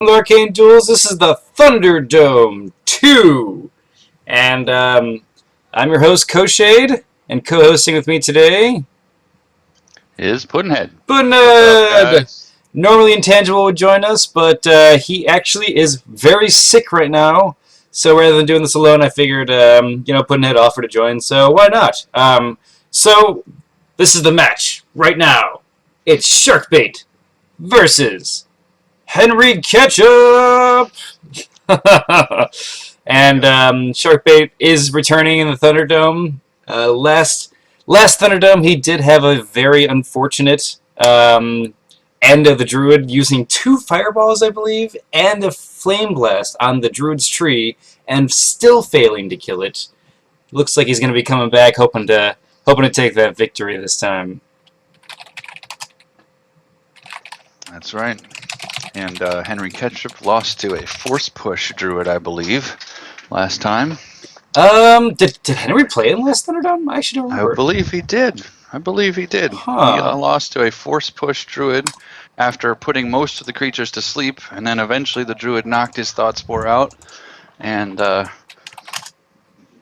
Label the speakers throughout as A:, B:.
A: Arcane Duels. This is the Thunderdome II. And I'm your host, Koshade, and co-hosting with me today
B: Is Puddinhead.
A: Puddinhead! Normally Intangible would join us, but he actually is very sick right now. So rather than doing this alone, I figured, Puddinhead offered to join, so why not? So this is the match right now. It's Sharkbait versus Henry Ketchup! And Sharkbait is returning in the Thunderdome. Last Thunderdome, he did have a very unfortunate end of the Druid using 2 fireballs, I believe, and a flame blast on the Druid's tree, and still failing to kill it. Looks like he's going to be coming back, hoping to take that victory this time.
B: That's right. And Henry Ketchup lost to a force push druid, I believe, last time.
A: Did Henry play in last Thunderdome? I actually don't remember.
B: I believe he did.
A: Huh.
B: He lost to a force push druid after putting most of the creatures to sleep, and then eventually the druid knocked his thought spore out and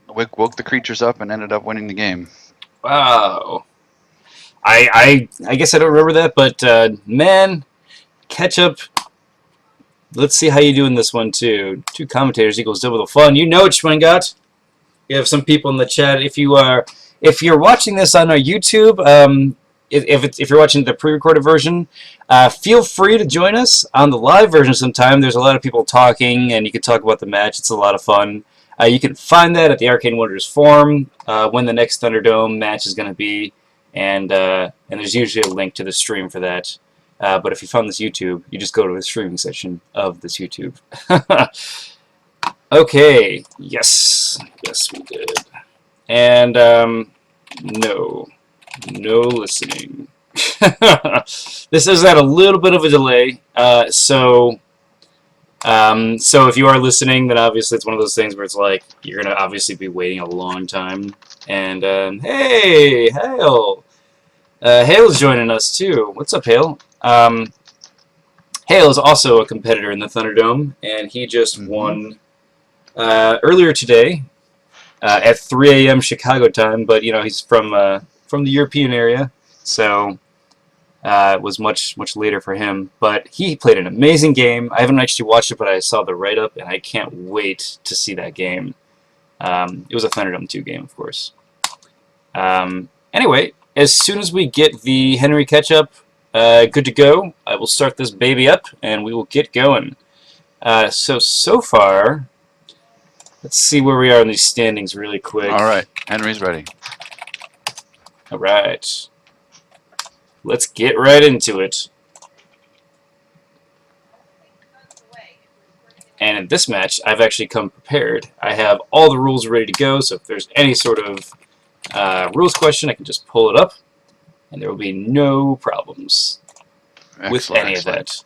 B: woke the creatures up and ended up winning the game.
A: Wow. I guess I don't remember that, but man, Ketchup. Let's see how you do in this one too. 2 commentators equals double the fun. You know what Schwengott. We have some people in the chat. If you're watching this on our YouTube, if you're watching the pre-recorded version, feel free to join us on the live version sometime. There's a lot of people talking, and you can talk about the match. It's a lot of fun. You can find that at the Arcane Wonders forum when the next Thunderdome match is going to be, and there's usually a link to the stream for that. But if you found this YouTube, you just go to the streaming section of this YouTube. Okay, yes we did. And, no listening. This is at a little bit of a delay, so if you are listening, then obviously it's one of those things where it's like, you're going to obviously be waiting a long time. And, hey, Hale! Hale's joining us, too. What's up, Hale? Hale is also a competitor in the Thunderdome, and he just won earlier today at 3 a.m. Chicago time, but he's from the European area, so it was much later for him. But he played an amazing game. I haven't actually watched it, but I saw the write-up, and I can't wait to see that game. It was a Thunderdome II game, of course. Anyway, as soon as we get the Henry Ketchup good to go, I will start this baby up, and we will get going. So far, let's see where we are in these standings really quick.
B: All right, Henry's ready.
A: All right. Let's get right into it. And in this match, I've actually come prepared. I have all the rules ready to go, so if there's any sort of rules question, I can just pull it up, and there will be no problems with any of that.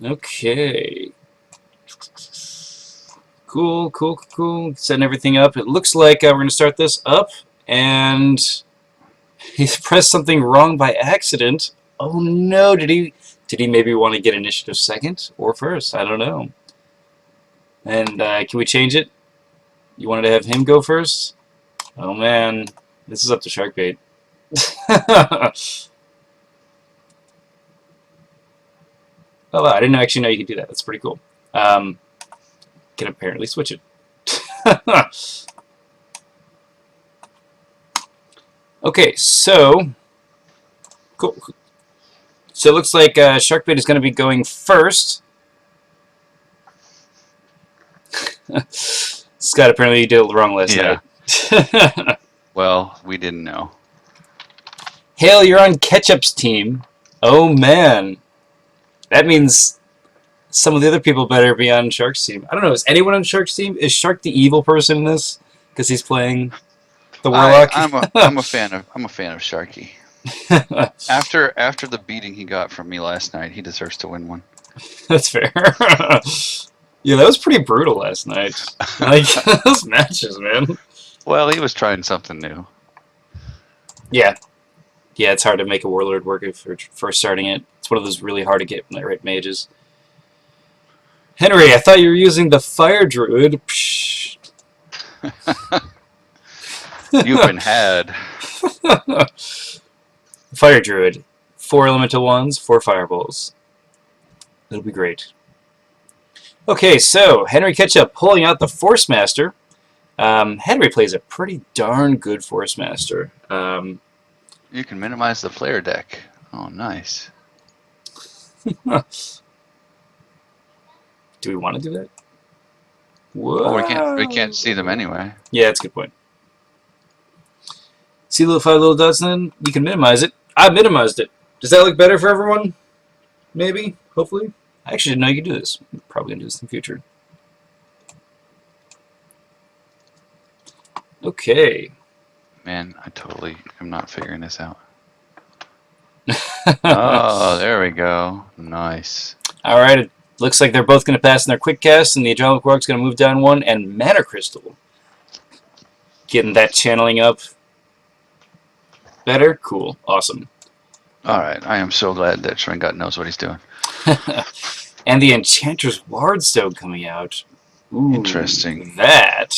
A: Okay. Cool. Setting everything up. It looks like we're going to start this up, and he's pressed something wrong by accident. Oh no, did he maybe want to get initiative second or first? I don't know. And can we change it? You wanted to have him go first? Oh man, this is up to Sharkbait. Oh, wow, I didn't actually know you could do that. That's pretty cool. Can apparently switch it. Okay, so cool. So it looks like Sharkbait is going to be going first. Scott, apparently you did it wrong last night.
B: Well, we didn't know.
A: Hale, you're on Ketchup's team. Oh man, that means some of the other people better be on Shark's team. I don't know. Is anyone on Shark's team? Is Shark the evil person in this because he's playing the Warlock?
B: I'm a fan of Sharky. After the beating he got from me last night, he deserves to win one.
A: That's fair. Yeah, that was pretty brutal last night. Like those matches, man.
B: Well, he was trying something new.
A: Yeah, it's hard to make a Warlord work if you're first starting it. It's one of those really hard to get right mages. Henry, I thought you were using the fire druid. Psh.
B: You've been had.
A: Fire druid. 4 elemental ones, 4 fireballs. That'll be great. Okay, so Henry Ketchup pulling out the Force Master. Henry plays a pretty darn good Force Master.
B: You can minimize the player deck. Oh, nice.
A: Do we want to do that?
B: Well, we can't see them anyway.
A: Yeah, that's a good point. See little 5 little dots then? You can minimize it. I minimized it. Does that look better for everyone? Maybe? Hopefully? I actually didn't know you could do this. I'm probably going to do this in the future. Okay.
B: Man, I totally am not figuring this out. Oh, there we go. Nice.
A: Alright, it looks like they're both going to pass in their quick cast, and the Adrenaline Quark's going to move down 1, and Mana Crystal. Getting that channeling up. Better? Cool. Awesome.
B: Alright, I am so glad that Schwingut knows what he's doing.
A: And the Enchanter's Wardstone coming out. Ooh,
B: interesting.
A: That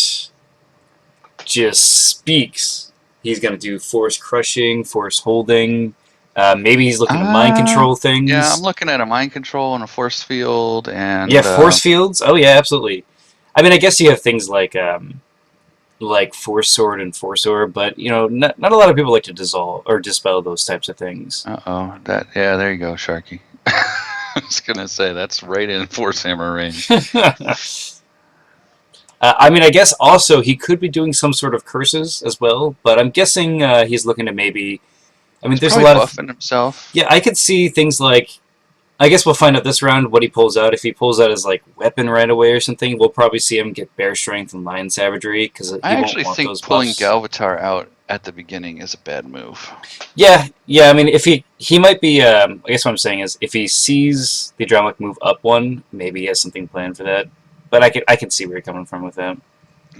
A: just speaks. He's going to do Force Crushing, Force Holding. Maybe he's looking to mind control things.
B: Yeah, I'm looking at a mind control and a force field and
A: yeah, force fields. Oh yeah, absolutely. I mean, I guess you have things like Force Sword and Force Orb, but you know, not a lot of people like to dissolve or dispel those types of things.
B: Yeah, there you go, Sharky. I was gonna say that's right in Force Hammer range.
A: I mean, I guess also he could be doing some sort of curses as well, but I'm guessing he's looking to maybe. I mean, there's a lot
B: buffing himself.
A: Yeah, I could see things like. I guess we'll find out this round what he pulls out. If he pulls out his like weapon right away or something, we'll probably see him get Bear Strength and Lion Savagery because
B: I actually think pulling Galvatar out at the beginning is a bad move.
A: Yeah. I mean, if he might be. I guess what I'm saying is, if he sees the Adrenaline move up 1, maybe he has something planned for that. But I can see where you're coming from with that.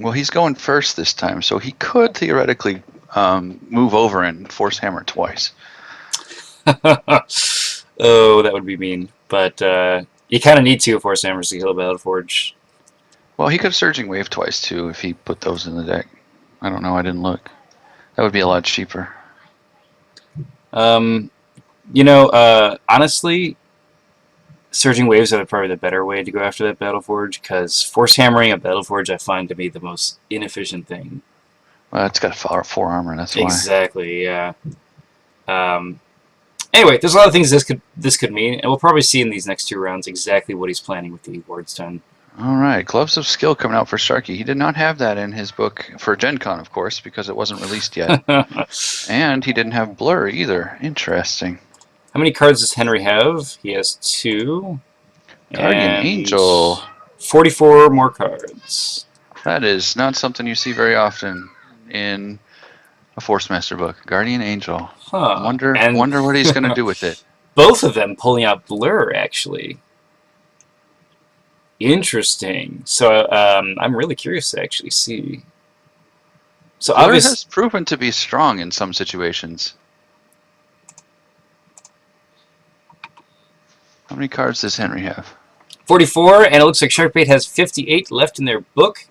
B: Well, he's going first this time, so he could theoretically move over and Force Hammer twice.
A: Oh, that would be mean. But you kind of need 2 Force Hammers to kill a Battleforge.
B: Well, he could have Surging Wave twice, too, if he put those in the deck. I don't know, I didn't look. That would be a lot cheaper.
A: Honestly, Surging Waves are probably the better way to go after that Battleforge, because Force Hammering a Battleforge I find to be the most inefficient thing.
B: Well, it's got 4 armor, that's why.
A: Exactly, yeah. Anyway, there's a lot of things this could mean, and we'll probably see in these next 2 rounds exactly what he's planning with the Wardstone.
B: All right, Gloves of Skill coming out for Sharky. He did not have that in his book for Gen Con, of course, because it wasn't released yet. And he didn't have Blur either. Interesting.
A: How many cards does Henry have? He has 2.
B: Guardian Angel.
A: 44 more cards.
B: That is not something you see very often in a Force Master book. Guardian Angel.
A: Huh.
B: Wonder what he's going to do with it.
A: Both of them pulling out Blur, actually. Interesting. So I'm really curious to actually see. So
B: Blur has proven to be strong in some situations. How many cards does Henry have?
A: 44, and it looks like Sharkbait has 58 left in their book.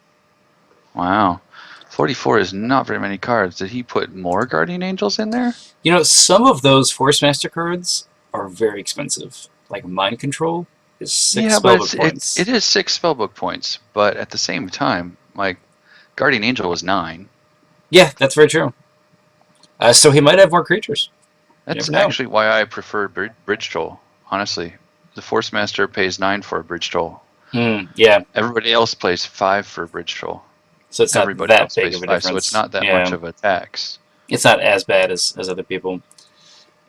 B: Wow. 44 is not very many cards. Did he put more Guardian Angels in there?
A: You know, some of those Force Master cards are very expensive. Like Mind Control is 6 spellbook points.
B: It is 6 spellbook points, but at the same time, like, Guardian Angel was 9.
A: Yeah, that's very true. So he might have more creatures.
B: That's actually why I prefer Bridge Troll, honestly. The Force Master pays 9 for a Bridge Troll.
A: Yeah.
B: Everybody else plays 5 for a Bridge Troll.
A: So it's not that big of a difference.
B: So it's not that much of a tax.
A: It's not as bad as other people.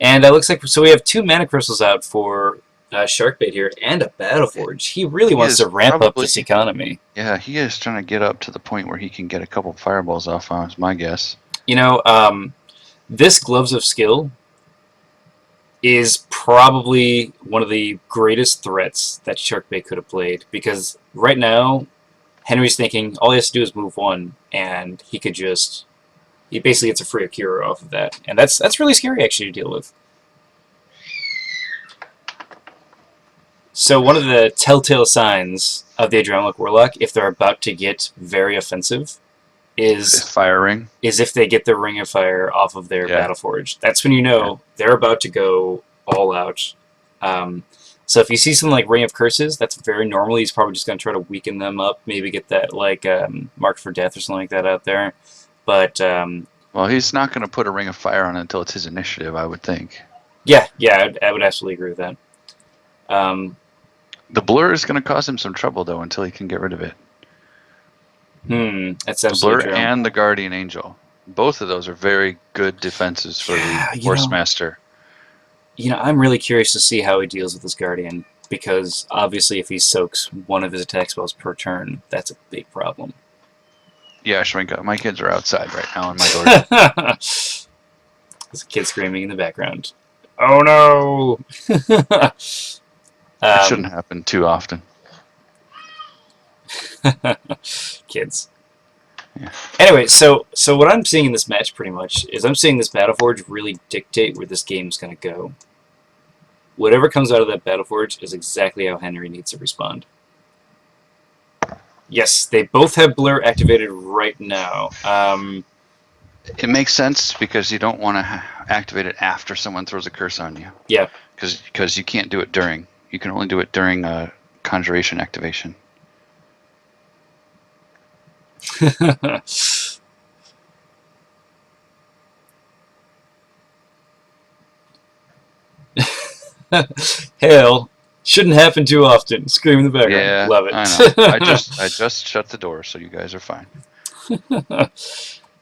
A: And it looks like we have 2 Mana Crystals out for Sharkbait here and a Battleforge. He really wants to ramp up this economy.
B: Yeah, he is trying to get up to the point where he can get a couple fireballs off on, is my guess.
A: You know, this Gloves of Skill is probably one of the greatest threats that Sharkbait could have played, because right now Henry's thinking all he has to do is move 1, and he basically gets a free Akira off of that, and that's really scary actually to deal with. So one of the telltale signs of the Adrenalic Warlock, if they're about to get very offensive, is
B: Fire ring.
A: if they get the Ring of Fire off of their
B: Yeah.
A: Battleforge. That's when you know they're about to go all out. So if you see something like Ring of Curses, that's very normal. He's probably just going to try to weaken them up, maybe get that like Mark for Death or something like that out there. But
B: Well, he's not going to put a Ring of Fire on until it's his initiative, I would think.
A: yeah, I would absolutely agree with that.
B: The blur is going to cause him some trouble, though, until he can get rid of it.
A: That's
B: The
A: absolutely
B: blur
A: true.
B: and the Guardian Angel. Both of those are very good defenses for the Force Master.
A: You know, I'm really curious to see how he deals with this Guardian, because obviously if he soaks one of his attack spells per turn, that's a big problem.
B: Yeah, Shrinka. My kids are outside right now in my door.
A: There's a kid screaming in the background. Oh no!
B: It shouldn't happen too often.
A: Kids.
B: Yeah.
A: Anyway, so what I'm seeing in this match pretty much is I'm seeing this Battleforge really dictate where this game's going to go. Whatever comes out of that Battleforge is exactly how Henry needs to respond. Yes, they both have Blur activated right now.
B: It makes sense because you don't want to activate it after someone throws a curse on you.
A: Yeah.
B: Because you can't do it during. You can only do it during a conjuration activation.
A: Hell, shouldn't happen too often. Scream in the background.
B: Yeah,
A: Love it.
B: I know. I just shut the door, so you guys are fine.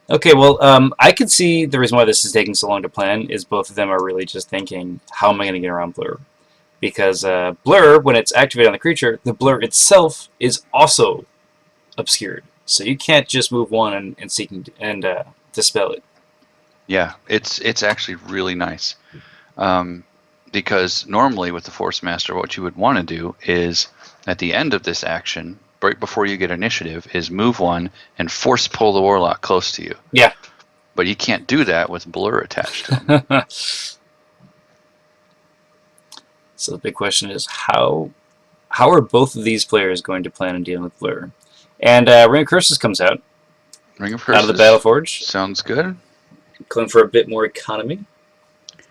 A: Okay, well, I could see the reason why this is taking so long to plan is both of them are really just thinking, how am I going to get around Blur? Because Blur, when it's activated on the creature, the Blur itself is also obscured. So you can't just move one and seek and dispel it.
B: Yeah, it's actually really nice. Because normally with the Force Master, what you would want to do is, at the end of this action, right before you get initiative, is move one and force pull the Warlock close to you.
A: Yeah.
B: But you can't do that with Blur attached to him.
A: So the big question is, how are both of these players going to plan on dealing with Blur? And Ring of Curses comes out.
B: Ring of Curses.
A: Out of the Battleforge.
B: Sounds good.
A: Going for a bit more economy.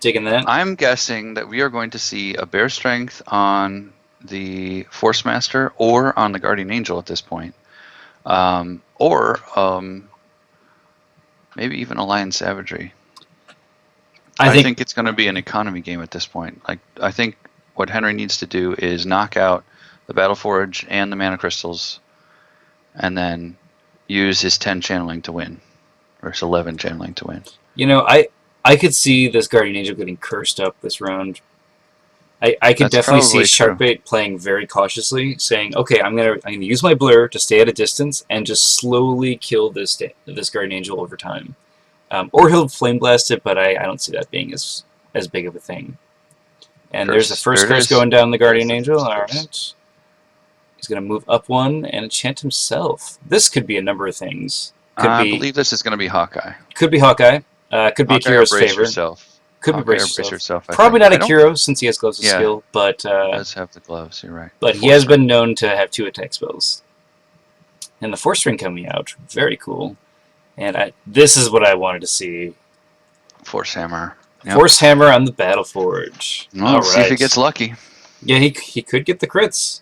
A: Digging that.
B: I'm guessing that we are going to see a Bear Strength on the Force Master or on the Guardian Angel at this point. Or maybe even a Lion Savagery. I think it's going to be an economy game at this point. Like, I think what Henry needs to do is knock out the Battleforge and the Mana Crystals, and then use his 10 channeling to win, or his 11 channeling to win.
A: You know, I could see this Guardian Angel getting cursed up this round. I could definitely see Sharkbait playing very cautiously, saying, "Okay, I'm gonna use my Blur to stay at a distance and just slowly kill this Guardian Angel over time." Or he'll Flame Blast it, but I don't see that being as big of a thing. And there's the first curse going down the Guardian Angel. All right. He's going to move up one and enchant himself. This could be a number of things.
B: I believe this is going to be Hawkeye.
A: Could be Hawkeye. Could be Akiro's favor. Could be Brace Yourself. Probably not Akiro, since he has Gloves of Skill. But,
B: he does have the gloves, you're right.
A: But he has been known to have 2 attack spells. And the Force Ring coming out. Very cool. And this is what I wanted to see.
B: Force Hammer.
A: Yep. Force Hammer on the Battleforge.
B: Well, let's see if he gets lucky.
A: Yeah, he could get the crits.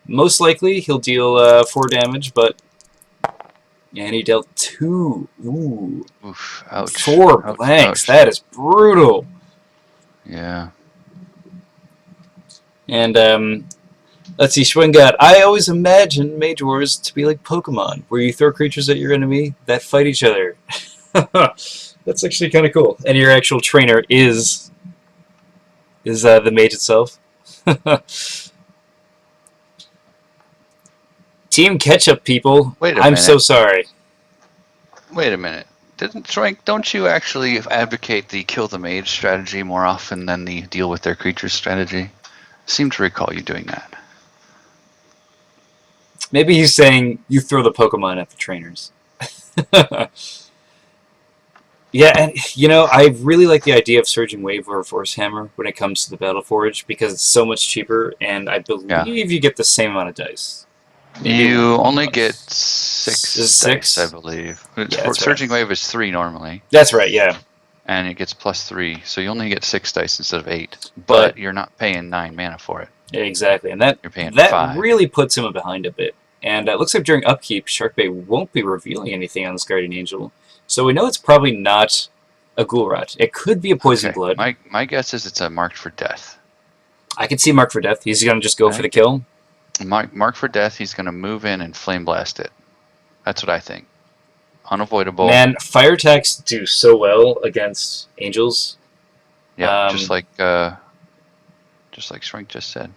A: Most likely, he'll deal 4 damage, but... And he dealt 2. Ooh.
B: Oof, ouch.
A: 4 blanks. Ouch. That is brutal.
B: Yeah.
A: And, let's see, Schwingat. I always imagined Mage Wars to be like Pokemon, where you throw creatures at your enemy that fight each other. That's actually kind of cool. And your actual trainer is the mage itself. Team Ketchup, people.
B: Wait a minute.
A: I'm so sorry.
B: Wait a minute. Don't you actually advocate the kill the mage strategy more often than the deal with their creatures strategy? I seem to recall you doing that.
A: Maybe he's saying you throw the Pokemon at the trainers. Yeah, and you know, I really like the idea of Surging Wave or Force Hammer when it comes to the Battle Forge because it's so much cheaper, and I
B: Yeah.
A: believe you get the same amount of dice. Maybe
B: You only get
A: is
B: 6 dice, I
A: six.
B: believe.
A: Yeah, that's right.
B: Surging Wave is 3 normally,
A: That's right. Yeah,
B: and it gets +3, so you only get 6 dice instead of 8.
A: but
B: But you're not paying 9 mana for it.
A: exactly, and that
B: You're paying
A: that
B: 5.
A: really puts him behind a bit. And it looks like during upkeep, Sharkbait won't be revealing anything on this Guardian Angel, so we know it's probably not a Ghoul Rot. It could be a Poison
B: Okay,
A: Blood.
B: my guess is it's a Marked for Death.
A: I could see Mark for Death. He's gonna just go for
B: Okay.
A: the kill.
B: Mark for Death, he's going to move in and Flame Blast it. That's what I think. Unavoidable.
A: Man, fire attacks do so well against angels.
B: Yeah, just like Shrink just said.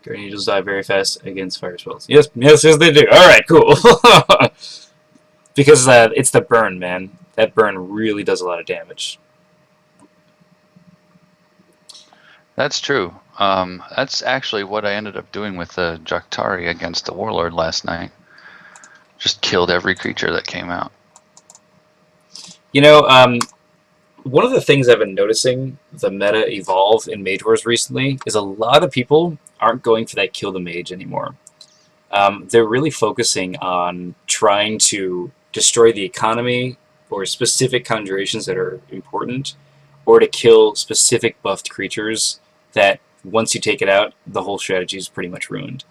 A: Guardian angels die very fast against fire spells. Yes, yes, yes, they do. All right, cool. Because it's the burn, man. That burn really does a lot of damage.
B: That's true. That's actually what I ended up doing with the Jaktari against the Warlord last night. Just killed every creature that came out.
A: You know, one of the things I've been noticing the meta evolve in Mage Wars recently is a lot of people aren't going for that kill the mage anymore. They're really focusing on trying to destroy the economy or specific conjurations that are important, or to kill specific buffed creatures that once you take it out, the whole strategy is pretty much ruined.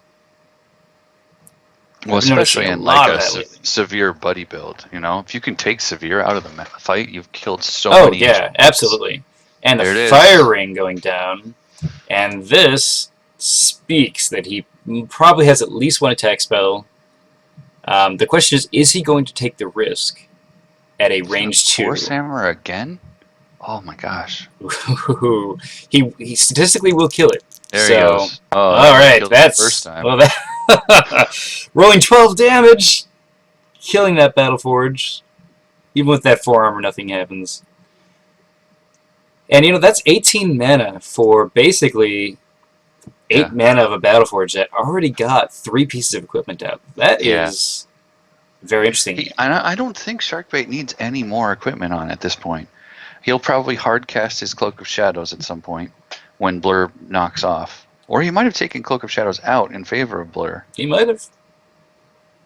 B: Well,
A: I've noticed
B: especially
A: a
B: in like
A: lot of
B: a
A: that lately.
B: severe buddy build, you know, if you can take severe out of the fight, you've killed so
A: Oh
B: many
A: yeah,
B: instruments.
A: absolutely. And the
B: There it
A: fire
B: is.
A: ring going down, and this speaks that he probably has at least one attack spell. The question is he going to take the risk at a
B: He's gonna
A: range
B: Force
A: 2?
B: Hammer again. Oh my gosh.
A: he statistically will kill it.
B: There he
A: So,
B: goes. Oh
A: all
B: yeah, he
A: right,
B: killed it the first
A: that's
B: time.
A: well, that rolling 12 damage, killing that Battle Forge. Even with that forearmor, nothing happens. And you know that's 18 mana for basically 8
B: Yeah.
A: mana of a Battle Forge that already got 3 pieces of equipment out. That
B: Yeah.
A: is very interesting.
B: I don't think Sharkbait needs any more equipment on at this point. He'll probably hard cast his Cloak of Shadows at some point when Blur knocks off. Or he might have taken Cloak of Shadows out in favor of Blur.
A: He might have.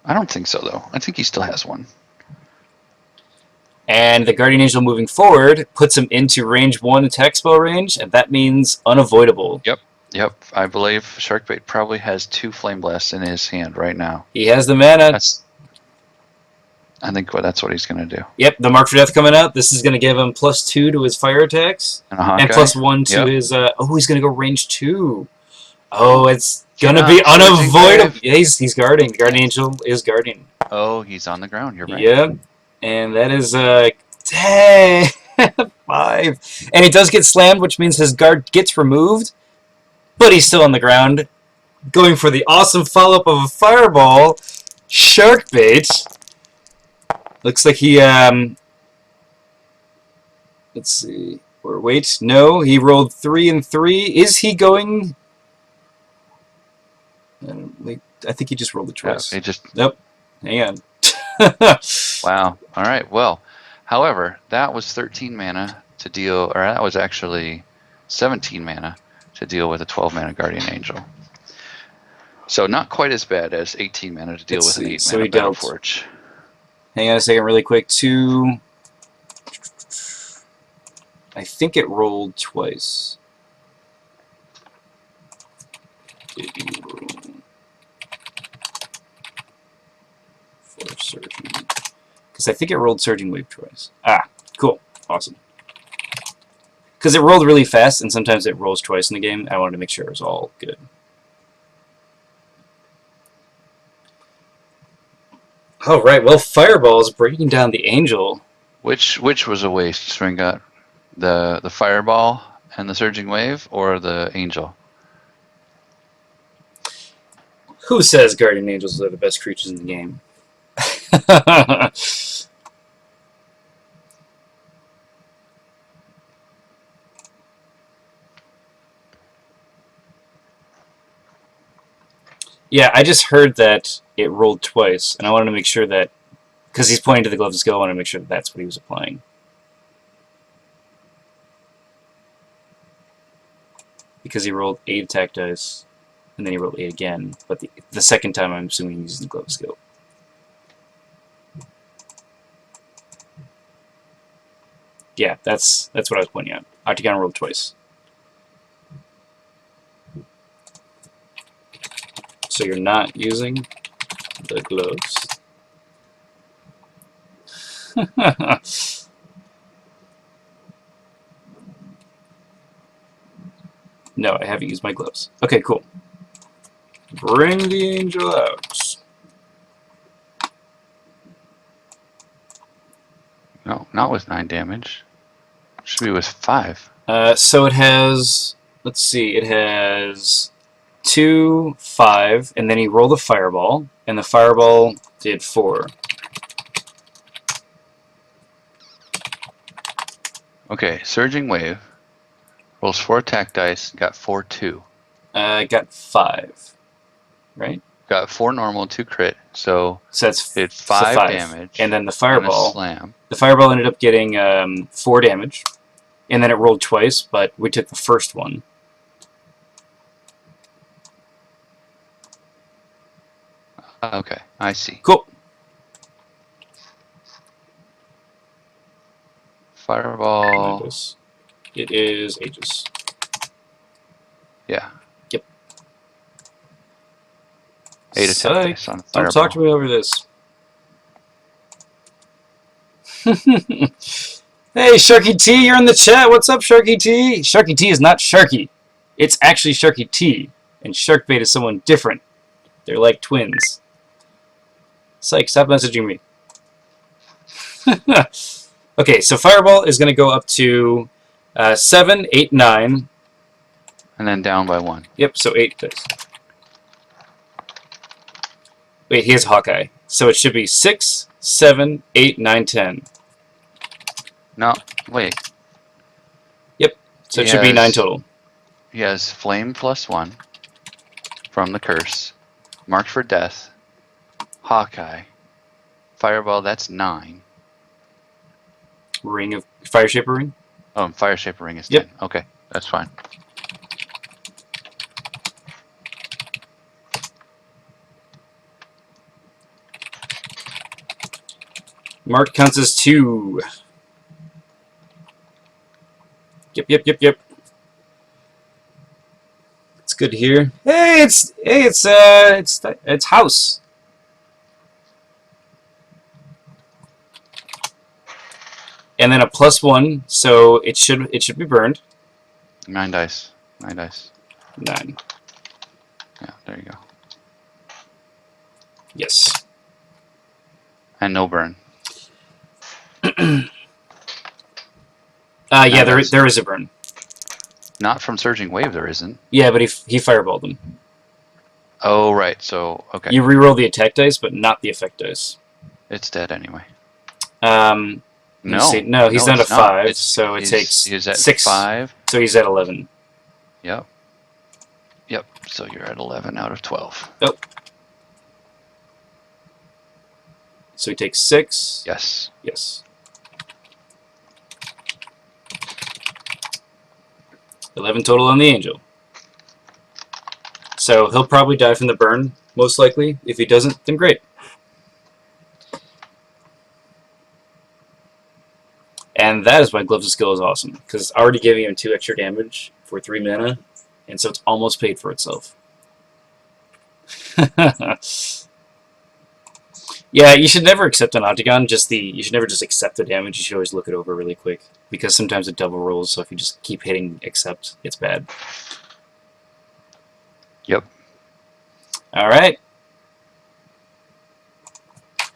B: I don't think so, though. I think he still has one.
A: And the Guardian Angel moving forward puts him into range 1 attack spell range, and that means unavoidable.
B: Yep. I believe Sharkbait probably has 2 Flame Blasts in his hand right now.
A: He has the mana.
B: I think that's what he's going to do.
A: Yep, the Mark for Death coming out. This is going to give him +2 to his fire attacks.
B: And a Hawkeye.
A: And +1 to his... oh, he's going to go range 2. Oh, it's going to be unavoidable. Yeah, he's guarding. The Guardian Angel is guarding.
B: Oh, he's on the ground. You're right.
A: Yep. And that is... dang! 5. And he does get slammed, which means his guard gets removed. But he's still on the ground. Going for the awesome follow-up of a fireball. Sharkbait. Looks like he, let's see, or wait, no, he rolled 3 and 3. Is he going? I think he just rolled it twice.
B: He just.
A: Nope. Hang on.
B: Wow. All right. Well, however, that was 13 mana to deal, or that was actually 17 mana to deal with a 12 mana Guardian Angel. So not quite as bad as 18 mana to deal with an 8 mana Battle Forge.
A: Hang on a second, really quick. 2. I think it rolled twice. Did you roll for Surging? Because I think it rolled Surging Wave twice. Ah, cool. Awesome. Because it rolled really fast, and sometimes it rolls twice in the game. I wanted to make sure it was all good. All right, well, Fireball's breaking down the Angel.
B: Which was a waste, Stringat? The Fireball and the Surging Wave, or the Angel?
A: Who says Guardian Angels are the best creatures in the game? Yeah, I just heard that it rolled twice, and I wanted to make sure that Because he's pointing to the glove of skill, I want to make sure that that's what he was applying. Because he rolled 8 attack dice, and then he rolled 8 again. But the second time, I'm assuming he uses the glove of skill. Yeah, that's what I was pointing out. Octagon rolled twice. So you're not using the gloves. No, I haven't used my gloves. Okay, cool. Bring the angel out.
B: No, not with 9 damage. Should be with 5.
A: So it has, let's see, it has 2, 5, and then he rolled a fireball, and the fireball did 4.
B: Okay, Surging Wave rolls 4 attack dice, got 4 2.
A: Got 5, right?
B: Got 4 normal, 2 crit, so
A: that's
B: did 5
A: 5
B: damage.
A: And then the
B: And a
A: fireball.
B: slam.
A: The fireball ended up getting 4 damage, and then it rolled twice, but we took the first one.
B: Okay, I see.
A: Cool.
B: Fireball.
A: It is Aegis.
B: Yeah.
A: Yep.
B: 8 attack dice on fireball.
A: Don't talk to me over this. Hey, Sharky T, you're in the chat. What's up, Sharky T? Sharky T is not Sharky. It's actually Sharky T, and Sharkbait is someone different. They're like twins. Psych, stop messaging me. Okay, so Fireball is going to go up to 7, 8, 9.
B: And then down by 1.
A: Yep, so 8 dice. Wait, he has Hawkeye. So it should be 6, 7, 8, 9, 10.
B: No, wait.
A: Yep, so it should be 9 total.
B: He has Flame +1 from the curse, marked for death, Hawkeye, Fireball, that's 9.
A: Ring of Fire Shaper Ring?
B: Oh, and Fire Shaper Ring is 10.
A: Yep.
B: Okay, that's fine.
A: Mark counts as 2. Yep. It's good to hear. Hey, it's House. And then a +1, so it should be burned.
B: 9 dice. 9 dice.
A: 9.
B: Yeah, there you go.
A: Yes.
B: And no burn.
A: Yeah, there is a burn.
B: Not from Surging Wave, there isn't.
A: Yeah, but he fireballed them.
B: Oh, right. So, okay.
A: You reroll the attack dice, but not the effect dice.
B: It's dead anyway.
A: No, he's down to 5, so it takes
B: he's at
A: 6.
B: 5.
A: So he's at 11.
B: Yep. So you're at 11 out of 12.
A: Oh. So he takes 6.
B: Yes.
A: Yes. 11 total on the angel. So he'll probably die from the burn, most likely. If he doesn't, then great. And that is why Gloves of Skill is awesome, because it's already giving him 2 extra damage for 3 mana, and so it's almost paid for itself. Yeah, you should never accept an Octagon, you should never just accept the damage, you should always look it over really quick, because sometimes it double rolls, so if you just keep hitting accept, it's bad.
B: Yep.
A: Alright.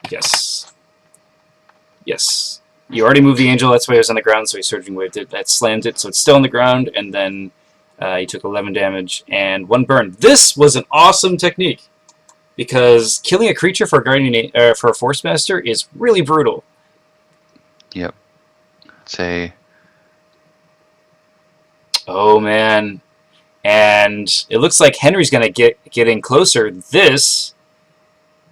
A: Yes. Yes. You already moved the angel, that's why it was on the ground, so he Surging Waved it. That slammed it, so it's still on the ground, and then he took 11 damage and 1 burn. This was an awesome technique, because killing a creature for a Guardian for a Force Master is really brutal.
B: Yep. Say.
A: Oh man, and it looks like Henry's gonna get in closer. This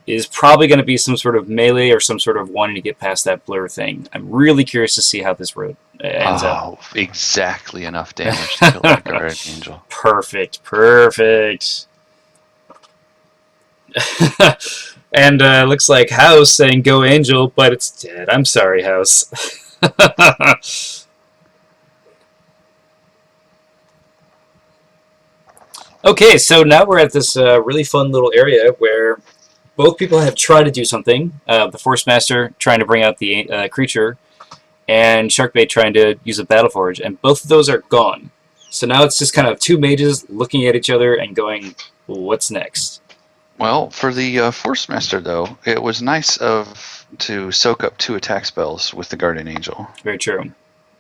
A: is probably going to be some sort of melee or some sort of wanting to get past that blur thing. I'm really curious to see how this road ends up.
B: Oh, exactly enough damage to kill that Guardian Angel.
A: Perfect, perfect. And looks like House saying go Angel, but it's dead. I'm sorry, House. Okay, so now we're at this really fun little area where both people have tried to do something. The Force Master trying to bring out the creature, and Sharkbait trying to use a Battle Forge, and both of those are gone. So now it's just kind of two mages looking at each other and going, what's next?
B: Well, for the Force Master, though, it was nice to soak up 2 attack spells with the Guardian Angel.
A: Very true.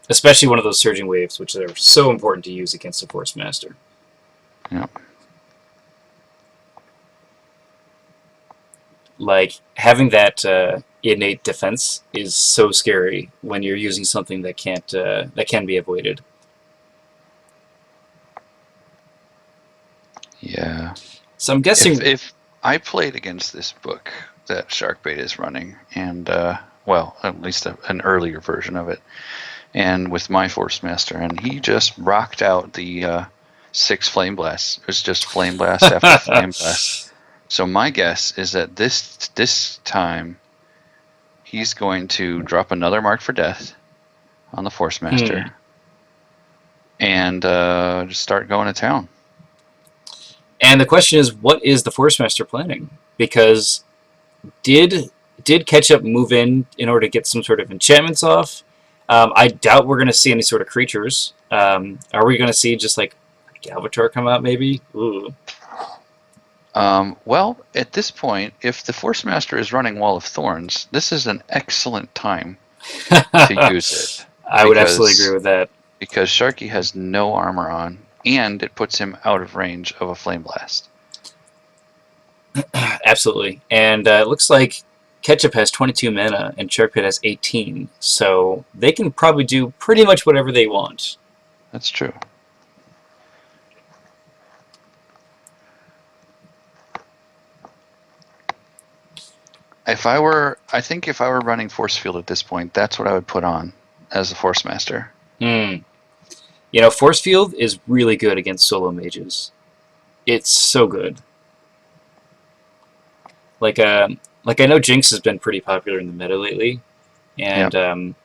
A: Especially one of those Surging Waves, which are so important to use against a Force Master.
B: Yep.
A: Like, having that innate defense is so scary when you're using something that can be avoided.
B: Yeah.
A: So I'm guessing
B: if I played against this book that Sharkbait is running, and well, at least an earlier version of it, and with my Force Master, and he just rocked out the 6 Flame Blasts. It was just Flame Blast after Flame Blast. So my guess is that this time he's going to drop another Mark for Death on the Force Master and just start going to town.
A: And the question is, what is the Force Master planning? Because did Ketchup move in order to get some sort of enchantments off? I doubt we're going to see any sort of creatures. Are we going to see just like Galvatar come out maybe? Ooh.
B: Well, at this point, if the Force Master is running Wall of Thorns, this is an excellent time to use it.
A: I would absolutely agree with that.
B: Because Sharky has no armor on, and it puts him out of range of a Flame Blast.
A: Absolutely. And it looks like Ketchup has 22 mana and Sharkbait has 18, so they can probably do pretty much whatever they want.
B: That's true. I think if I were running Force Field at this point, that's what I would put on as a Force Master.
A: You know, Force Field is really good against solo mages. It's so good. Like I know Jinx has been pretty popular in the meta lately, and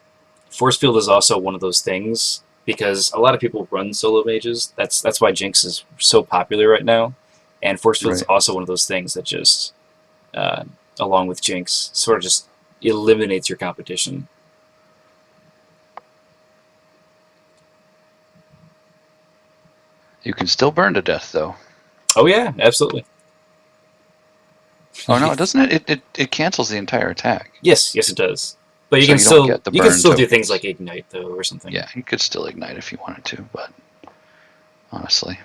A: Force Field is also one of those things because a lot of people run solo mages. That's why Jinx is so popular right now, and Force Field is also one of those things that just, along with Jinx, sort of just eliminates your competition.
B: You can still burn to death, though.
A: Oh yeah, absolutely.
B: Oh no, doesn't it? It cancels the entire attack.
A: Yes, it does. But you
B: so
A: can still do things like ignite though, or something.
B: Yeah, you could still ignite if you wanted to, but honestly.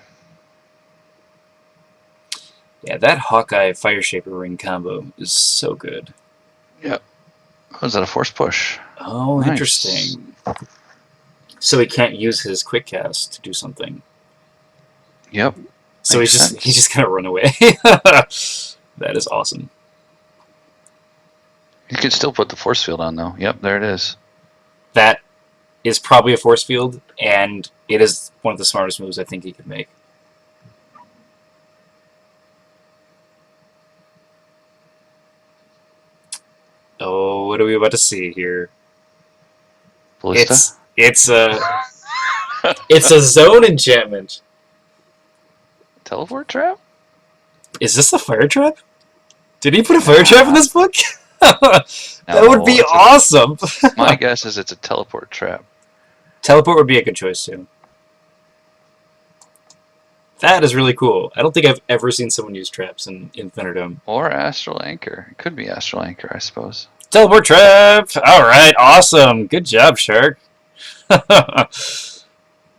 A: Yeah, that Hawkeye Fire Shaper Ring combo is so good.
B: Yep. Was that a force push?
A: Oh, nice. Interesting. So he can't use his quick cast to do something.
B: Yep.
A: So he's just gonna run away. That is awesome.
B: You can still put the force field on though. Yep, there it is.
A: That is probably a force field, and it is one of the smartest moves I think he could make. Oh, what are we about to see here?
B: Ballista?
A: It's a zone enchantment.
B: Teleport trap?
A: Is this a fire trap? Did he put a fire trap in this book? That would be awesome.
B: My guess is it's a teleport trap.
A: Teleport would be a good choice too. That is really cool. I don't think I've ever seen someone use traps in Thunderdome.
B: Or Astral Anchor. It could be Astral Anchor, I suppose.
A: Teleport trap! Alright, awesome. Good job, Shark.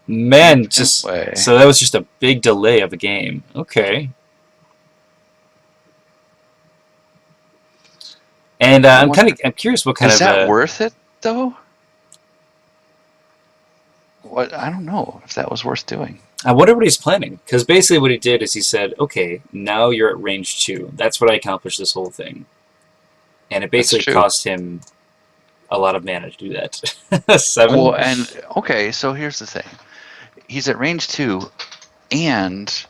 A: Man, so that was just a big delay of the game. Okay. And I'm curious what kind of...
B: Is that worth it, though? What? I don't know if that was worth doing.
A: I wonder what he's planning. Because basically what he did is he said, okay, now you're at range 2. That's what I accomplished this whole thing. And it
B: That's
A: basically
B: true.
A: cost him a lot of mana to do that. 7?
B: Well, and okay, so here's the thing. He's at range 2 and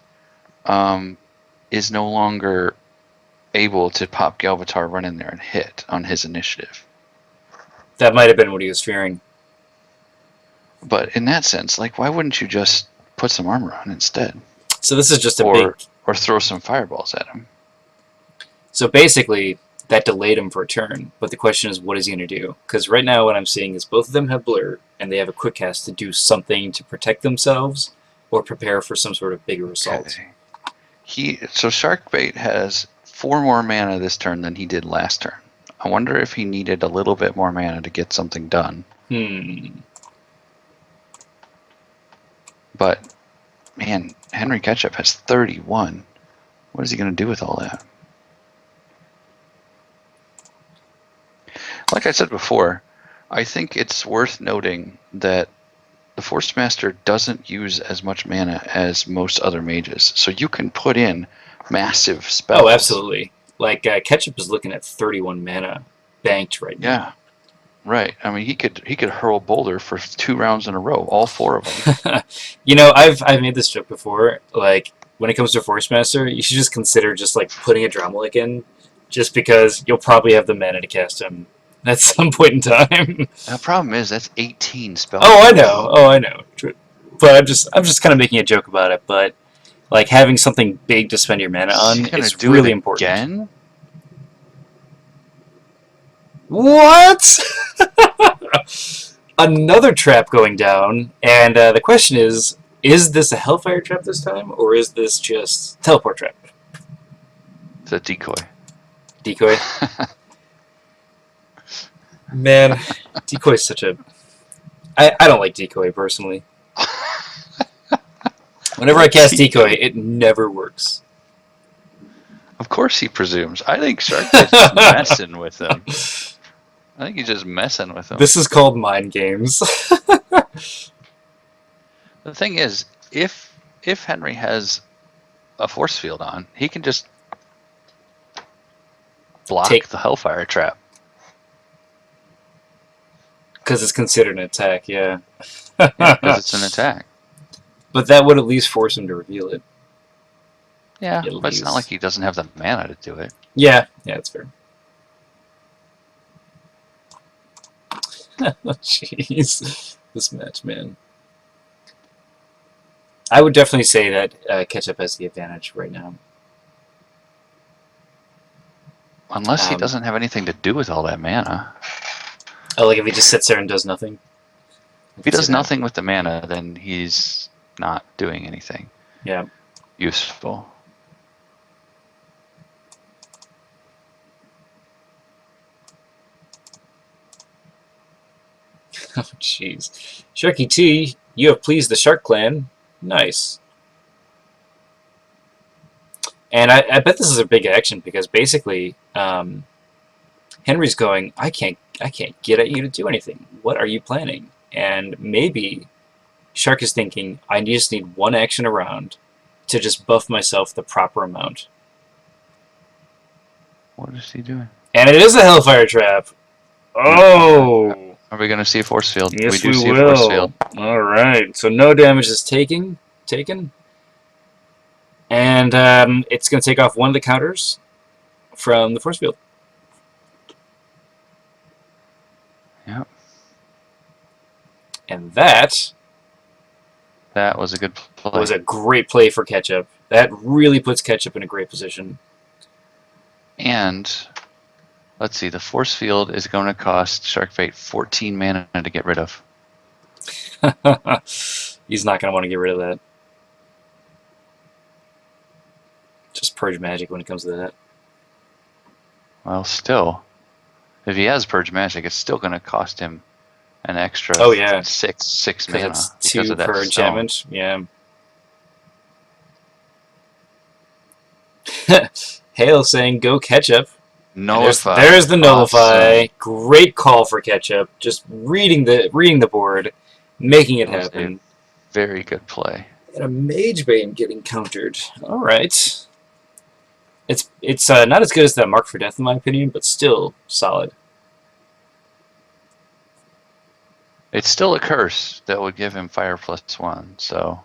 B: is no longer able to pop Galvatar, run in there, and hit on his initiative.
A: That might have been what he was fearing.
B: But in that sense, like, why wouldn't you just put some armor on instead?
A: So this is just a big...
B: Or throw some fireballs at him.
A: So basically, that delayed him for a turn. But the question is, what is he going to do? Because right now what I'm seeing is both of them have Blur, and they have a quick cast to do something to protect themselves or prepare for some sort of bigger assault.
B: Okay. So Sharkbait has 4 more mana this turn than he did last turn. I wonder if he needed a little bit more mana to get something done. But, man, Henry Ketchup has 31. What is he going to do with all that? Like I said before, I think it's worth noting that the Force Master doesn't use as much mana as most other mages. So you can put in massive spells.
A: Oh, absolutely. Like, Ketchup is looking at 31 mana banked right now.
B: Yeah, right. I mean, he could hurl Boulder for 2 rounds in a row, all 4 of them.
A: You know, I've made this joke before. Like, when it comes to Force Master, you should just consider just, like, putting a Dromelic in, just because you'll probably have the mana to cast him at some point in time.
B: The problem is that's 18 spells.
A: Oh, I know. Oh, I know. But I'm just kind of making a joke about it. But like having something big to spend your mana on is really important.
B: Again?
A: What? Another trap going down, and the question is this a Hellfire trap this time, or is this just teleport trap?
B: It's a decoy.
A: Decoy. Man, decoy is such a... I don't like decoy, personally. Whenever I cast decoy, it never works.
B: Of course he presumes. I think Sharkbait's just messing with him. I think he's just messing with him.
A: This is called mind games.
B: The thing is, if Henry has a force field on, he can just block the Hellfire trap.
A: Because it's considered an attack, yeah.
B: Yeah, because it's an attack.
A: But that would at least force him to reveal it.
B: Yeah, but it's not like he doesn't have the mana to do it.
A: Yeah, that's fair. Jeez, this match, man. I would definitely say that Ketchup has the advantage right now.
B: Unless he doesn't have anything to do with all that mana.
A: Oh, like if he just sits there and does nothing?
B: If he does nothing with the mana, then he's not doing anything useful.
A: Oh, jeez. Sharky T, you have pleased the Shark Clan. Nice. And I bet this is a big action because basically Henry's going, I can't get at you to do anything. What are you planning? And maybe Shark is thinking, I just need one action around to just buff myself the proper amount.
B: What is he doing?
A: And it is a Hellfire trap. Oh!
B: Are we going to see a force field?
A: Yes,
B: we do see
A: will.
B: A force field.
A: Alright, so no damage is taken. And it's going to take off one of the counters from the force field.
B: Yep.
A: And that
B: was a good play.
A: Was a great play for Ketchup. That really puts Ketchup in a great position. And
B: let's see, the force field is going to cost Sharkbait 14 mana to get rid of.
A: He's not going to want to get rid of that. Just purge magic when it comes to that.
B: Well, still, if he has purge magic, it's still going to cost him an extra six mana.
A: It's 2 per enchantment. Yeah. Hale saying, go Ketchup.
B: Nullify.
A: There's the Nullify. Awesome. Great call for Ketchup. Just reading the board, making it happen.
B: Very good play.
A: And a Mage Bane getting countered. All right. It's not as good as that Mark for Death in my opinion, but still solid.
B: It's still a curse that would give him fire +1. So,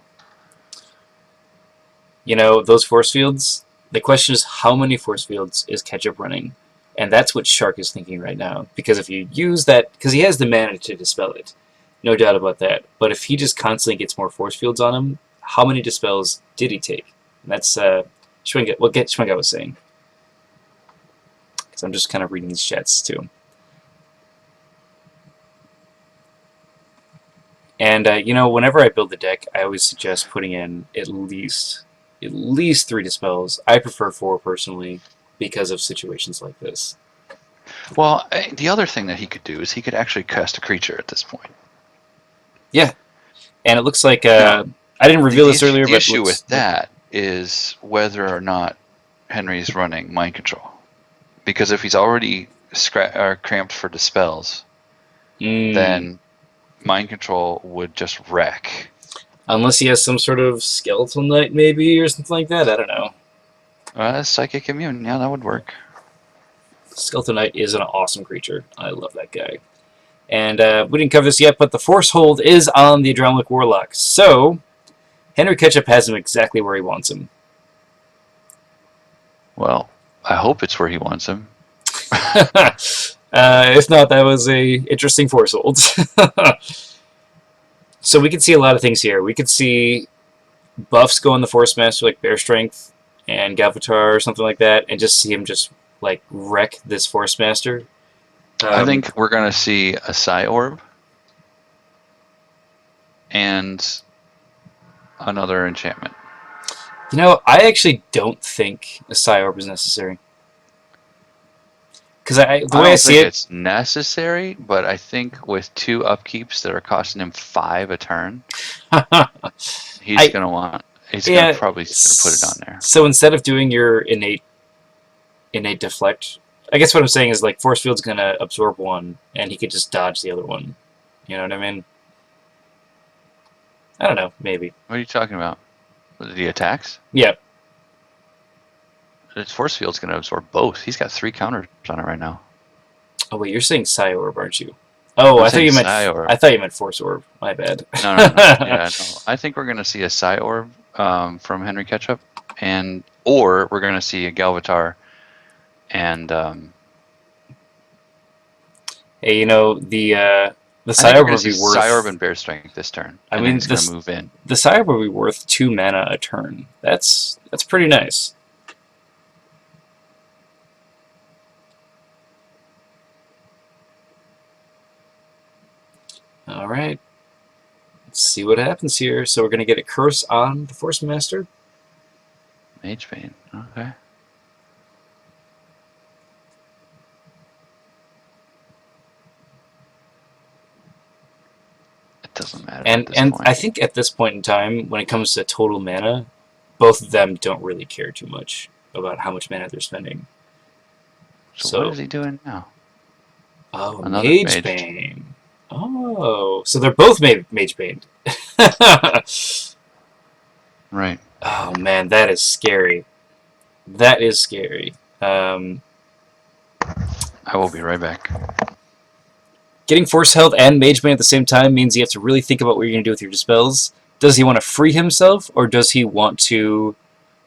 A: you know, those force fields. The question is, how many force fields is Ketchup running? And that's what Shark is thinking right now. Because if you use that, because he has the mana to dispel it, no doubt about that. But if he just constantly gets more force fields on him, how many dispels did he take? And that's what Schwinga was saying. Because I'm just kind of reading these chats too. And you know, whenever I build the deck, I always suggest putting in at least 3 dispels. I prefer 4 personally because of situations like this.
B: well, the other thing that he could do is he could actually cast a creature at this point.
A: Yeah, and it looks like
B: Now,
A: I didn't reveal this
B: the
A: earlier, but it
B: issue
A: looks,
B: with that is whether or not Henry's running mind control. Because if he's already cramped for dispels, then mind control would just wreck.
A: Unless he has some sort of skeletal knight, maybe, or something like that. I don't know.
B: Psychic immune, yeah, that would work.
A: Skeletal knight is an awesome creature. I love that guy. And we didn't cover this yet, but the Force Hold is on the Adrenalic Warlock. So, Henry Ketchup has him exactly where he wants him.
B: Well, I hope it's where he wants him.
A: If not, that was a interesting Force Hold. So we could see a lot of things here. We could see buffs go on the Force Master, like Bear Strength and Galvatar or something like that, and just see him just like wreck this Force Master.
B: I think we're going to see a Psi Orb and another enchantment.
A: You know, I actually don't think a Psi Orb is necessary. Because I
B: don't think it's necessary, but I think with 2 upkeeps that are costing him 5 a turn, he's going to want. He's going to probably put it on there.
A: So instead of doing your innate deflect, I guess what I'm saying is like Force Field's going to absorb 1, and he could just dodge the other one. You know what I mean? I don't know, maybe.
B: What are you talking about? The attacks?
A: Yeah.
B: His Force Field's going to absorb both. He's got 3 counters on it right now.
A: Oh wait, you're saying Psi Orb, aren't you? Oh, I thought you meant Force Orb. My bad.
B: No. Yeah, no. I think we're going to see a Psi Orb from Henry Ketchup, or we're going to see a Galvatar and.
A: Hey, you know the Psi Orb would be worth.
B: Psi Orb and Bear Strength this turn. I mean, it's going to move in.
A: The Psi Orb would be worth 2 mana a turn. That's pretty nice. Alright. Let's see what happens here. So we're going to get a curse on the Force Master.
B: Mage Bane. Okay. It doesn't matter.
A: And I think at this point in time, when it comes to total mana, both of them don't really care too much about how much mana they're spending.
B: So what is he doing now?
A: Oh, Mage Bane. Oh, so they're both Mage Bane.
B: Right.
A: Oh man, that is scary. That is scary.
B: I will be right back.
A: Getting Force Held and Mage Bane at the same time means you have to really think about what you're going to do with your dispels. Does he want to free himself, or does he want to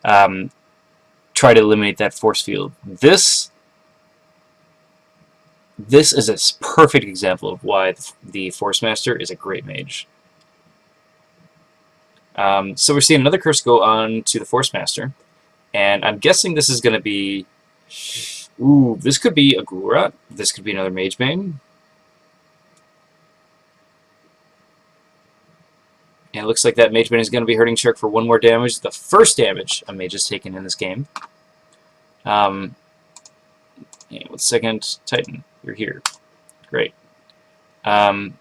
A: try to eliminate that force field? This is a perfect example of why the Force Master is a great mage. So we're seeing another curse go on to the Force Master, and I'm guessing this is going to be... Ooh, this could be a Ghoul-Rot. This could be another Mage Bane. And it looks like that Mage Bane is going to be hurting Shark for 1 more damage. The first damage a mage has taken in this game. Yeah, 1 second. Titan, you're here. Great. And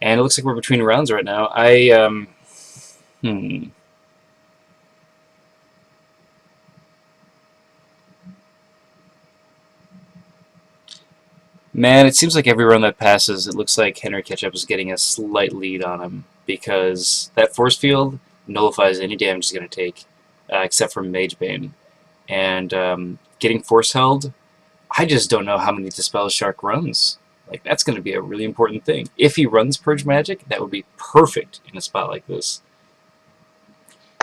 A: it looks like we're between rounds right now. Man, it seems like every run that passes, it looks like Henry Ketchup is getting a slight lead on him because that force field nullifies any damage he's going to take, except for Mage Bane. And getting force held, I just don't know how many Dispel Shark runs. Like, that's going to be a really important thing. If he runs Purge Magic, that would be perfect in a spot like this.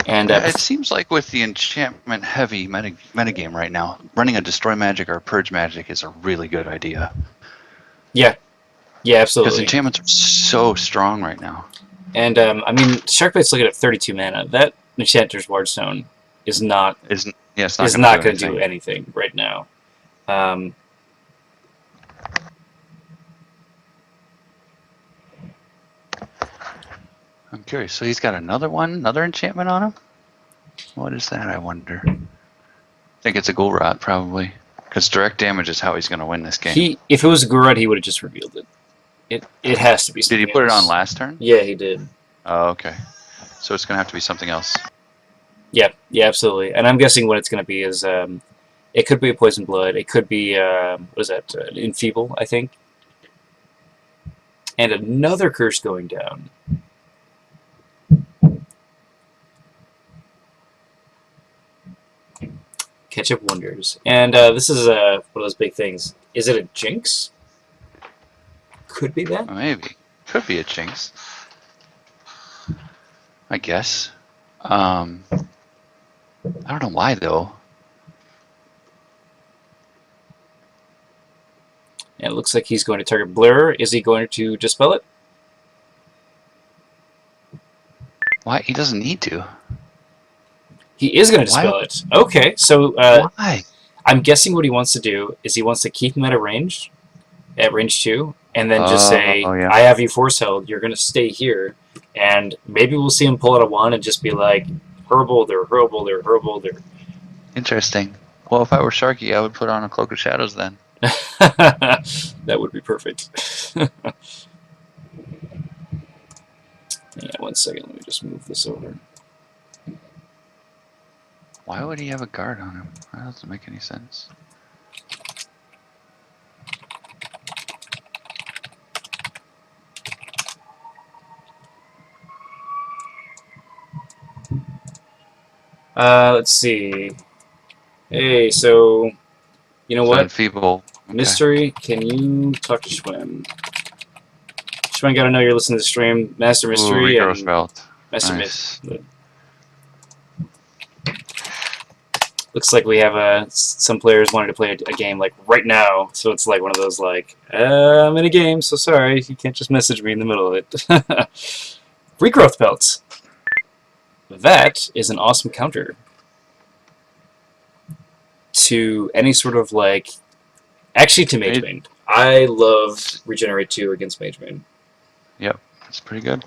A: And
B: it seems like with the enchantment-heavy metagame right now, running a Destroy Magic or a Purge Magic is a really good idea.
A: Yeah, absolutely.
B: Because enchantments are so strong right now.
A: And, I mean, Sharkbait's looking at 32 mana. That Enchanter's Wardstone is not going to do anything right now. I'm
B: curious. So he's got another enchantment on him? What is that, I wonder? I think it's a Ghoul Rot, probably. Because direct damage is how he's going to win this game.
A: If it was a Ghoul Rot, he would have just revealed it. It has to be something
B: Did he put
A: else.
B: it on last turn?
A: Yeah, he did.
B: Oh, okay. So it's going to have to be something else.
A: Yeah, absolutely. And I'm guessing what it's going to be is, it could be a Poison Blood. It could be, what is that, Enfeeble, I think. And another curse going down. Ketchup Wonders. And this is one of those big things. Is it a Jinx? Could be that.
B: Maybe. Could be a Jinx. I guess. I don't know why, though.
A: And it looks like he's going to target Blur. Is he going to dispel it?
B: Why? He doesn't need to.
A: He is going to dispel it. Okay, so
B: why?
A: I'm guessing what he wants to do is he wants to keep him at range 2, and then just say,
B: yeah.
A: I have you force held, you're going to stay here, and maybe we'll see him pull out a 1 and just be like, Herbolder, Herbolder, Herbolder.
B: Interesting. Well, if I were Sharky, I would put on a Cloak of Shadows then.
A: That would be perfect. Yeah, 1 second, let me just move this over.
B: Why would he have a guard on him? That doesn't make any sense.
A: Let's see. Hey, so you know what?
B: Enfeeble. Okay.
A: Mystery, can you talk to Schwinn? Schwinn, gotta know you're listening to the stream. Master Mystery
B: and Belt.
A: Master
B: Nice.
A: Looks like we have some players wanting to play a game like right now, so it's like one of those like, I'm in a game, so sorry, you can't just message me in the middle of it. Regrowth Belts. That is an awesome counter to any sort of like, actually to Mage Bane. I love Regenerate 2 against Mage Bane.
B: Yep, that's pretty good.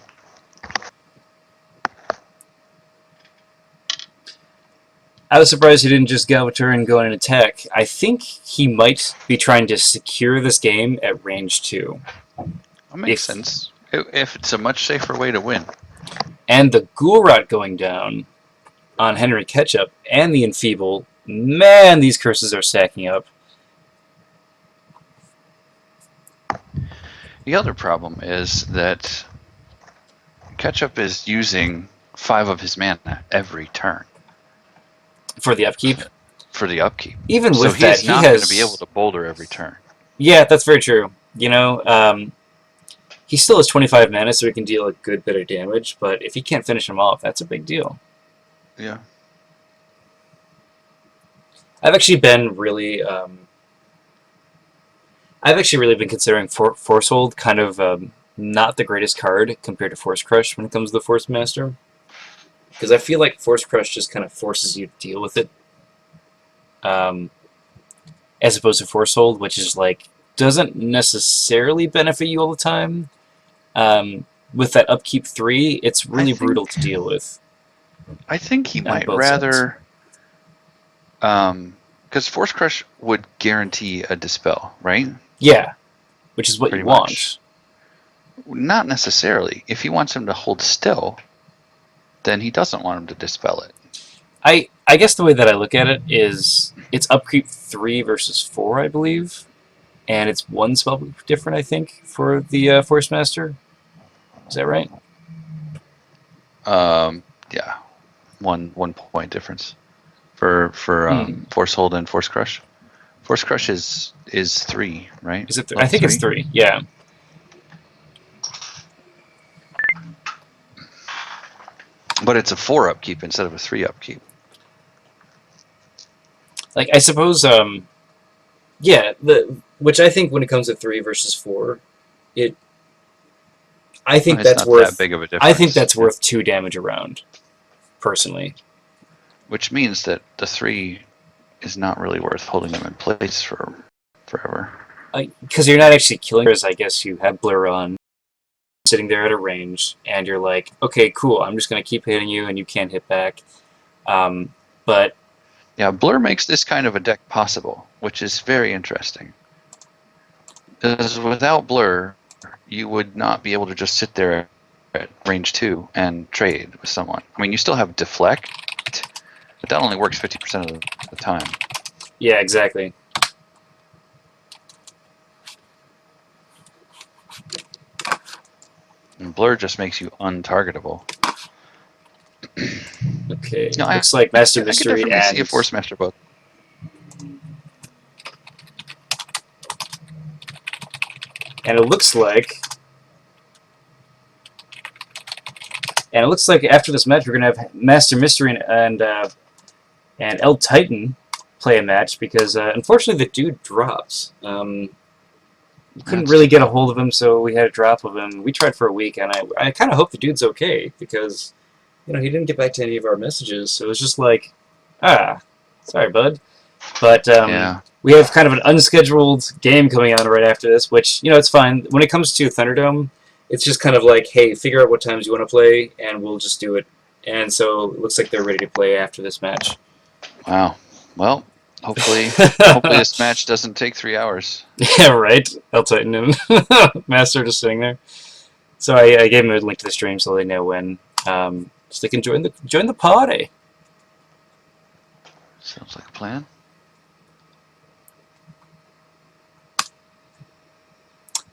A: I was surprised he didn't just Galvatur and go in and attack. I think he might be trying to secure this game at range 2.
B: That makes sense. If it's a much safer way to win.
A: And the Ghoul Rot going down on Henry Ketchup and the Enfeeble, man, these curses are stacking up.
B: The other problem is that Ketchup is using 5 of his mana every turn.
A: For the upkeep?
B: For the upkeep.
A: Even with
B: so he's not going to be able to boulder every turn.
A: Yeah, that's very true. You know, he still has 25 mana, so he can deal a good bit of damage, but if he can't finish him off, that's a big deal.
B: Yeah.
A: I've actually been really... been considering Force Hold kind of not the greatest card compared to Force Crush when it comes to the Force Master. Because I feel like Force Crush just kind of forces you to deal with it. As opposed to Force Hold, which is like, doesn't necessarily benefit you all the time. With that upkeep 3, it's really brutal to deal with.
B: I think he might rather... Because Force Crush would guarantee a Dispel, right?
A: Yeah, which is what you want.
B: Much. Not necessarily. If he wants him to hold still, then he doesn't want him to Dispel it.
A: I guess the way that I look at it is it's upkeep 3 versus 4, I believe. and it's one spell different, I think, for the Force Master. Is that right?
B: Yeah, one point difference for Force Hold and Force Crush. Force Crush is 3, right?
A: Is it? I
B: Level
A: think
B: 3?
A: it's 3. Yeah.
B: But it's a 4 upkeep instead of a 3 upkeep.
A: Like, I suppose, yeah, which I think when it comes to 3 versus 4, I think
B: It's
A: that's
B: not that
A: worth.
B: big of a difference.
A: I think that's worth 2 damage around, personally.
B: Which means that the 3 is not really worth holding them in place for forever.
A: Because you're not actually killing, whereas I guess you have Blur on, sitting there at a range, and you're like, okay, cool, I'm just going to keep hitting you, and you can't hit back. But
B: yeah, Blur makes this kind of a deck possible, which is very interesting. Because without Blur, you would not be able to just sit there at range 2 and trade with someone. I mean, you still have Deflect, but that only works 50% of the time.
A: yeah, exactly.
B: And Blur just makes you untargetable.
A: Okay,
B: No,
A: looks like Master
B: I could
A: Mystery
B: definitely see a
A: and...
B: Force Master book.
A: And it looks like... And it looks like after this match, we're going to have Master Mystery and El Titan play a match, because unfortunately the dude drops. We couldn't really get a hold of him, so we had a drop of him. We tried for a week, and I kind of hope the dude's okay, because he didn't get back to any of our messages, so it was just like, sorry, bud. But
B: Yeah.
A: we have kind of an unscheduled game coming on right after this, which, it's fine. When it comes to Thunderdome, it's just kind of like, hey, figure out what times you want to play, and we'll just do it. And so it looks like they're ready to play after this match.
B: Wow. Well, hopefully this match doesn't take 3 hours.
A: Yeah, right. El Titan and Master just sitting there. So I gave them a link to the stream so they know when, so they can join the party.
B: Sounds like a plan.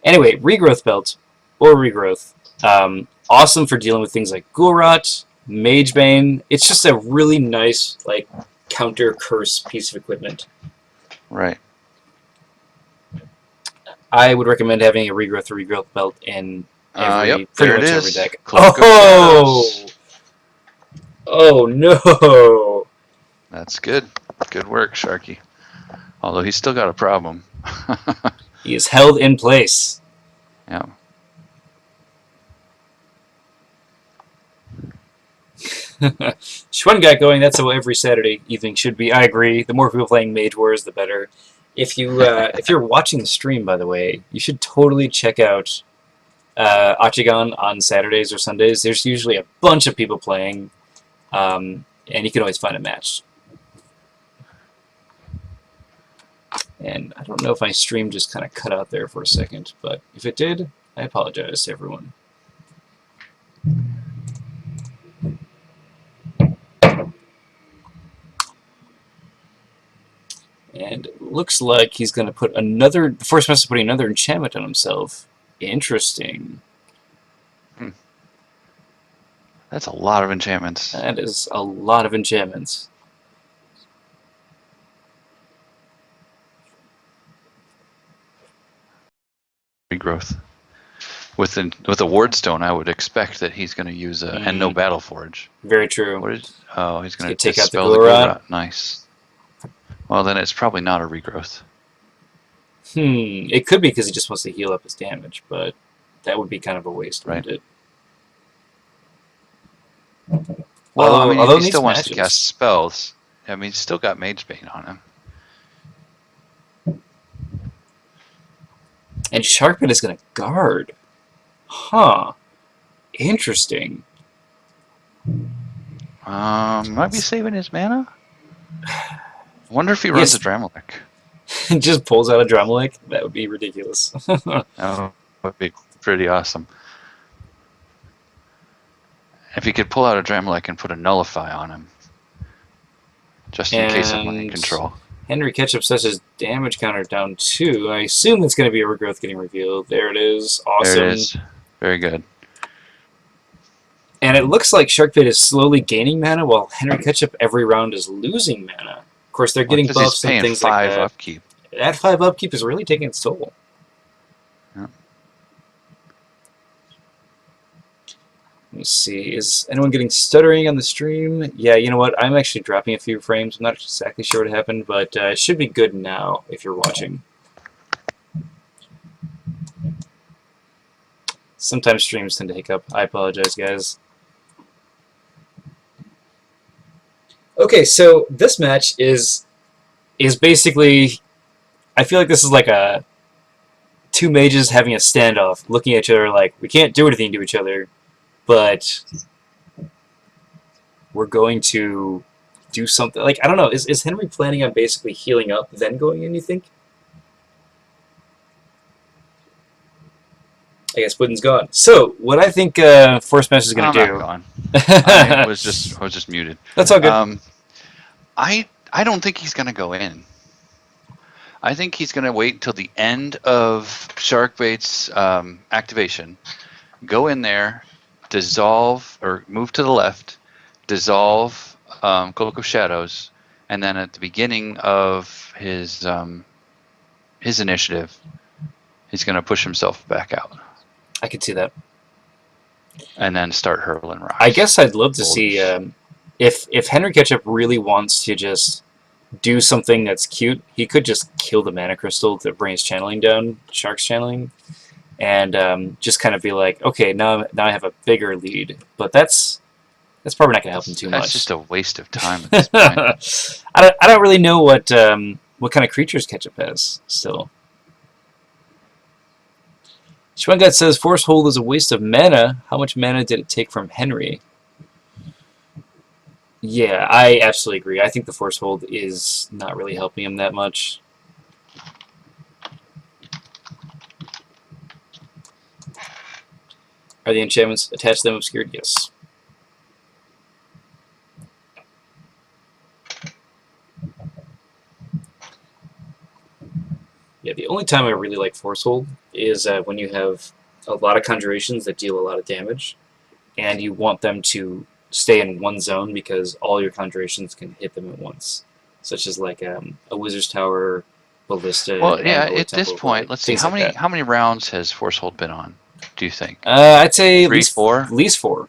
A: Anyway, Regrowth Belt, or Regrowth. Awesome for dealing with things like Ghoul-Rot, Magebane. It's just a really nice, like, counter curse piece of equipment.
B: Right.
A: I would recommend having a Regrowth Belt in pretty much every deck.
B: Oh!
A: Oh no!
B: That's good. Good work, Sharky. Although he's still got a problem.
A: He is held in place.
B: Yeah.
A: Schwen got going. That's how every Saturday evening should be. I agree. The more people playing Mage Wars, the better. If you're watching the stream, by the way, you should totally check out Achigan on Saturdays or Sundays. There's usually a bunch of people playing, and you can always find a match. And I don't know if my stream just kind of cut out there for a second, but if it did, I apologize to everyone. And it looks like he's going to put another... The Force Master putting another enchantment on himself. Interesting.
B: That's a lot of enchantments.
A: That is a lot of enchantments.
B: Regrowth. With a Wardstone, I would expect that he's going to use and no Battle Forge.
A: Very true.
B: He's going to
A: take out the
B: Ghoul-Rot. Nice. Well, then it's probably not a Regrowth.
A: It could be because he just wants to heal up his damage, but that would be kind of a waste,
B: right?
A: Wouldn't
B: it? Well, I mean, if he still wants to cast spells, I mean, he's still got Magebane on him.
A: And Sharkbait is going to guard. Huh. Interesting.
B: Might be saving his mana? I wonder if he runs a Dramelech.
A: Just pulls out a Dramelech? That would be ridiculous.
B: That would be pretty awesome. If he could pull out a Dramelech and put a Nullify on him. Just in case of mind control.
A: Henry Ketchup sets his damage counter down 2. I assume that's going to be a regrowth getting revealed. There it is.
B: There it
A: Awesome.
B: is. Very good.
A: And it looks like Sharkbait is slowly gaining mana while Henry Ketchup every round is losing mana. Of course, they're getting
B: Because he's
A: buffs and
B: paying
A: things like
B: 5
A: that.
B: upkeep.
A: That 5 upkeep is really taking its toll.
B: Yeah.
A: Let me see. Is anyone getting stuttering on the stream? Yeah, you know what? I'm actually dropping a few frames. I'm not exactly sure what happened, but it should be good now if you're watching. Sometimes streams tend to hiccup. I apologize, guys. Okay, so this match is basically... I feel like this is like a... two mages having a standoff, looking at each other like, we can't do anything to each other, but we're going to do something. Like, I don't know, is Henry planning on basically healing up, then going in, you think? I guess Wooden's gone. So, what I think Force Smash is going to do...
B: I'm not gone. I was just muted.
A: That's all good.
B: I don't think he's going to go in. I think he's going to wait until the end of Sharkbait's activation, go in there, dissolve, or move to the left, dissolve Cloak of Shadows, and then at the beginning of his initiative, he's going to push himself back out.
A: I could see that.
B: And then start hurling rocks.
A: I guess I'd love to see if Henry Ketchup really wants to just do something that's cute, he could just kill the mana crystal to bring his channeling down, Shark's channeling, and just kind of be like, okay, now I have a bigger lead. But that's probably not going to help him too much.
B: That's just a waste of time at this point.
A: I don't really know what kind of creatures Ketchup has still. Schwengat says, Force Hold is a waste of mana. How much mana did it take from Henry? Yeah, I absolutely agree. I think the Force Hold is not really helping him that much. Are the enchantments attached to them obscured? Yes. Yeah, the only time I really like Force Hold is when you have a lot of conjurations that deal a lot of damage, and you want them to stay in one zone because all your conjurations can hit them at once, such as like a Wizard's Tower, Ballista.
B: Well, yeah. At this point, let's see how many rounds has Force Hold been on? Do you think?
A: I'd say
B: 3, 4.
A: At least 4.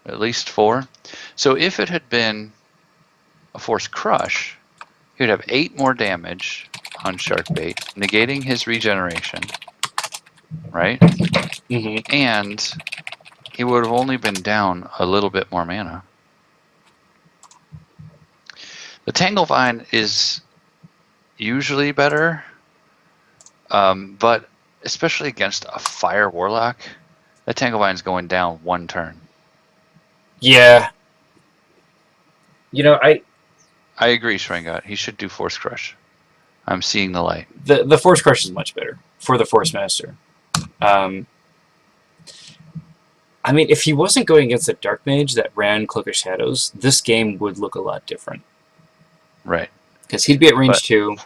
B: At least 4. So if it had been a Force Crush, he would have 8 more damage on Sharkbait, negating his regeneration, right?
A: Mm-hmm.
B: And he would have only been down a little bit more mana. The Tanglevine is usually better, but especially against a Fire Warlock, the Tanglevine's going down 1 turn.
A: Yeah. You know, I
B: agree, Shrangot. He should do Force Crush. I'm seeing the light.
A: The Force Crush is much better for the Force Master. I mean, if he wasn't going against a Dark Mage that ran Cloak of Shadows, this game would look a lot different.
B: Right.
A: Because he'd be at range 2.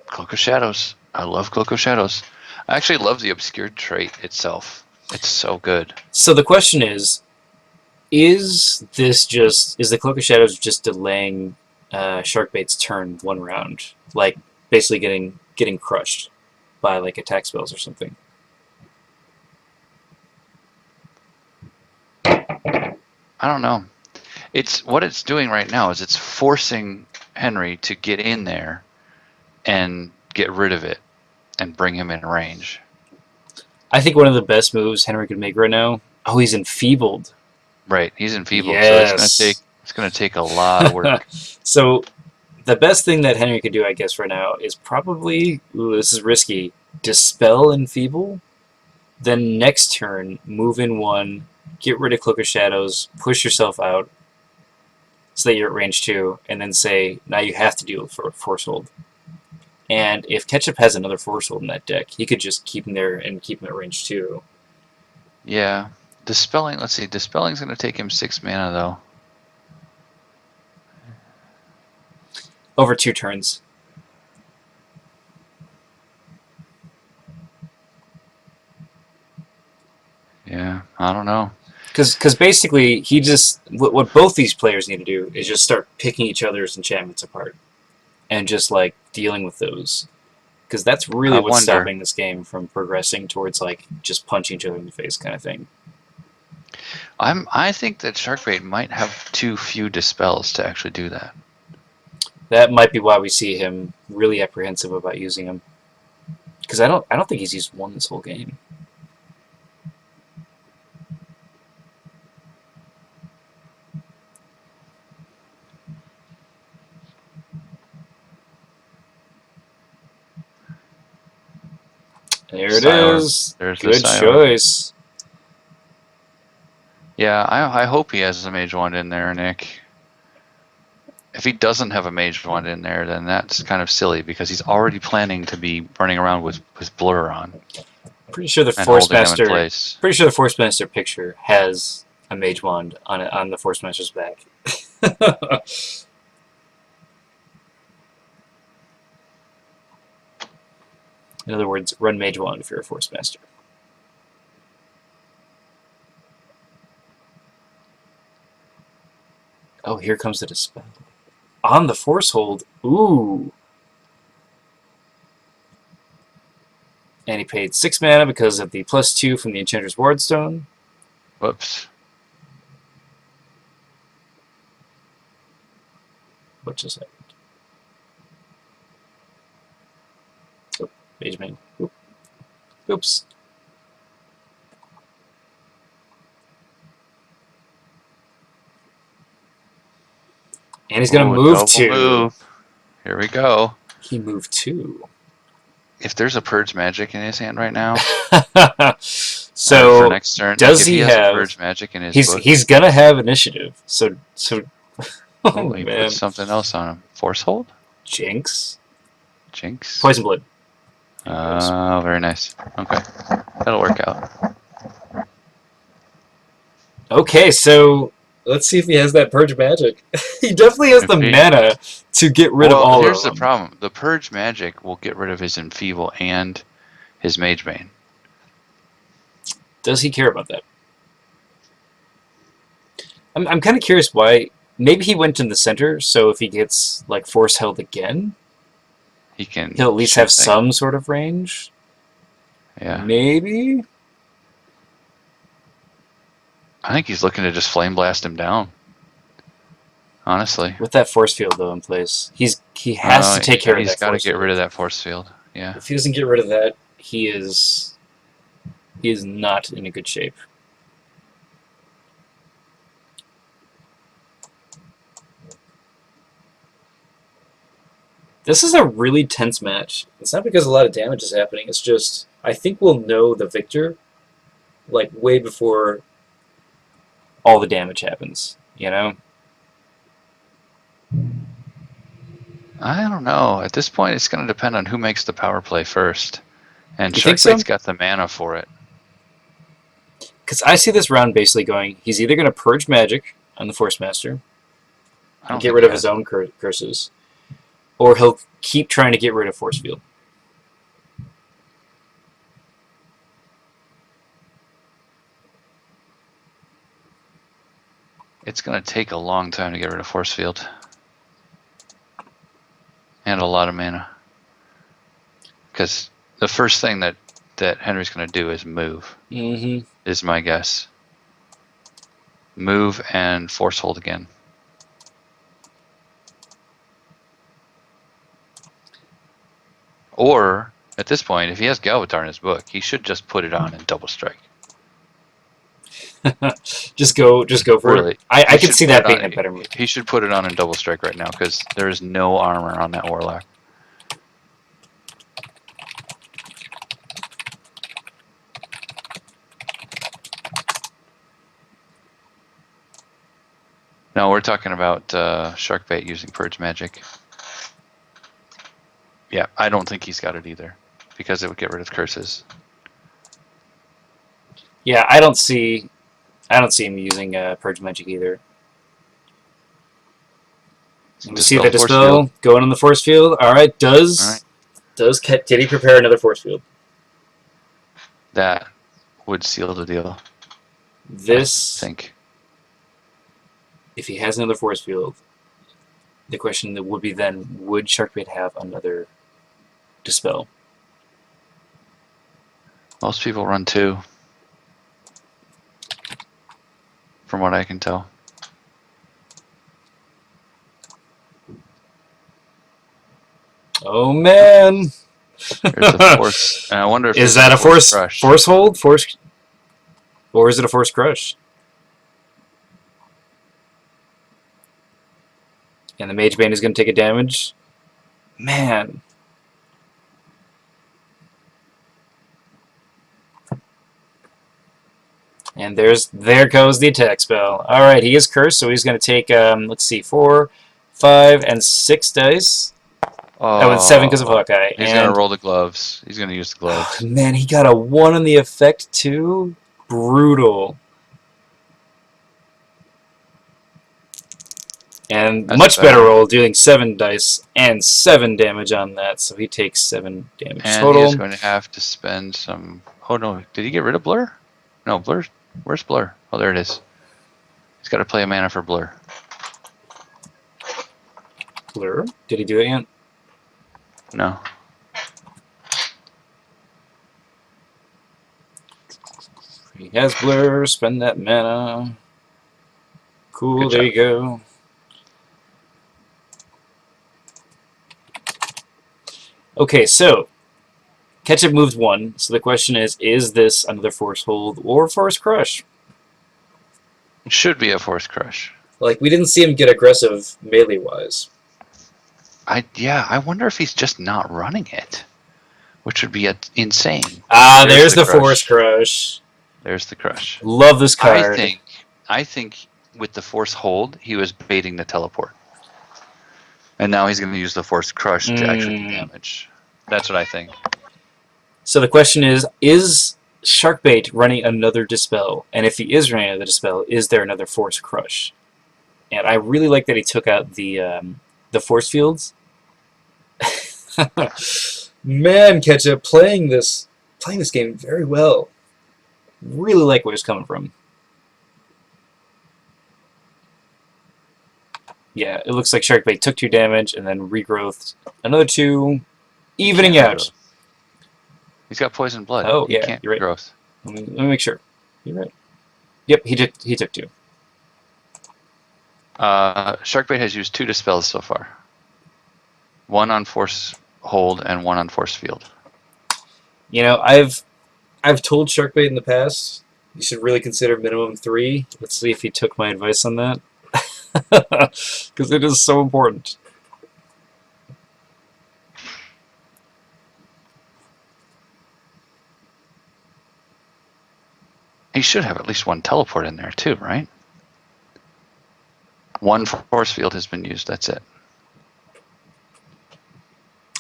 B: Cloak of Shadows. I love Cloak of Shadows. I actually love the Obscured trait itself. It's so good.
A: So the question is the Cloak of Shadows just delaying Sharkbait's turn 1 round? Like, basically getting crushed by, like, attack spells or something?
B: I don't know. What it's doing right now is it's forcing Henry to get in there and get rid of it and bring him in range.
A: I think one of the best moves Henry could make right now... Oh, he's enfeebled.
B: Right, he's enfeebled,
A: yes.
B: So it's going to take a lot of work.
A: So the best thing that Henry could do, I guess, right now is probably... Ooh, this is risky. Dispel Enfeeble. Then next turn, move in 1, get rid of Cloak of Shadows, push yourself out so that you're at range 2, and then say, now you have to deal with Force Hold. And if Ketchup has another Force Hold in that deck, he could just keep him there and keep him at range 2.
B: Yeah. Dispelling, let's see, Dispelling's going to take him 6 mana, though.
A: over 2 turns.
B: Yeah, I don't know.
A: Because basically, he just what both these players need to do is just start picking each other's enchantments apart and just like dealing with those. Because that's really
B: I
A: what's
B: wonder.
A: stopping this game from progressing towards like just punching each other in the face kind of thing.
B: I think that Sharkbait might have too few dispels to actually do that.
A: That might be why we see him really apprehensive about using him. Because I don't think he's used one this whole game. There it
B: Scior.
A: is.
B: There's the
A: Good
B: Scior.
A: choice.
B: Yeah, I hope he has a Mage Wand in there, Nick. If he doesn't have a Mage Wand in there, then that's kind of silly because he's already planning to be running around with Blur on
A: Pretty sure the
B: and
A: Force
B: holding them in
A: Master.
B: place.
A: Pretty sure the Force Master picture has a Mage Wand on it, on the Force Master's back. In other words, run Mage Wand if you're a Force Master. Oh, here comes the Dispel. On the Force Hold. Ooh. And he paid 6 mana because of the +2 from the Enchanter's Wardstone.
B: Whoops.
A: What just happened? Oh, Mage Main. Oops. And he's going to
B: Ooh,
A: move
B: double
A: 2.
B: move. Here we go.
A: He moved 2.
B: If there's a Purge Magic in his hand right now, or for
A: So,
B: next turn, like
A: does
B: if he
A: he
B: has a
A: have...
B: Purge Magic in his
A: He's
B: book,
A: he's going to have initiative. So oh,
B: oh, he puts
A: man.
B: something else on him. Force Hold?
A: Jinx?
B: Jinx?
A: Poison Blood. There it goes.
B: Oh, very nice. Okay. That'll work out.
A: Okay, so let's see if he has that Purge Magic. He definitely has
B: If
A: the
B: he,
A: mana to get rid of
B: well,
A: all
B: here's
A: of
B: the
A: them.
B: problem. The Purge Magic will get rid of his Enfeeble and his Mage Bane.
A: Does he care about that? I'm kind of curious why. Maybe he went in the center, so if he gets like force held again,
B: He can
A: he'll at least
B: shoot
A: have
B: things.
A: some sort of range.
B: Yeah.
A: Maybe.
B: I think he's looking to just Flame Blast him down. Honestly.
A: With that force field though in place, he has to take care of
B: He's
A: that
B: got to
A: force
B: get rid
A: field.
B: of that Force Field. Yeah.
A: If he doesn't get rid of that, he is not in a good shape. This is a really tense match. It's not because a lot of damage is happening. It's just I think we'll know the victor like way before all the damage happens. You know?
B: I don't know. At this point, it's going to depend on who makes the power play first. And
A: You think so?
B: Sharkbait's got the mana for it.
A: Because I see this round basically going, he's either going to purge magic on the Force Master
B: I
A: and
B: don't
A: get
B: think
A: rid
B: he
A: of his
B: has it.
A: own curses, or he'll keep trying to get rid of Force Field.
B: It's going to take a long time to get rid of Force Field. And a lot of mana. Because the first thing that Henry's going to do is move,
A: Mm-hmm.
B: is my guess. Move and Force Hold again. Or, at this point, if he has Galvatar in his book, he should just put it on and double strike.
A: just go for it.
B: Really.
A: I could see that being a better move.
B: He should put it on and double strike right now because there is no armor on that Warlock. No, we're talking about Sharkbait using Purge Magic. Yeah, I don't think he's got it either because it would get rid of curses.
A: Yeah, I don't see him using Purge Magic either. And we see the Dispel going on the force field. All right, did he prepare another force field?
B: That would seal the deal.
A: This,
B: I think.
A: if he has another force field, the question that would be then, would Sharkbait have another Dispel?
B: Most people run 2. From what I can tell.
A: Oh man!
B: There's a force. And I wonder if
A: is that a force hold? Or is it a force crush? And the Mage Bane is going to take a damage. Man. And there goes the attack spell. Alright, he is cursed, so he's going to take, let's see, 4, 5, and 6 dice. Oh, and 7 because of Hawkeye.
B: He's going to roll the gloves. He's going to use the gloves.
A: Man, he got a 1 on the effect, too? Brutal. And that's much better roll, dealing 7 dice and 7 damage on that, so he takes 7 damage
B: and
A: total.
B: And he's going to have to spend some... Oh no, did he get rid of Blur? No, Blur. Where's Blur? Oh, there it is. He's got to play a mana for Blur.
A: Blur? Did he do it yet?
B: No.
A: He has Blur, spend that mana. Cool, there you go. Okay, so Ketchup moved 1, so the question is this another Force Hold or Force Crush?
B: It should be a Force Crush.
A: Like, we didn't see him get aggressive melee-wise.
B: I wonder if he's just not running it, which would be insane.
A: There's the Force Crush.
B: There's the crush.
A: Love this card.
B: I think with the Force Hold, he was baiting the teleport. And now he's going to use the Force Crush to actually do damage. That's what I think.
A: So the question is Sharkbait running another Dispel? And if he is running another Dispel, is there another Force Crush? And I really like that he took out the force fields. Man, Ketchup, playing this game very well. Really like where it's coming from. Yeah, it looks like Sharkbait took 2 damage and then regrowth another 2, evening out.
B: He's got poison blood.
A: Oh,
B: he can't
A: you're right.
B: Regrowth.
A: Let me make sure. You're right. Yep, he took 2.
B: Sharkbait has used 2 Dispels so far. 1 on Force Hold and 1 on Force Field.
A: You know, I've told Sharkbait in the past you should really consider minimum 3. Let's see if he took my advice on that. Because it is so important.
B: He should have at least 1 teleport in there too, right? 1 force field has been used, that's it.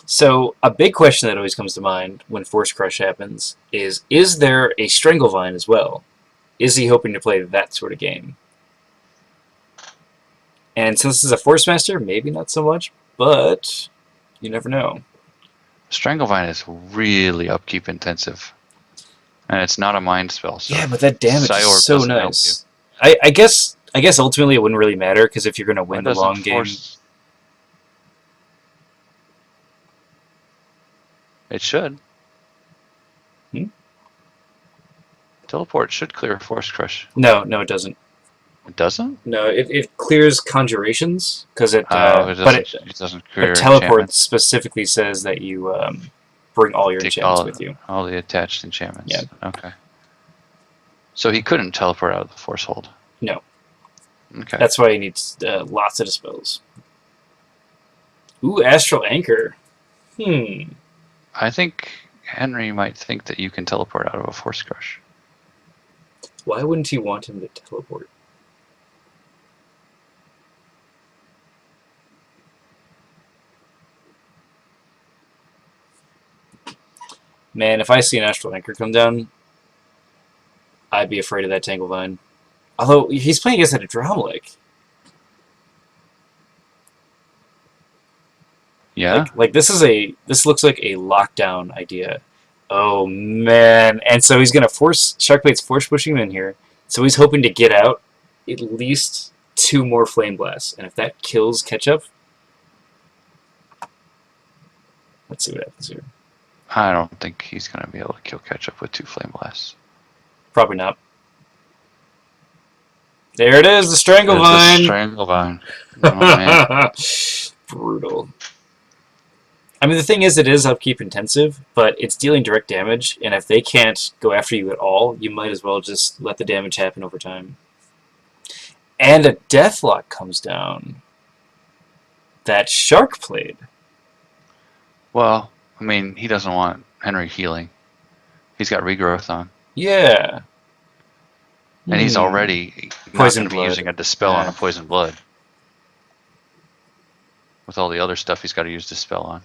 A: So, a big question that always comes to mind when Force Crush happens is there a Stranglevine as well? Is he hoping to play that sort of game? And since this is a Force Master, maybe not so much, but you never know.
B: Stranglevine is really upkeep intensive. And it's not a mind spell. So
A: yeah, but that damage is so nice. I guess ultimately it wouldn't really matter, because if you're going to win the long game...
B: It should. Teleport should clear Force Crush.
A: No, it doesn't.
B: It doesn't?
A: No, it clears conjurations, because it doesn't clear. But teleport specifically says that you bring all your enchantments with you.
B: All the attached enchantments.
A: Yeah.
B: Okay. So he couldn't teleport out of the Force Hold.
A: No.
B: Okay.
A: That's why he needs lots of dispels. Ooh, Astral Anchor.
B: I think Henry might think that you can teleport out of a Force Crush.
A: Why wouldn't he want him to teleport? Man, if I see an Astral Anchor come down, I'd be afraid of that Tanglevine. Although, he's playing against that Adramalik.
B: Yeah.
A: Like this looks like a lockdown idea. Oh man! And so he's gonna force Sharkbait's force pushing him in here. So he's hoping to get out at least 2 more flame blasts, and if that kills Ketchup, let's see what happens here.
B: I don't think he's going to be able to kill Ketchup with 2 flame blasts.
A: Probably not. There it is, the
B: There's the
A: Stranglevine.
B: Stranglevine. Oh man.
A: Brutal. I mean, the thing is, it is upkeep intensive, but it's dealing direct damage, and if they can't go after you at all, you might as well just let the damage happen over time. And a Deathlock comes down. That Shark played.
B: Well, I mean, he doesn't want Henry healing. He's got regrowth on.
A: Yeah.
B: And he's already not going to be using a Dispel on a Poison Blood. With all the other stuff he's got to use Dispel on.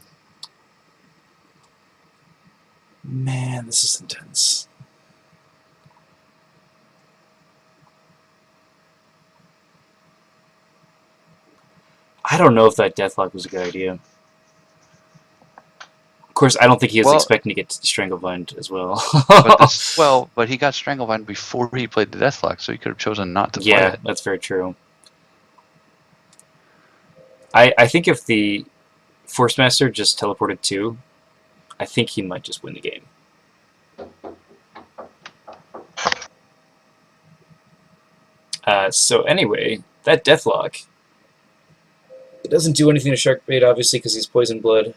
A: Man, this is intense. I don't know if that Deathlock was a good idea. Of course, I don't think he was expecting to get Stranglevined as well.
B: But he got Stranglevined before he played the Deathlock, so he could have chosen not to play it.
A: Yeah, that's very true. I think if the Force Master just teleported 2, I think he might just win the game. So anyway, that Deathlock, it doesn't do anything to Sharkbait, obviously, because he's Poison Blood.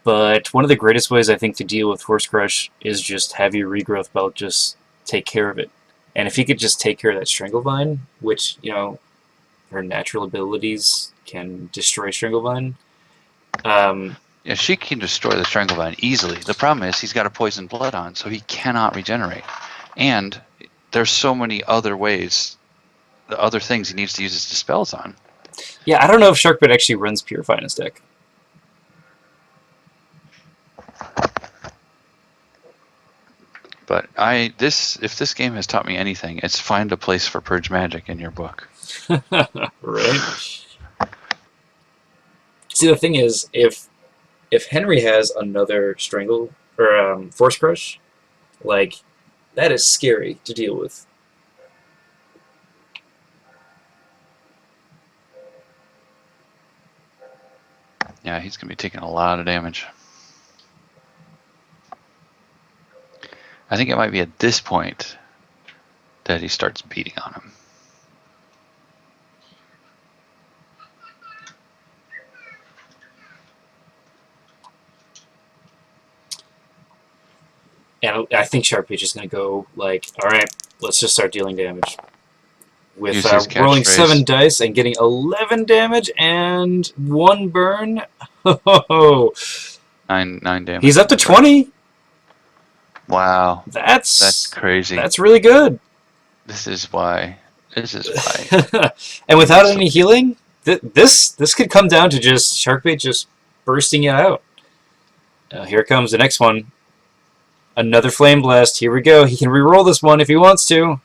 A: But one of the greatest ways, I think, to deal with Force Crush is just have your Regrowth Belt just take care of it. And if he could just take care of that Stranglevine, which, you know, her natural abilities can destroy Stranglevine.
B: Yeah, she can destroy the Stranglevine easily. The problem is he's got a Poison Blood on, so he cannot regenerate. And there's so many other ways, the other things he needs to use his Dispels on.
A: Yeah, I don't know if Sharkbait actually runs Purify in his deck.
B: But if this game has taught me anything, it's find a place for Purge Magic in your book.
A: Right? See, the thing is, if Henry has another Strangle or Force Crush, like, that is scary to deal with.
B: Yeah, he's going to be taking a lot of damage. I think it might be at this point that he starts beating on him.
A: And I think Sharkbait is going to go, like, alright, let's just start dealing damage. With rolling 7 dice and getting 11 damage and 1 burn. Oh,
B: 9 damage.
A: He's up to 20.
B: Wow.
A: That's
B: crazy.
A: That's really good.
B: This is why.
A: And without any healing, this could come down to just Sharkbait just bursting it out. Here comes the next one. Another Flame Blast. Here we go. He can reroll this one if he wants to.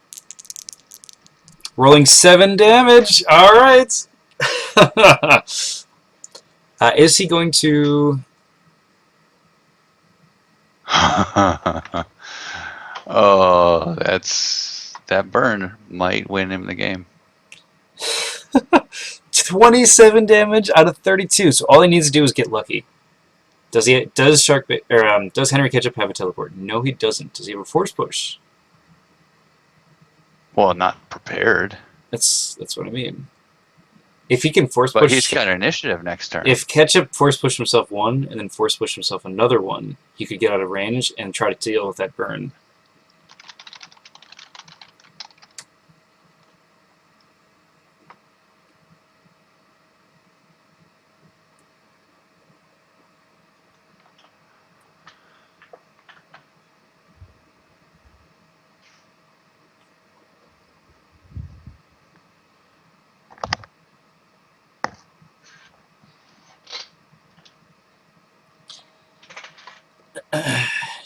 A: Rolling 7 damage. All right. Is he going to?
B: Oh, that burn might win him the game.
A: 27 damage out of 32. So all he needs to do is get lucky. Does Sharkbait or does Henry Ketchup have a teleport? No, he doesn't. Does he have a Force Push?
B: Well, not prepared.
A: That's what I mean. If he can Force Push,
B: but he's got initiative next turn.
A: If Ketchup Force Push himself 1 and then Force Push himself another 1, he could get out of range and try to deal with that burn.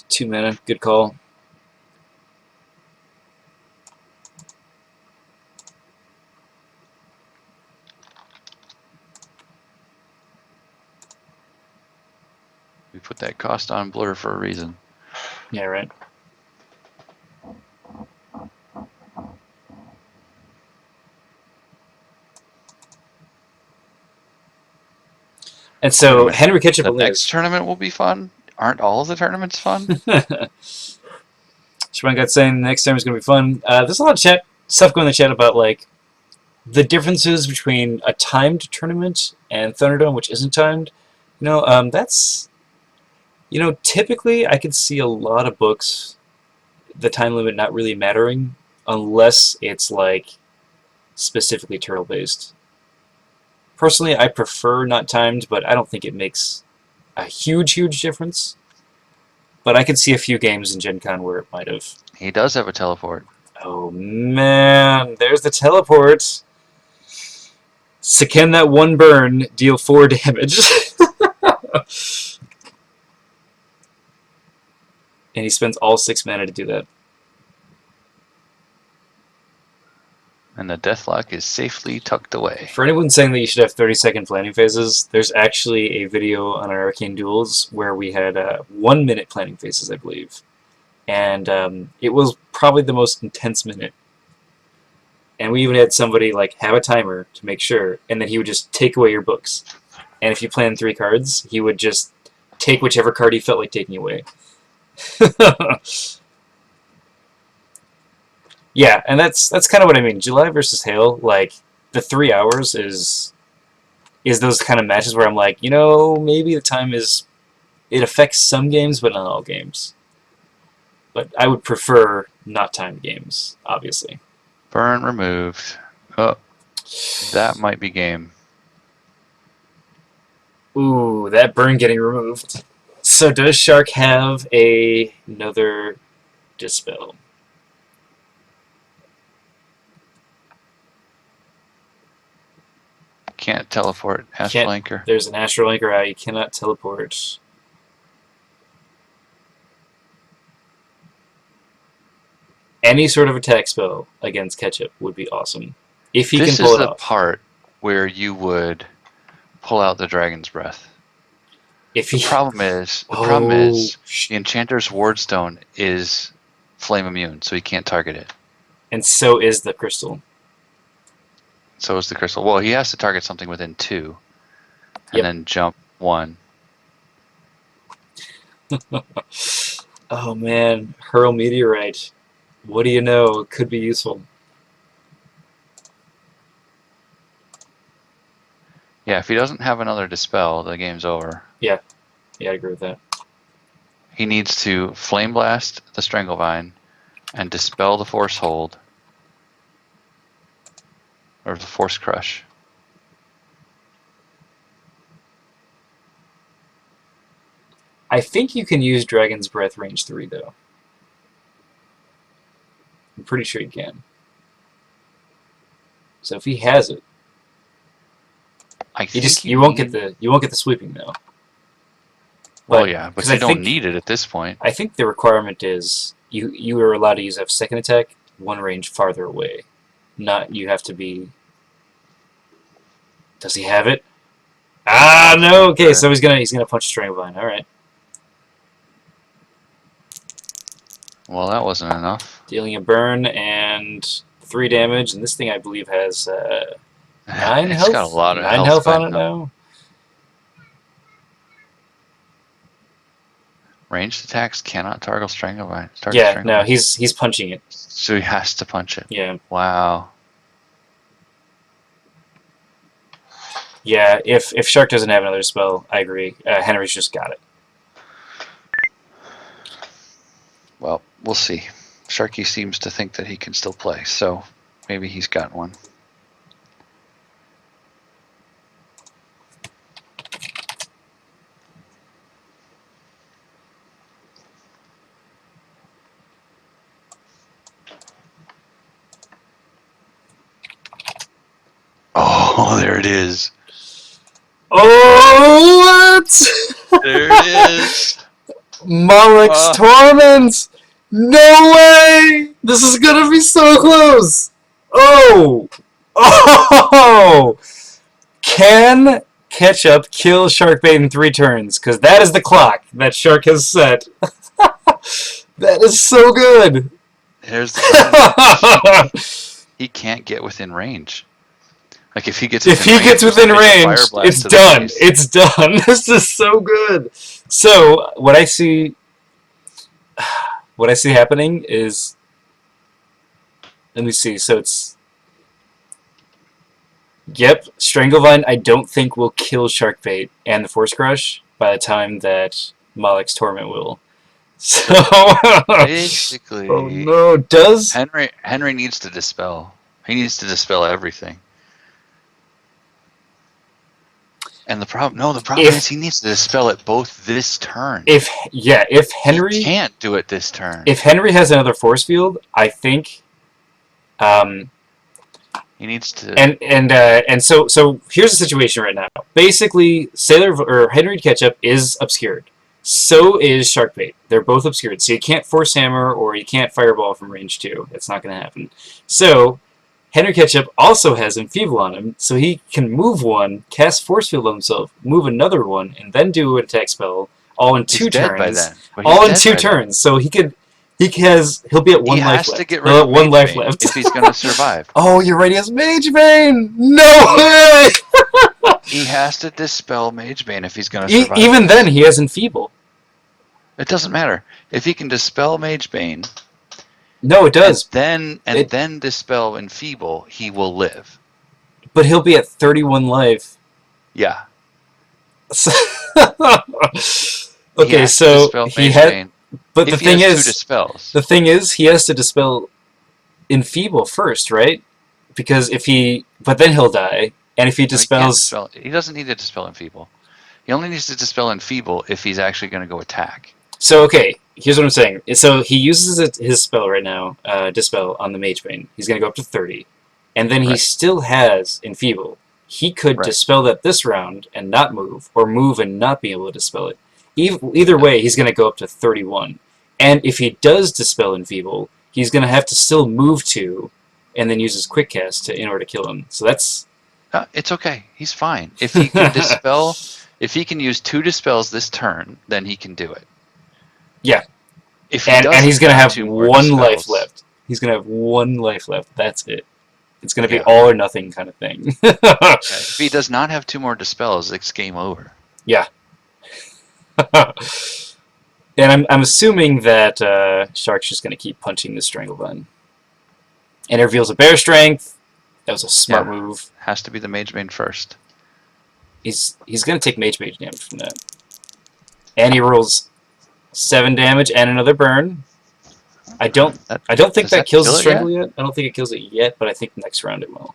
A: Two mana, good call.
B: put that cost on Blur for a reason.
A: Yeah, right. And so Henry Ketchup
B: The
A: lives.
B: next tournament will be fun. Aren't all of the tournaments fun?
A: Shimon got saying the next time is going to be fun. There's a lot of stuff going in the chat about like the differences between a timed tournament and Thunderdome, which isn't timed. That's typically I could see a lot of books, the time limit not really mattering unless it's like specifically turtle based. Personally, I prefer not timed, but I don't think it makes a huge difference. But I could see a few games in Gen Con where it might have.
B: He does have a teleport.
A: Oh man, there's the teleport. So can that one burn deal 4 damage? And he spends all 6 mana to do that.
B: And the Deathlock is safely tucked away.
A: For anyone saying that you should have 30-second planning phases, there's actually a video on our Arcane Duels where we had 1 minute planning phases, I believe. And it was probably the most intense minute. And we even had somebody like have a timer to make sure, and then he would just take away your books. And if you planned 3 cards, he would just take whichever card he felt like taking away. Yeah, and that's kind of what I mean. July versus Hail, like the 3 hours is those kind of matches where I'm like, maybe the time is it affects some games, but not all games. But I would prefer not timed games, obviously.
B: Burn removed. Oh, that might be game.
A: Ooh, that burn getting removed. So does Shark have another Dispel?
B: Can't teleport. Astral Anchor.
A: There's an Astral Anchor out. You cannot teleport. Any sort of attack spell against Ketchup would be awesome. If he can pull it off.
B: This is the part where you would pull out the Dragon's Breath. The problem is the Enchanter's Wardstone is flame immune, so he can't target it.
A: And so is the crystal.
B: So is the crystal. Well, he has to target something within 2, and then jump 1.
A: Oh man, Hurl Meteorite. What do you know? It could be useful.
B: Yeah, if he doesn't have another Dispel, the game's over.
A: Yeah, I agree with that.
B: He needs to Flame Blast the Stranglevine and Dispel the Force Hold. Or the Force Crush.
A: I think you can use Dragon's Breath range 3, though. I'm pretty sure you can. So if he has it, you won't get the sweeping though.
B: Well, yeah, but you don't need it at this point.
A: I think the requirement is you are allowed to use a second attack 1 range farther away. Not you have to be. Does he have it? Ah, no. Okay, so he's gonna punch Strangvine. All right.
B: Well, that wasn't enough.
A: Dealing a burn and 3 damage, and this thing I believe has 9 health.
B: It's got a lot of
A: 9 health on it now.
B: Ranged attacks cannot target Strangvine.
A: No, he's punching it.
B: So he has to punch it.
A: Yeah.
B: Wow.
A: Yeah, if Shark doesn't have another spell, I agree. Henry's just got it.
B: Well, we'll see. Sharky seems to think that he can still play, so maybe he's got one. Oh, there it is.
A: Oh, what?
B: There it is.
A: Malek's Torment! No way! This is gonna be so close! Oh! Oh! Can Ketchup kills Sharkbait in 3 turns, because that is the clock that Shark has set. That is so good.
B: Here's the problem. He can't get within range. Like if he gets
A: within range,
B: Fire Blast
A: it's
B: to the
A: done.
B: face.
A: It's done. This is so good. So what I see happening is, let me see. So it's, yep, Stranglevine. I don't think will kill Sharkbait and the Force Crush by the time that Malek's Torment will. So
B: basically,
A: oh no, does
B: Henry needs to dispel. He needs to dispel everything. And the problem is he needs to dispel it both this turn.
A: If Henry
B: he can't do it this turn.
A: If Henry has another force field, I think
B: he needs to.
A: And so here's the situation right now. Basically, Henry Ketchup is obscured. So is Sharkbait. They're both obscured. So you can't Force Hammer or you can't Fireball from range 2. That's not going to happen. So Henry Ketchup also has Enfeeble on him, so he can move one, cast Force Field on himself, move another one, and then do an attack spell, all in 2 turns.
B: By then.
A: All in 2 turns. So he'll be at 1 life left.
B: He has to get rid of
A: one life left
B: if he's going to survive.
A: Oh, you're right. He has Mage Bane. No way.
B: He has to dispel Mage Bane if he's going to survive.
A: Even then, he has Enfeeble.
B: It doesn't matter if he can dispel Mage Bane.
A: No, it does.
B: Then dispel Enfeeble, he will live.
A: But he'll be at 31 life.
B: Yeah.
A: Okay, so he had. But the thing is, he has to dispel Enfeeble first, right? Because but then he'll die, and if he dispels,
B: he doesn't need to dispel Enfeeble. He only needs to dispel Enfeeble if he's actually going to go attack.
A: So okay, here's what I'm saying. So he uses his spell right now, Dispel, on the Mage Bane. He's going to go up to 30, and then he still has Enfeeble. He could dispel that this round and not move, or move and not be able to dispel it. Either way, he's going to go up to 31. And if he does dispel Enfeeble, he's going to have to still move 2, and then use his Quick Cast in order to kill him. So that's...
B: it's okay. He's fine. If he can dispel... If he can use 2 dispels this turn, then he can do it.
A: Yeah. And he's going to have 1 life left. He's going to have 1 life left. That's it. It's going to be all or nothing kind of thing.
B: If he does not have 2 more dispels, it's game over.
A: Yeah. And I'm assuming that Shark's just going to keep punching this Stranglevine. And it reveals a Bear Strength. That was a smart move.
B: Has to be the Mage Bane first.
A: He's going to take Mage damage from that. And he rolls 7 damage and another burn. I don't think that kills the Strangle yet. I don't think it kills it yet, but I think next round it will.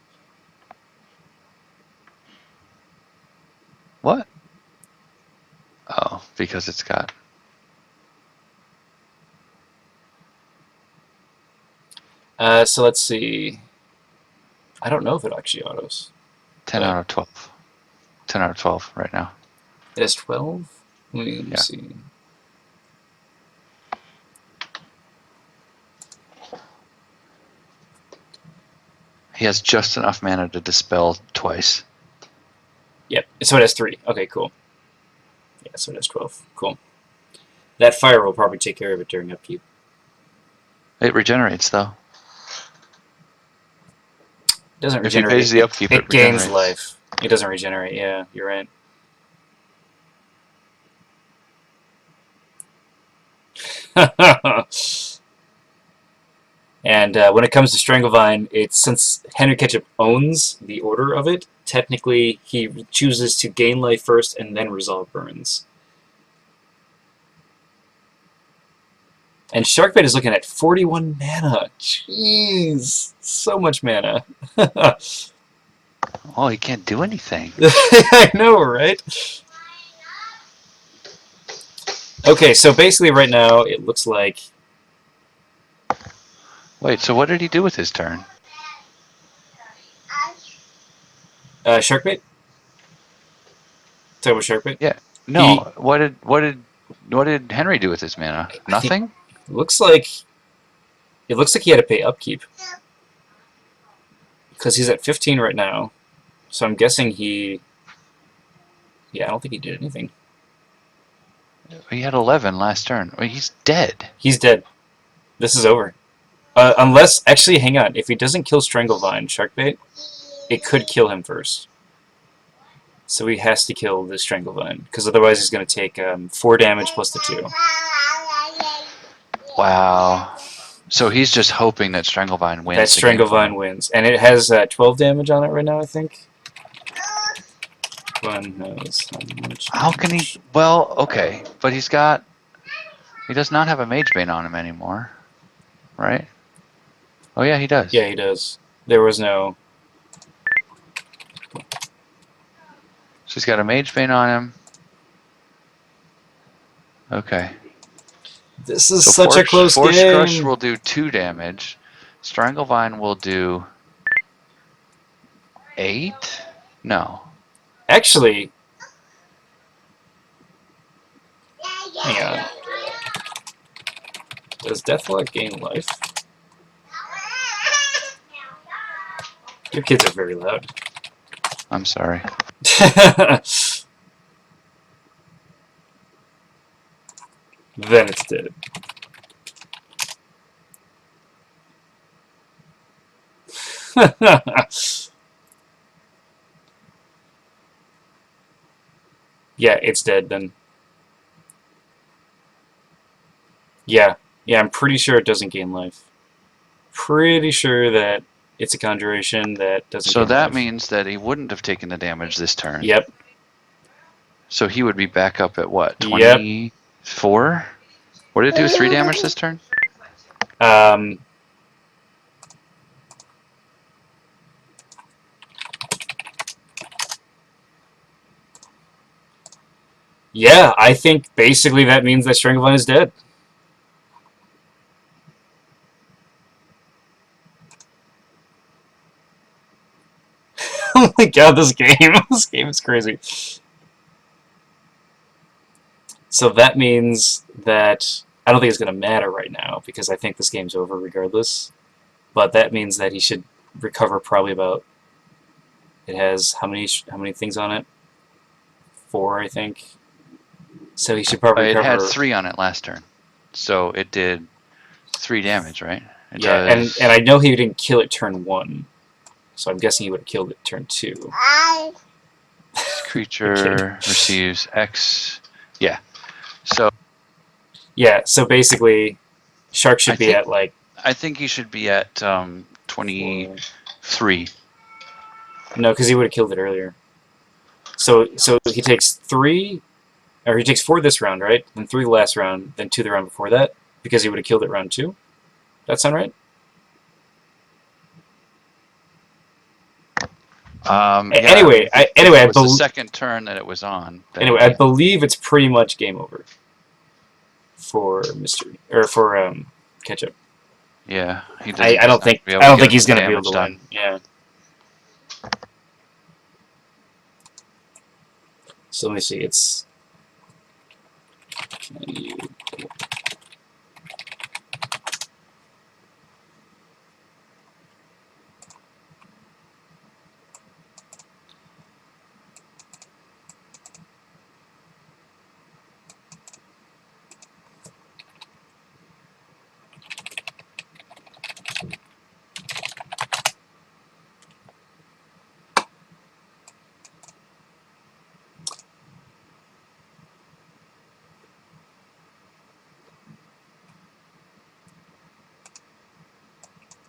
B: What? Oh, because it's got...
A: So let's see. I don't know if it actually autos.
B: 10 out of 12. 10 out of 12 right now.
A: It has 12? Let me see.
B: He has just enough mana to dispel twice.
A: Yep, so it has 3. Okay, cool. Yeah, so it has 12. Cool. That fire will probably take care of it during upkeep.
B: It regenerates, though.
A: It doesn't regenerate.
B: If he pays the upkeep,
A: it gains life. It doesn't regenerate, yeah, you're right. And when it comes to Stranglevine, since Henry Ketchup owns the order of it, technically he chooses to gain life first and then resolve burns. And Sharkbait is looking at 41 mana. Jeez, so much mana.
B: Oh, he can't do anything.
A: I know, right? Okay, so basically right now it looks like...
B: Wait, so what did he do with his turn?
A: Sharkbait? Talk about Sharkbait?
B: Yeah. No. What did Henry do with his mana? Nothing?
A: It looks like he had to pay upkeep. Because he's at 15 right now. So I'm guessing he Yeah, I don't think he did anything.
B: He had 11 last turn. Well, he's dead.
A: He's dead. This is over. Unless, actually, hang on. If he doesn't kill Stranglevine, Sharkbait, it could kill him first. So he has to kill the Stranglevine, because otherwise he's going to take 4 damage plus the 2.
B: Wow. So he's just hoping that Stranglevine wins.
A: That Stranglevine wins. And it has 12 damage on it right now, I think. One knows how much.
B: How can he... Well, okay. But he's got... He does not have a Mage Bane on him anymore. Right? Oh, yeah, he does.
A: Yeah, he does. There was no...
B: So he's got a Mage Bane on him. Okay.
A: This is such a close
B: Force
A: game.
B: Crush will do 2 damage. Stranglevine will do 8? No.
A: Actually... Hang on. Does Deathlock gain life? Your kids are very loud.
B: I'm sorry.
A: Then it's dead. Yeah, it's dead then. Yeah, I'm pretty sure it doesn't gain life. Pretty sure that it's a conjuration that doesn't gain life.
B: So that means that he wouldn't have taken the damage this turn.
A: Yep.
B: So he would be back up at what? 24? Yep. What did it do? 3 damage this turn?
A: Yeah, I think basically that means that Stranglevine is dead. Oh my god, this game is crazy. So that means that I don't think it's going to matter right now because I think this game's over regardless. But that means that he should recover probably about... It has how many things on it? 4, I think. So he should probably recover...
B: It had 3 on it last turn. So it did 3 damage, right? It
A: yeah,
B: does...
A: and I know he didn't kill it turn 1. So I'm guessing he would have killed it turn 2.
B: This creature receives X. Yeah. So...
A: Yeah, so basically, Shark should be at like...
B: I think he should be at 23.
A: No, because he would have killed it earlier. So he takes 3, or he takes 4 this round, right? Then 3 the last round, then 2 the round before that, because he would have killed it round 2. That sound right?
B: Yeah,
A: anyway, I
B: believe the second turn that it was on.
A: Anyway, I believe it's pretty much game over for Mystery or for Ketchup.
B: Yeah,
A: I don't think he's going to be able to win. Yeah. So let me see. It's... Can you...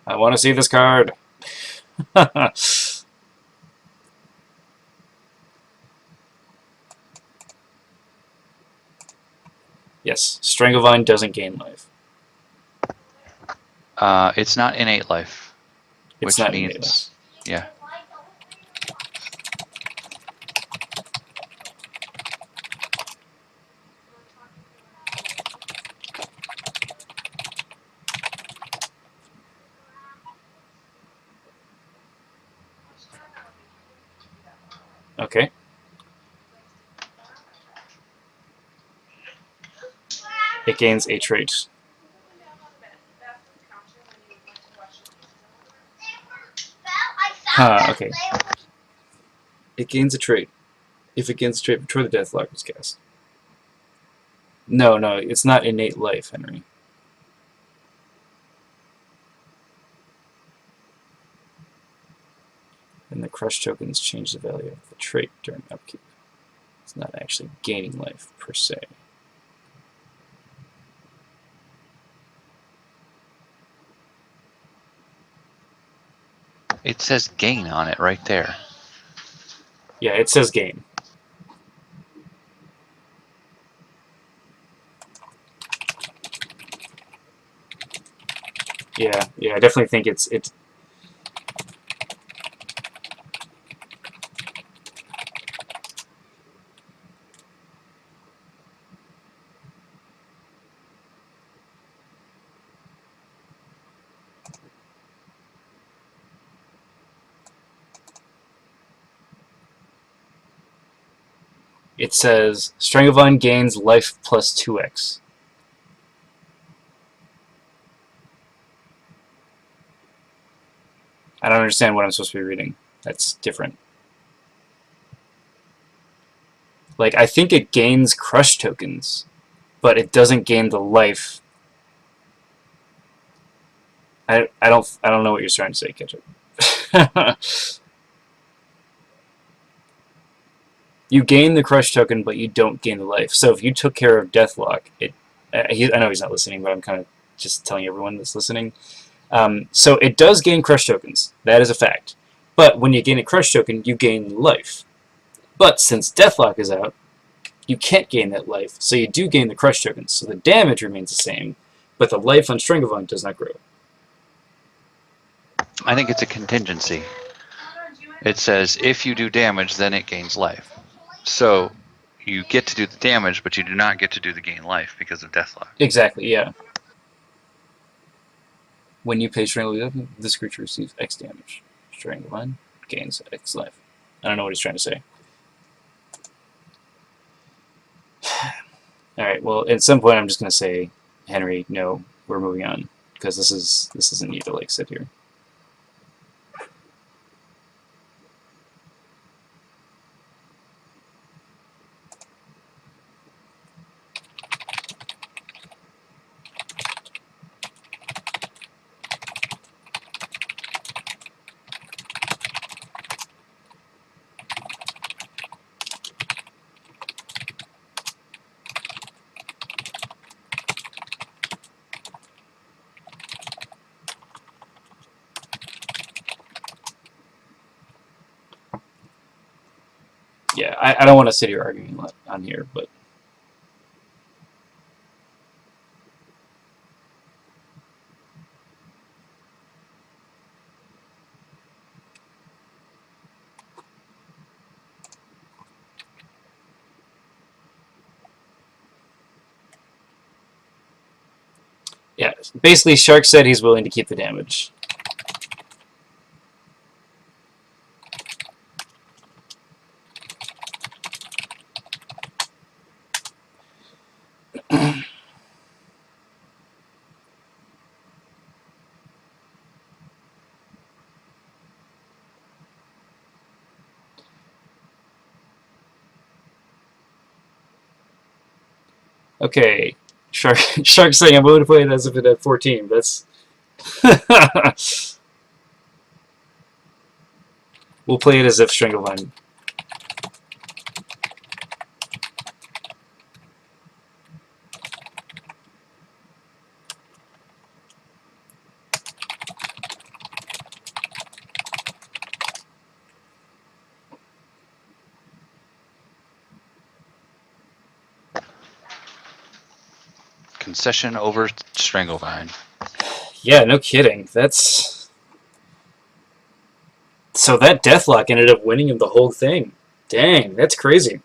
A: I want to see this card. Yes, Stranglevine doesn't gain life.
B: It's not innate life.
A: It's not innate life.
B: Yeah.
A: Okay. It gains a trait. Okay. It gains a trait. If it gains trait before the Deathlock is cast. No, it's not innate life, Henry. And the crush tokens change the value of the trait during upkeep. It's not actually gaining life, per se.
B: It says gain on it right there.
A: Yeah, it says gain. Yeah, I definitely think it's it says Stranglebind gains life plus 2x. I don't understand what I'm supposed to be reading. That's different. Like, I think it gains crush tokens, but it doesn't gain the life. I don't know what you're trying to say, Ketchup. You gain the crush token, but you don't gain the life. So if you took care of Deathlock, I know he's not listening, but I'm kind of just telling everyone that's listening. So it does gain crush tokens. That is a fact. But when you gain a crush token, you gain life. But since Deathlock is out, you can't gain that life, so you do gain the crush tokens. So the damage remains the same, but the life on Stranglebind does not grow.
B: I think it's a contingency. It says if you do damage, then it gains life. So you get to do the damage, but you do not get to do the gain life because of Deathlock.
A: Exactly, yeah. When you pay Stranglebind, this creature receives X damage. Stranglebind gains X life. I don't know what he's trying to say. Alright, well, at some point I'm just going to say, Henry, no, we're moving on. Because this isn't need to, like, sit here. Yeah, I don't want to sit here arguing on here, but yeah, basically Shark said he's willing to keep the damage. Okay, Shark saying I'm willing to play it as if it had 14. That's we'll play it as if Stranglebind.
B: Concession over Stranglebind.
A: Yeah, no kidding. That's so that Deathlock ended up winning him the whole thing. Dang, that's crazy.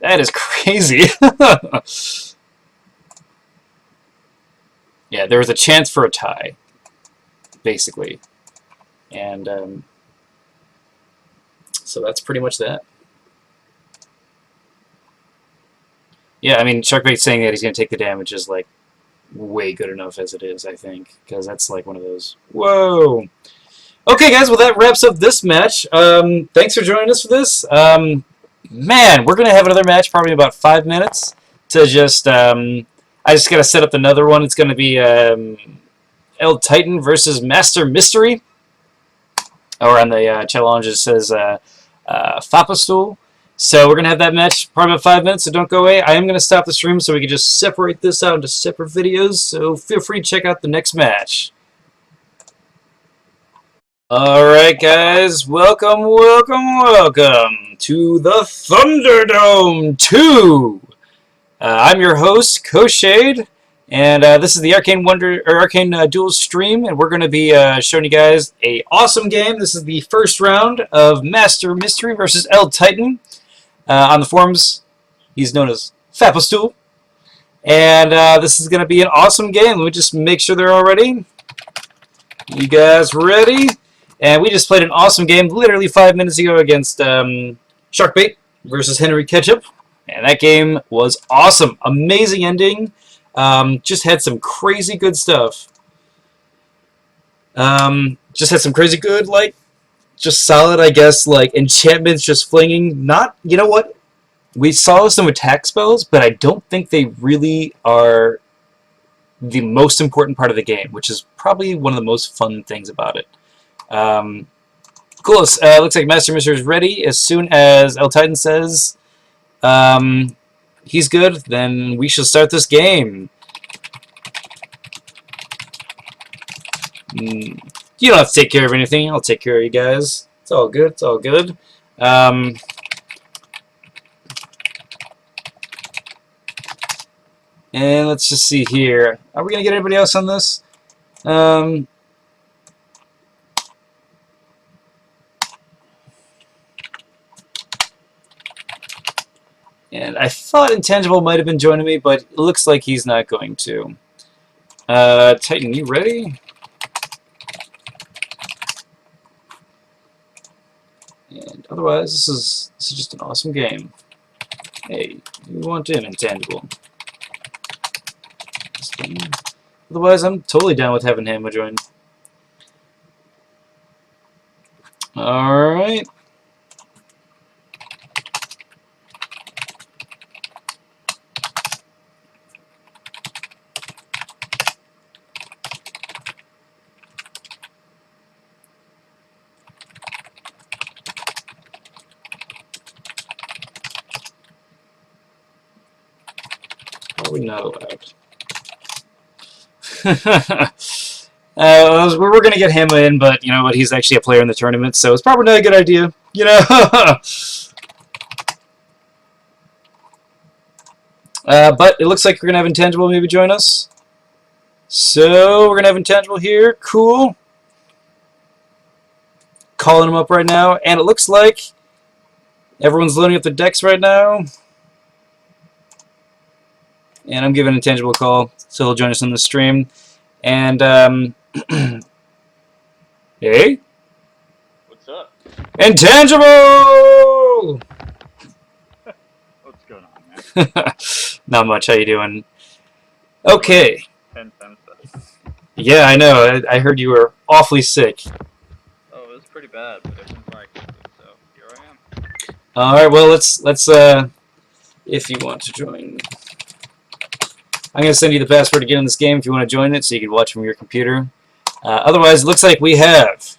A: That is crazy. Yeah, there was a chance for a tie, basically. And so that's pretty much that. Yeah, I mean, Sharkbait saying that he's going to take the damage is, like, way good enough as it is, I think. Because that's, like, one of those, whoa! Okay, guys, well, that wraps up this match. Thanks for joining us for this. Man, we're going to have another match probably in about 5 minutes to just... I just got to set up another one. It's going to be El Titan versus Master Mystery. Or on the challenge it says Fapastool. So we're going to have that match probably about 5 minutes, so don't go away. I am going to stop the stream so we can just separate this out into separate videos, so feel free to check out the next match. Alright guys, welcome to the Thunderdome II! I'm your host, Koshade, and this is the Arcane Duels stream, and we're going to be showing you guys a awesome game. This is the first round of Master Mystery versus El Titan. On the forums, he's known as Fapastool. And this is going to be an awesome game. Let me just make sure they're all ready. You guys ready? And we just played an awesome game literally 5 minutes ago against Sharkbait versus Henry Ketchup. And that game was awesome. Amazing ending. Just had some crazy good stuff. Just had some crazy good, like, just solid, I guess, like, enchantments just flinging. Not, you know what? We saw some attack spells, but I don't think they really are the most important part of the game, which is probably one of the most fun things about it. Cool. Looks like Master Mystery is ready. As soon as El Titan says he's good, then we shall start this game. You don't have to take care of anything. I'll take care of you guys. It's all good. It's all good. And let's just see here. Are we going to get anybody else on this? And I thought Intangible might have been joining me, but it looks like he's not going to. Titan, you ready? And otherwise, this is just an awesome game. Hey, you want in, Intangible. Otherwise, I'm totally down with having him join. Alright. Probably not allowed. We were going to get him in, but you know what? He's actually a player in the tournament, so it's probably not a good idea. You know? But it looks like we're going to have Intangible maybe join us. So we're going to have Intangible here. Cool. Calling him up right now. And it looks like everyone's loading up the decks right now. And I'm giving Intangible a call, so he'll join us on the stream. And, hey?
C: What's up?
A: Intangible!
C: What's going on, man?
A: Not much. How you doing? Okay.
C: 10 times better.
A: Yeah, I know. I heard you were awfully sick.
C: Oh, it was pretty bad, but I didn't like it, so here I am.
A: Alright, well, let's, if you want to join. I'm going to send you the password to get in this game if you want to join it, so you can watch from your computer. Otherwise, it looks like we have,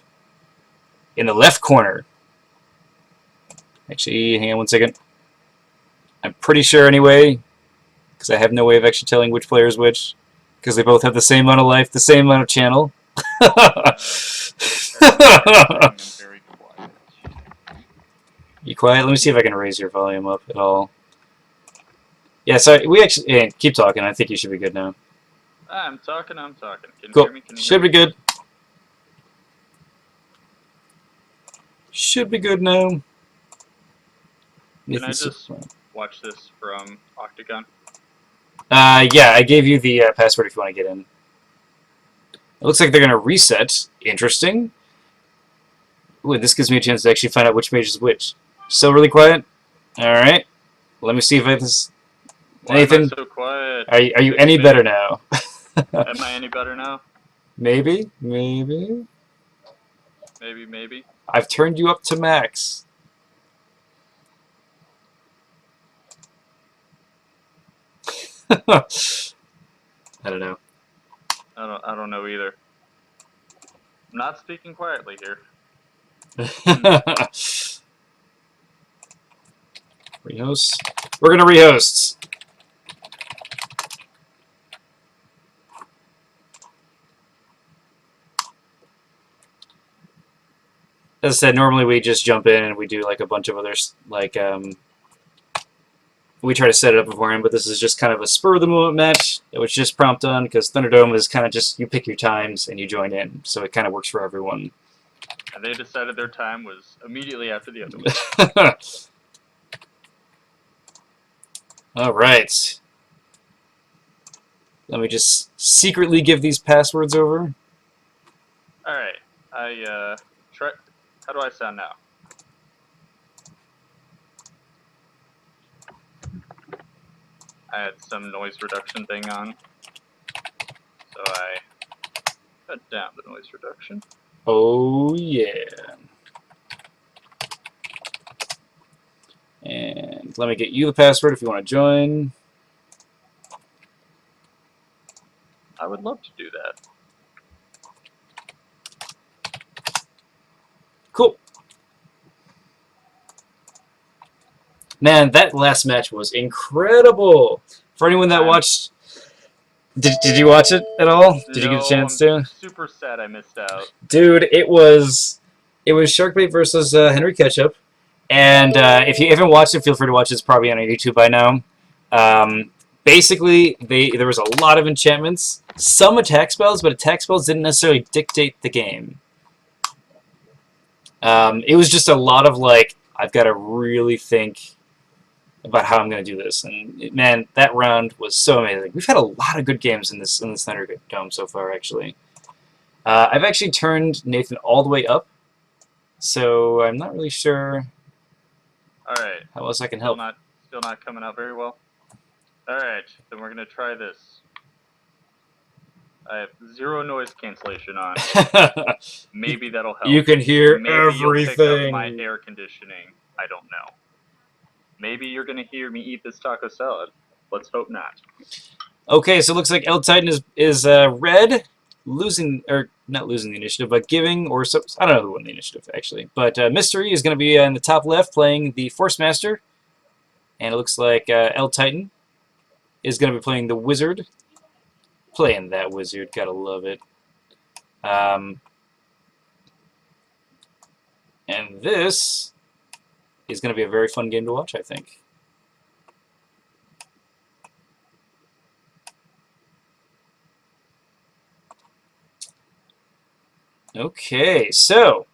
A: in the left corner, actually, hang on one second. I'm pretty sure anyway, because I have no way of actually telling which player is which, because they both have the same amount of life, the same amount of channel.
C: I'm very quiet.
A: You quiet? Let me see if I can raise your volume up at all. Yeah, sorry, we actually... Yeah, keep talking. I think you should be good now.
C: I'm talking. Can you
A: Cool.
C: hear me? Can you
A: Should
C: hear
A: be
C: me?
A: good. Should be good now.
C: Can I
A: Nathan's-
C: just watch this from Octagon?
A: yeah, I gave you the password if you want to get in. It looks like they're going to reset. Interesting. Ooh, this gives me a chance to actually find out which mage is which. Still really quiet? Alright. Let me see if it's...
C: Why
A: Nathan,
C: am I so quiet?
A: are you any better now?
C: Am I any better now?
A: Maybe? Maybe?
C: Maybe.
A: I've turned you up to max. I don't know.
C: I don't know either. I'm not speaking quietly here.
A: Rehost. We're gonna rehost. As I said, normally we just jump in and we do like a bunch of others, like we try to set it up beforehand, but this is just kind of a spur of the moment match. It was just prompt on because Thunderdome is kind of just you pick your times and you join in, so it kind of works for everyone.
C: And they decided their time was immediately after the other one.
A: All right. Let me just secretly give these passwords over.
C: All right. Try. How do I sound now? I had some noise reduction thing on, so I cut down the noise reduction.
A: Oh yeah. And let me get you the password if you want to join.
C: I would love to do that.
A: Cool. Man, that last match was incredible. For anyone that watched, did you watch it at all? Did you get a chance to?
C: I'm super sad I missed out.
A: Dude, it was Sharkbait versus Henry Ketchup, and if you haven't watched it, feel free to watch it. It's probably on YouTube by now. Basically, there was a lot of enchantments, some attack spells, but attack spells didn't necessarily dictate the game. It was just a lot of like, I've got to really think about how I'm going to do this. And man, that round was so amazing. We've had a lot of good games in this Thunderdome so far, actually. I've actually turned Nathan all the way up, so I'm not really sure
C: All right.
A: how else I can help.
C: Still not coming out very well. All right, then we're gonna try this. I have 0 noise cancellation on. Maybe that'll help.
A: You can hear
C: Maybe
A: everything.
C: You'll pick up my air conditioning. I don't know. Maybe you're gonna hear me eat this taco salad. Let's hope not.
A: Okay, so it looks like L Titan is red, not losing the initiative, but giving, or so, I don't know who won the initiative actually. But Mystery is going to be in the top left playing the Force Master, and it looks like L Titan is going to be playing the Wizard. Playing that Wizard, gotta love it. And this is going to be a very fun game to watch, I think. Okay, so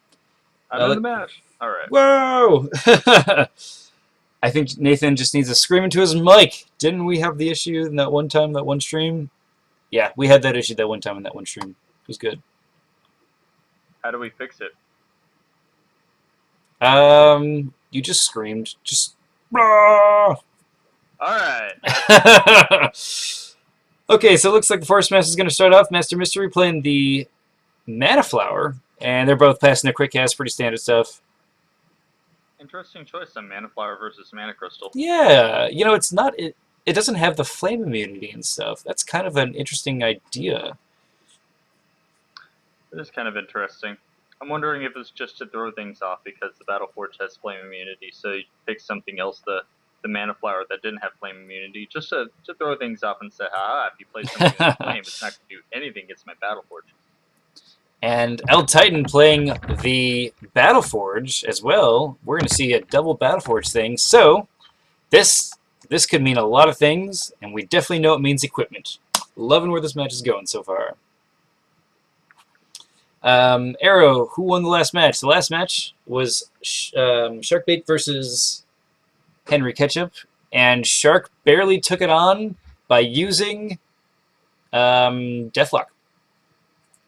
C: I'm in the match. All right.
A: Whoa! I think Nathan just needs to scream into his mic. Didn't we have the issue in that one time, that one stream? Yeah, we had that issue that one time in that one stream. It was good.
C: How do we fix it?
A: You just screamed. Just.
C: All right.
A: Okay, so it looks like the Force Master is going to start off. Master Mystery playing the Mana Flower, and they're both passing their quick cast, pretty standard stuff.
C: Interesting choice on Mana Flower versus Mana Crystal.
A: Yeah, you know, it's not it doesn't have the flame immunity and stuff. That's kind of an interesting idea.
C: It is kind of interesting. I'm wondering if it's just to throw things off because the Battle Forge has flame immunity, so you pick something else, the Mana Flower that didn't have flame immunity, just to throw things off and say, if you play something with flame, it's not going to do anything against my Battle Forge.
A: And L Titan playing the Battle Forge as well. We're going to see a double Battle Forge thing. So this could mean a lot of things, and we definitely know it means equipment. Loving where this match is going so far. Arrow, who won the last match? The last match was Sharkbait versus Henry Ketchup, and Shark barely took it on by using Deathlock.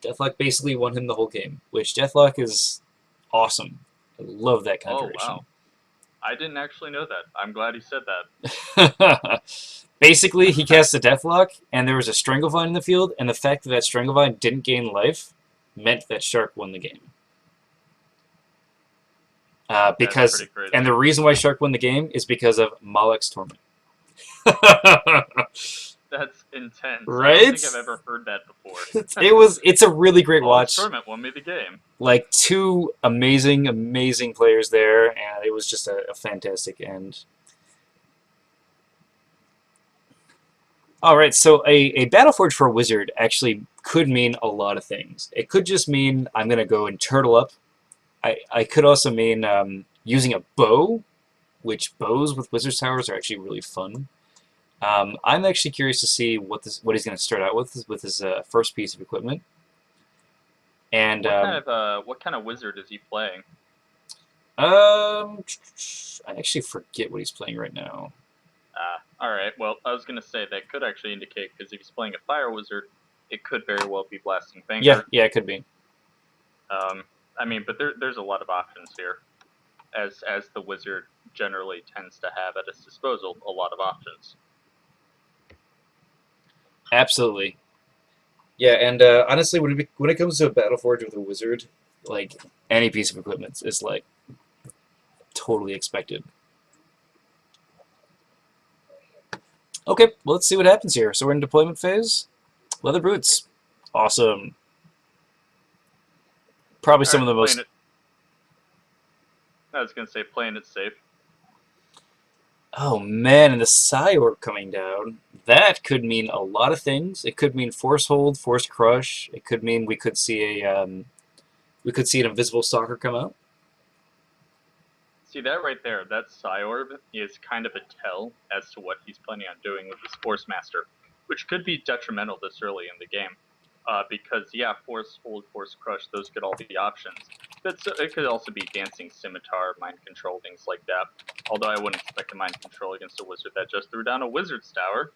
A: Deathlock basically won him the whole game, which Deathlock is awesome. I love that conjuration.
C: Oh, wow. I didn't actually know that. I'm glad he said that.
A: Basically, he cast a Deathlock, and there was a Stranglevine in the field, and the fact that Stranglevine didn't gain life meant that Shark won the game. Because
C: pretty crazy.
A: and the reason why Shark won the game is because of Malek's Torment.
C: That's intense.
A: Right?
C: I don't think I've ever heard that before.
A: It's a really great watch.
C: Tournament won me the game.
A: Like two amazing players there, and it was just a fantastic end. Alright, so a Battleforge for a Wizard actually could mean a lot of things. It could just mean I'm going to go and turtle up. I could also mean using a bow, which bows with Wizard's Towers are actually really fun. I'm actually curious to see what he's going to start out with his first piece of equipment. And
C: what kind of wizard is he playing?
A: I actually forget what he's playing right now.
C: All right. Well, I was gonna say that could actually indicate, because if he's playing a fire wizard, it could very well be blasting Vanguard.
A: Yeah, it could be.
C: I mean, but there's a lot of options here, as the wizard generally tends to have at its disposal a lot of options.
A: Absolutely. Yeah, and honestly, when it comes to a Battleforge with a wizard, like any piece of equipment is like totally expected. Okay, well, let's see what happens here. So we're in deployment phase. Leather boots, awesome. Probably some of the most.
C: I was gonna say playing it safe.
A: Oh man, and the Psi Orb coming down. That could mean a lot of things. It could mean Force Hold, Force Crush. It could mean we could see an Invisible Stalker come out.
C: See that right there? That Psi Orb is kind of a tell as to what he's planning on doing with his Force Master, which could be detrimental this early in the game. Because, yeah, Force Hold, Force Crush, those could all be options. But it could also be Dancing Scimitar, Mind Control, things like that. Although I wouldn't expect a Mind Control against a Wizard that just threw down a Wizard's Tower.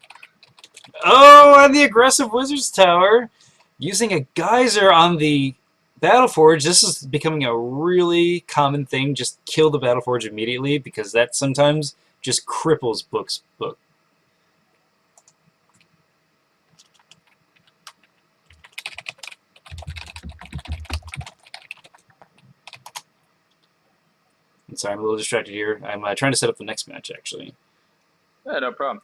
A: Oh, and the aggressive Wizard's Tower! Using a Geyser on the Battleforge, this is becoming a really common thing. Just kill the Battleforge immediately, because that sometimes just cripples book. Sorry, I'm a little distracted here. I'm trying to set up the next match, actually.
C: Yeah, no problem.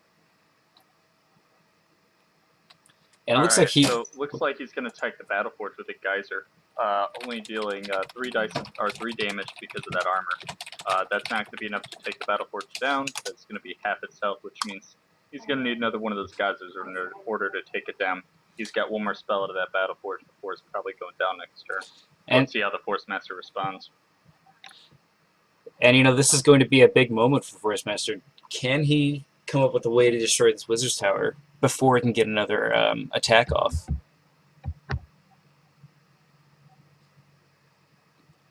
A: And it looks like
C: looks like he's going to attack the Battleforge with a Geyser, only dealing 3 damage because of that armor. That's not going to be enough to take the Battleforge down. That's going to be half its health, which means he's going to need another one of those Geysers in order to take it down. He's got one more spell out of that Battleforge before it's probably going down next turn. Let's see how the Force Master responds.
A: And, this is going to be a big moment for Force Master. Can he come up with a way to destroy this Wizard's Tower before it can get another attack off?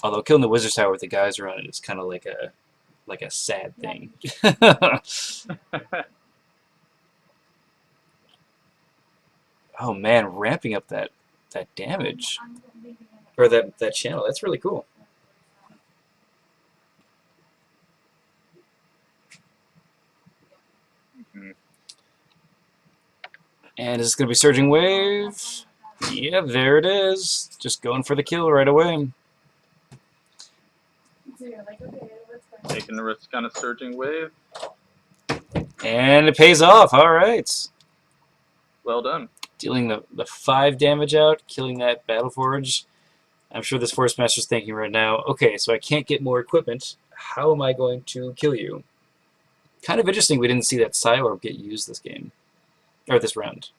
A: Although killing the Wizard's Tower with the Geyser on it is kind of like a sad thing. Oh man, ramping up that damage. Or that channel, that's really cool. And is this going to be Surging Wave? Yeah, there it is. Just going for the kill right away.
C: Taking the risk on a Surging Wave.
A: And it pays off, alright.
C: Well done.
A: Dealing the 5 damage out, killing that Battleforge. I'm sure this Force Master's thinking right now, okay, so I can't get more equipment. How am I going to kill you? Kind of interesting we didn't see that Psi Orb get used this game. Or this round.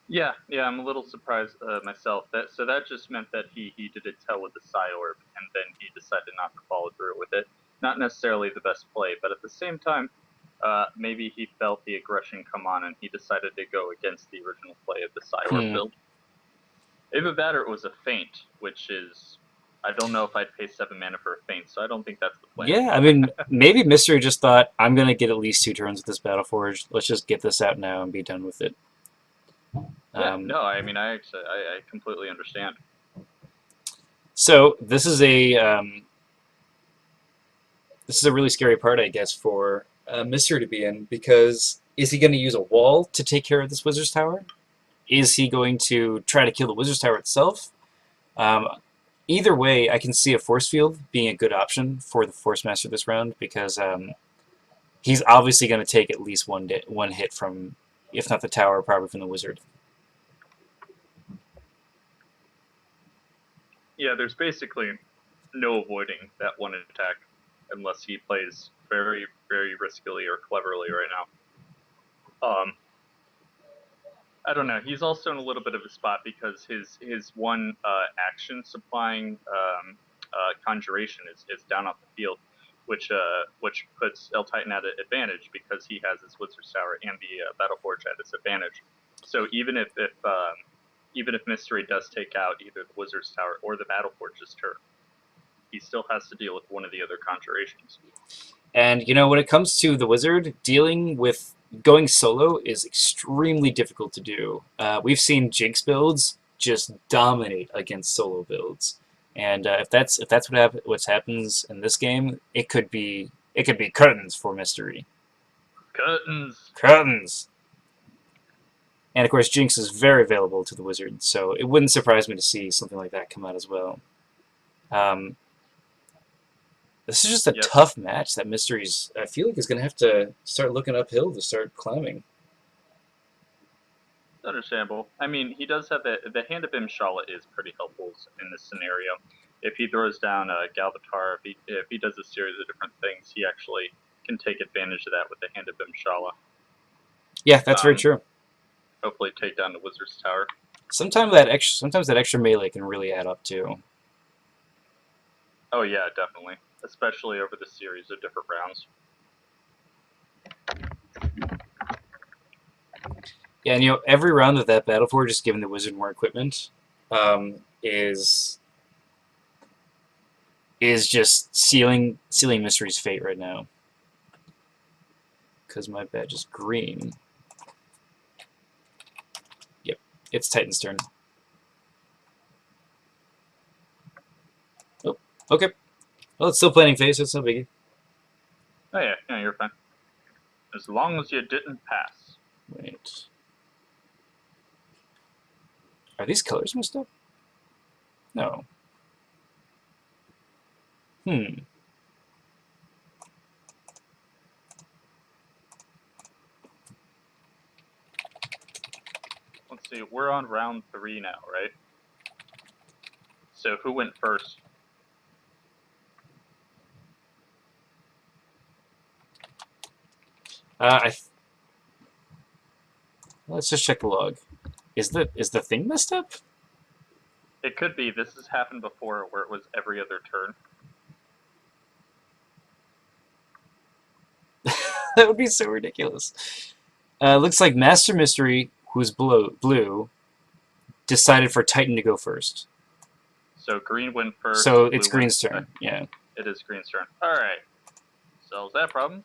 C: Yeah, I'm a little surprised myself. So that just meant that he did a tell with the Psi Orb, and then he decided not to follow through with it. Not necessarily the best play, but at the same time, maybe he felt the aggression come on, and he decided to go against the original play of the Psi Orb build. Either that or it was a feint, which is... I don't know if I'd pay 7 mana for a feint, so I don't think that's the plan.
A: Yeah, I mean, maybe Mystery just thought, I'm going to get at least 2 turns with this Battleforge. Let's just get this out now and be done with it.
C: Yeah, no, I mean, I completely understand.
A: So, this is a really scary part, I guess, for Mystery to be in, because is he going to use a wall to take care of this Wizard's Tower? Is he going to try to kill the Wizard's Tower itself? either way, I can see a force field being a good option for the Force Master this round because he's obviously going to take at least one hit from, if not the tower, probably from the wizard.
C: Yeah, there's basically no avoiding that one attack unless he plays very, very riskily or cleverly right now. I don't know. He's also in a little bit of a spot because his one action supplying conjuration is down off the field, which puts El Titan at an advantage because he has his Wizard's Tower and the Battle Forge at his advantage. So even if Mystery does take out either the Wizard's Tower or the Battle Forge's turn, he still has to deal with one of the other conjurations.
A: And, you know, when it comes to the wizard, dealing with going solo is extremely difficult to do. We've seen Jinx builds just dominate against solo builds. And if that's what happens in this game, it could be curtains for Mystery. Curtains! And, of course, Jinx is very available to the wizard, so it wouldn't surprise me to see something like that come out as well. This is just a tough match that Mystery's, I feel like, is going to have to start looking uphill to start climbing.
C: Understandable. I mean, he does have the Hand of Imshala is pretty helpful in this scenario. If he throws down a Galvatar, if he does a series of different things, he actually can take advantage of that with the Hand of Imshala.
A: Yeah, that's very true.
C: Hopefully take down the Wizard's Tower.
A: Sometimes that extra melee can really add up too.
C: Oh yeah, definitely. Especially over the series of different rounds.
A: Yeah, and you know, every round that Battle Forge is giving the wizard more equipment is just sealing Mystery's fate right now. Because my badge is green. Yep, it's Titan's turn. Oh, okay. Well, it's still planning phase, so it's no biggie.
C: Oh yeah, you're fine. As long as you didn't pass.
A: Wait. Are these colors messed up? No. Let's
C: see, we're on round 3 now, right? So who went first?
A: Let's just check the log. Is the thing messed up?
C: It could be. This has happened before where it was every other turn.
A: That would be so ridiculous. Looks like Master Mystery, who's blue, decided for Titan to go first.
C: So green went first.
A: So it's green's turn. Yeah.
C: It is green's turn. All right. Solves that problem.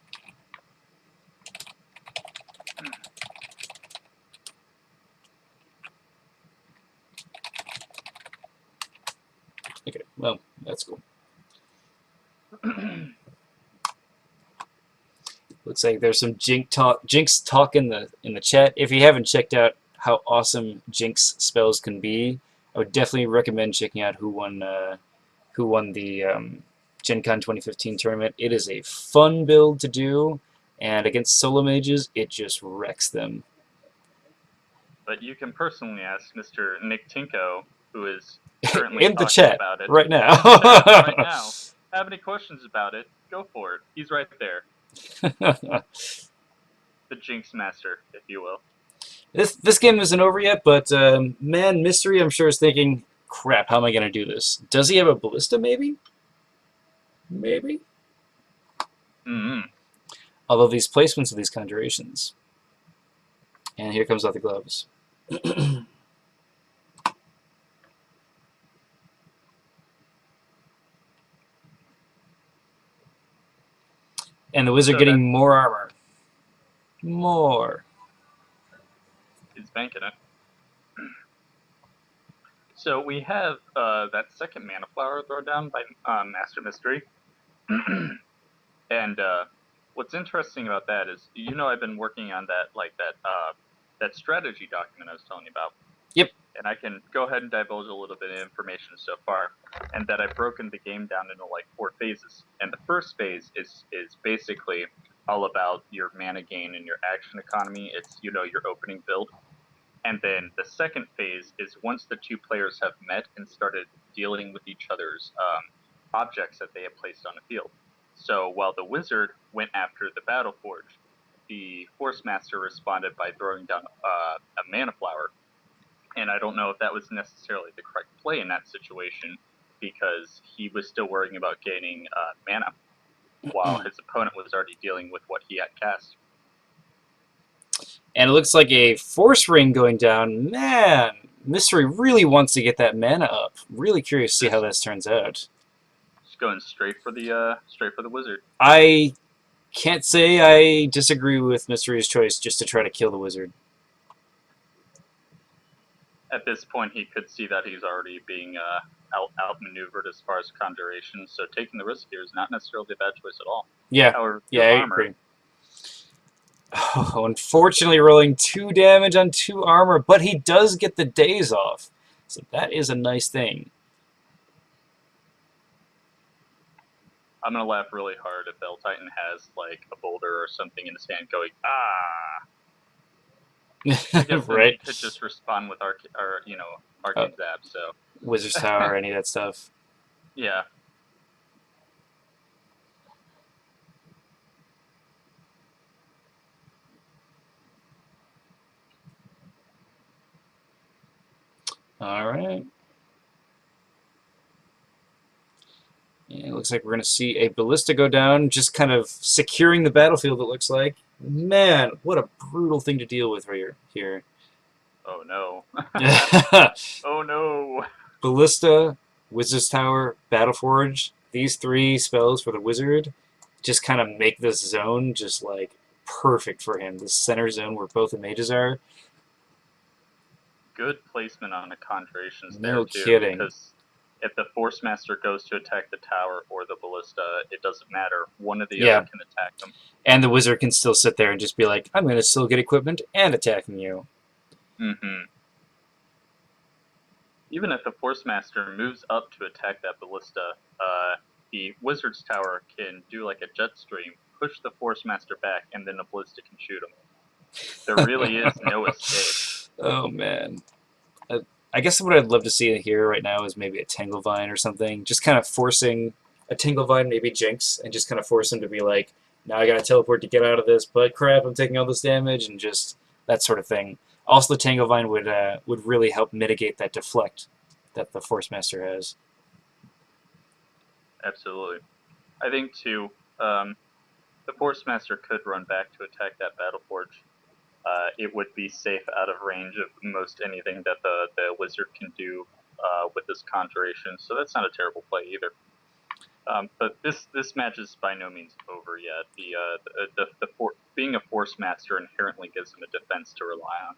A: Okay. Well, that's cool. Looks like there's some Jinx talk in the chat. If you haven't checked out how awesome Jinx spells can be, I would definitely recommend checking out who won the Gen Con 2015 tournament. It is a fun build to do, and against solo mages, it just wrecks them.
C: But you can personally ask Mr. Nick Tinko, who is currently
A: in the
C: talking
A: chat
C: about it
A: right now.
C: right now. Have any questions about it? Go for it. He's right there. The Jinx Master, if you will.
A: This game isn't over yet, but man, Mystery, I'm sure, is thinking, crap, how am I going to do this? Does he have a ballista, maybe? Maybe? Although these placements of these conjurations. And here comes out the gloves. And the wizard getting more armor. More.
C: He's banking it. So we have that second mana flower thrown down by Master Mystery. And what's interesting about that is, you know, I've been working on that strategy document I was telling you about.
A: Yep.
C: And I can go ahead and divulge a little bit of information so far. and that I've broken the game down into like 4 phases. And the first phase is basically all about your mana gain and your action economy. It's, you know, your opening build. And then the second phase is once the 2 players have met and started dealing with each other's objects that they have placed on the field. So while the wizard went after the Battle Forge, the Force Master responded by throwing down a mana flower. And I don't know if that was necessarily the correct play in that situation, because he was still worrying about gaining mana, while his opponent was already dealing with what he had cast.
A: And it looks like a Force Ring going down. Man, Mystery really wants to get that mana up. Really curious to see how this turns out.
C: Just going straight for the wizard.
A: I can't say I disagree with Mystery's choice just to try to kill the wizard.
C: At this point, he could see that he's already being outmaneuvered as far as conjuration, so taking the risk here is not necessarily a bad choice at all.
A: Yeah,
C: However,
A: yeah, I agree. Oh, unfortunately, rolling 2 damage on 2 armor, but he does get the days off, so that is a nice thing.
C: I'm gonna laugh really hard if Bell Titan has like a boulder or something in his hand going, ah. I guess
A: right.
C: He could just respond with Arcane Zap. So
A: Wizard's Tower, any of that stuff.
C: Yeah.
A: All right. Yeah, it looks like we're going to see a ballista go down, just kind of securing the battlefield, it looks like. Man, what a brutal thing to deal with right here.
C: Oh, no. Oh, no.
A: Ballista, Wizard's Tower, Battleforge, these 3 spells for the wizard just kind of make this zone just, like, perfect for him. The center zone where both the mages are.
C: Good placement on the conjurations
A: No
C: there, too.
A: kidding.
C: Because if the Force Master goes to attack the tower or the ballista, it doesn't matter. One or the other can attack them.
A: And the wizard can still sit there and just be like, I'm going to still get equipment and attacking you.
C: Mm-hmm. Even if the Force Master moves up to attack that ballista, the Wizard's Tower can do like a jet stream, push the Force Master back, and then the ballista can shoot him. There really is no escape.
A: Oh, man. I guess what I'd love to see here right now is maybe a Tanglevine or something. Just kind of forcing a Tanglevine, maybe Jinx, and just kind of force him to be like, now I gotta teleport to get out of this, but crap, I'm taking all this damage, and just that sort of thing. Also, the Tanglevine would really help mitigate that deflect that the Force Master has.
C: Absolutely. I think, too, the Force Master could run back to attack that Battle Forge. It would be safe out of range of most anything that the wizard can do with this conjuration, so that's not a terrible play either. But this match is by no means over yet. Being a Force Master inherently gives him a defense to rely on.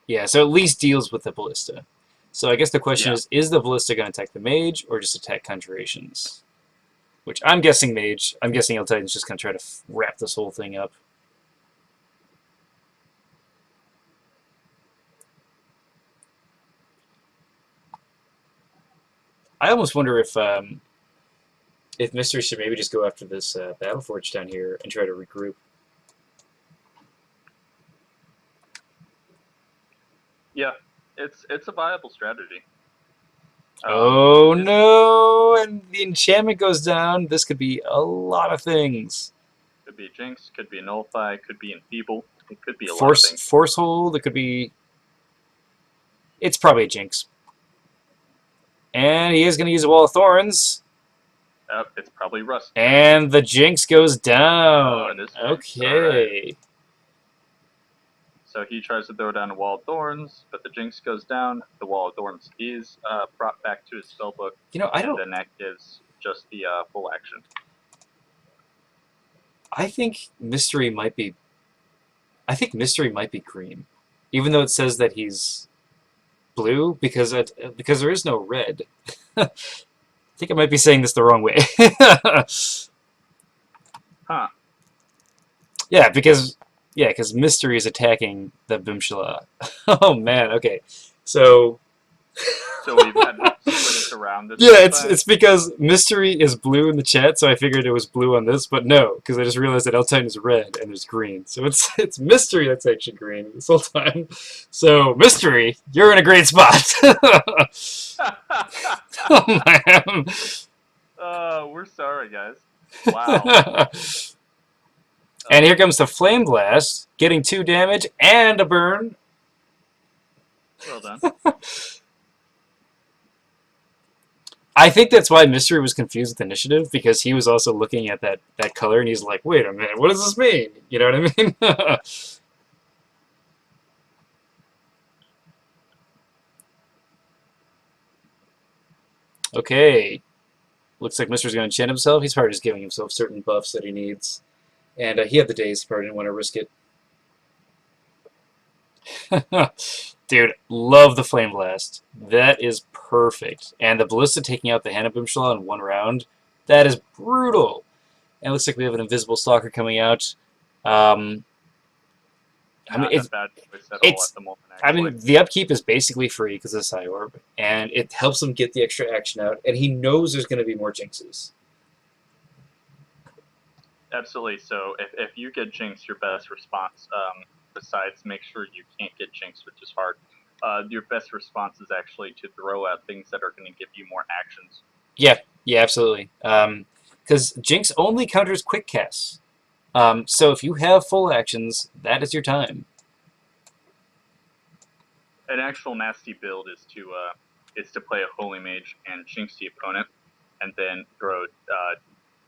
A: Yeah, so at least deals with the ballista. So I guess the question is the ballista going to attack the mage or just attack conjurations? Which I'm guessing mage. I'm guessing El Titan's just going to try to wrap this whole thing up. I almost wonder if Mystery should maybe just go after this Battleforge down here and try to regroup.
C: Yeah, it's a viable strategy.
A: Oh no! And the enchantment goes down. This could be a lot of things.
C: Could be a Jinx, could be a Nullify, could be Enfeeble. It could be a lot of things.
A: Force Hold, it could be... It's probably a Jinx. And he is going to use a Wall of Thorns.
C: It's probably Rust.
A: And the Jinx goes down.
C: Oh, it is Jinx.
A: Okay.
C: Right. So he tries to throw down a Wall of Thorns, but the Jinx goes down. The Wall of Thorns is brought back to his spellbook. And then that gives just the full action.
A: I think Mystery might be green, even though it says that he's blue because there is no red. I think I might be saying this the wrong way.
C: Huh.
A: Yeah, because Mystery is attacking the Bimshala. Oh man, okay. So
C: we've had split into around this.
A: Yeah, it's because Mystery is blue in the chat, so I figured it was blue on this, but no, because I just realized that L-Titan is red and there's green. So it's Mystery that's actually green this whole time. So, Mystery, you're in a great spot. Oh, man.
C: We're sorry, guys. Wow.
A: And here comes the Flame Blast, getting 2 damage and a burn.
C: Well done.
A: I think that's why Mystery was confused with Initiative, because he was also looking at that color, and he's like, wait a minute, what does this mean? You know what I mean? Okay. Looks like Mystery's going to enchant himself. He's probably just giving himself certain buffs that he needs. And he had the daze, probably didn't want to risk it. Dude, love the Flame Blast. That is perfect. And the Ballista taking out the Hannibal in 1 round, that is brutal. And it looks like we have an Invisible Stalker coming out. I mean,
C: Not a bad choice at all at the moment,
A: I mean, the upkeep is basically free because of Psy Orb, and it helps him get the extra action out, and he knows there's going to be more Jinxes.
C: Absolutely. So if you get Jinx, your best response, besides make sure you can't get Jinx, which is hard, your best response is actually to throw out things that are going to give you more actions.
A: Yeah, absolutely. Because Jinx only counters quick casts. So if you have full actions, that is your time.
C: An actual nasty build is to play a Holy Mage and Jinx the opponent, and then throw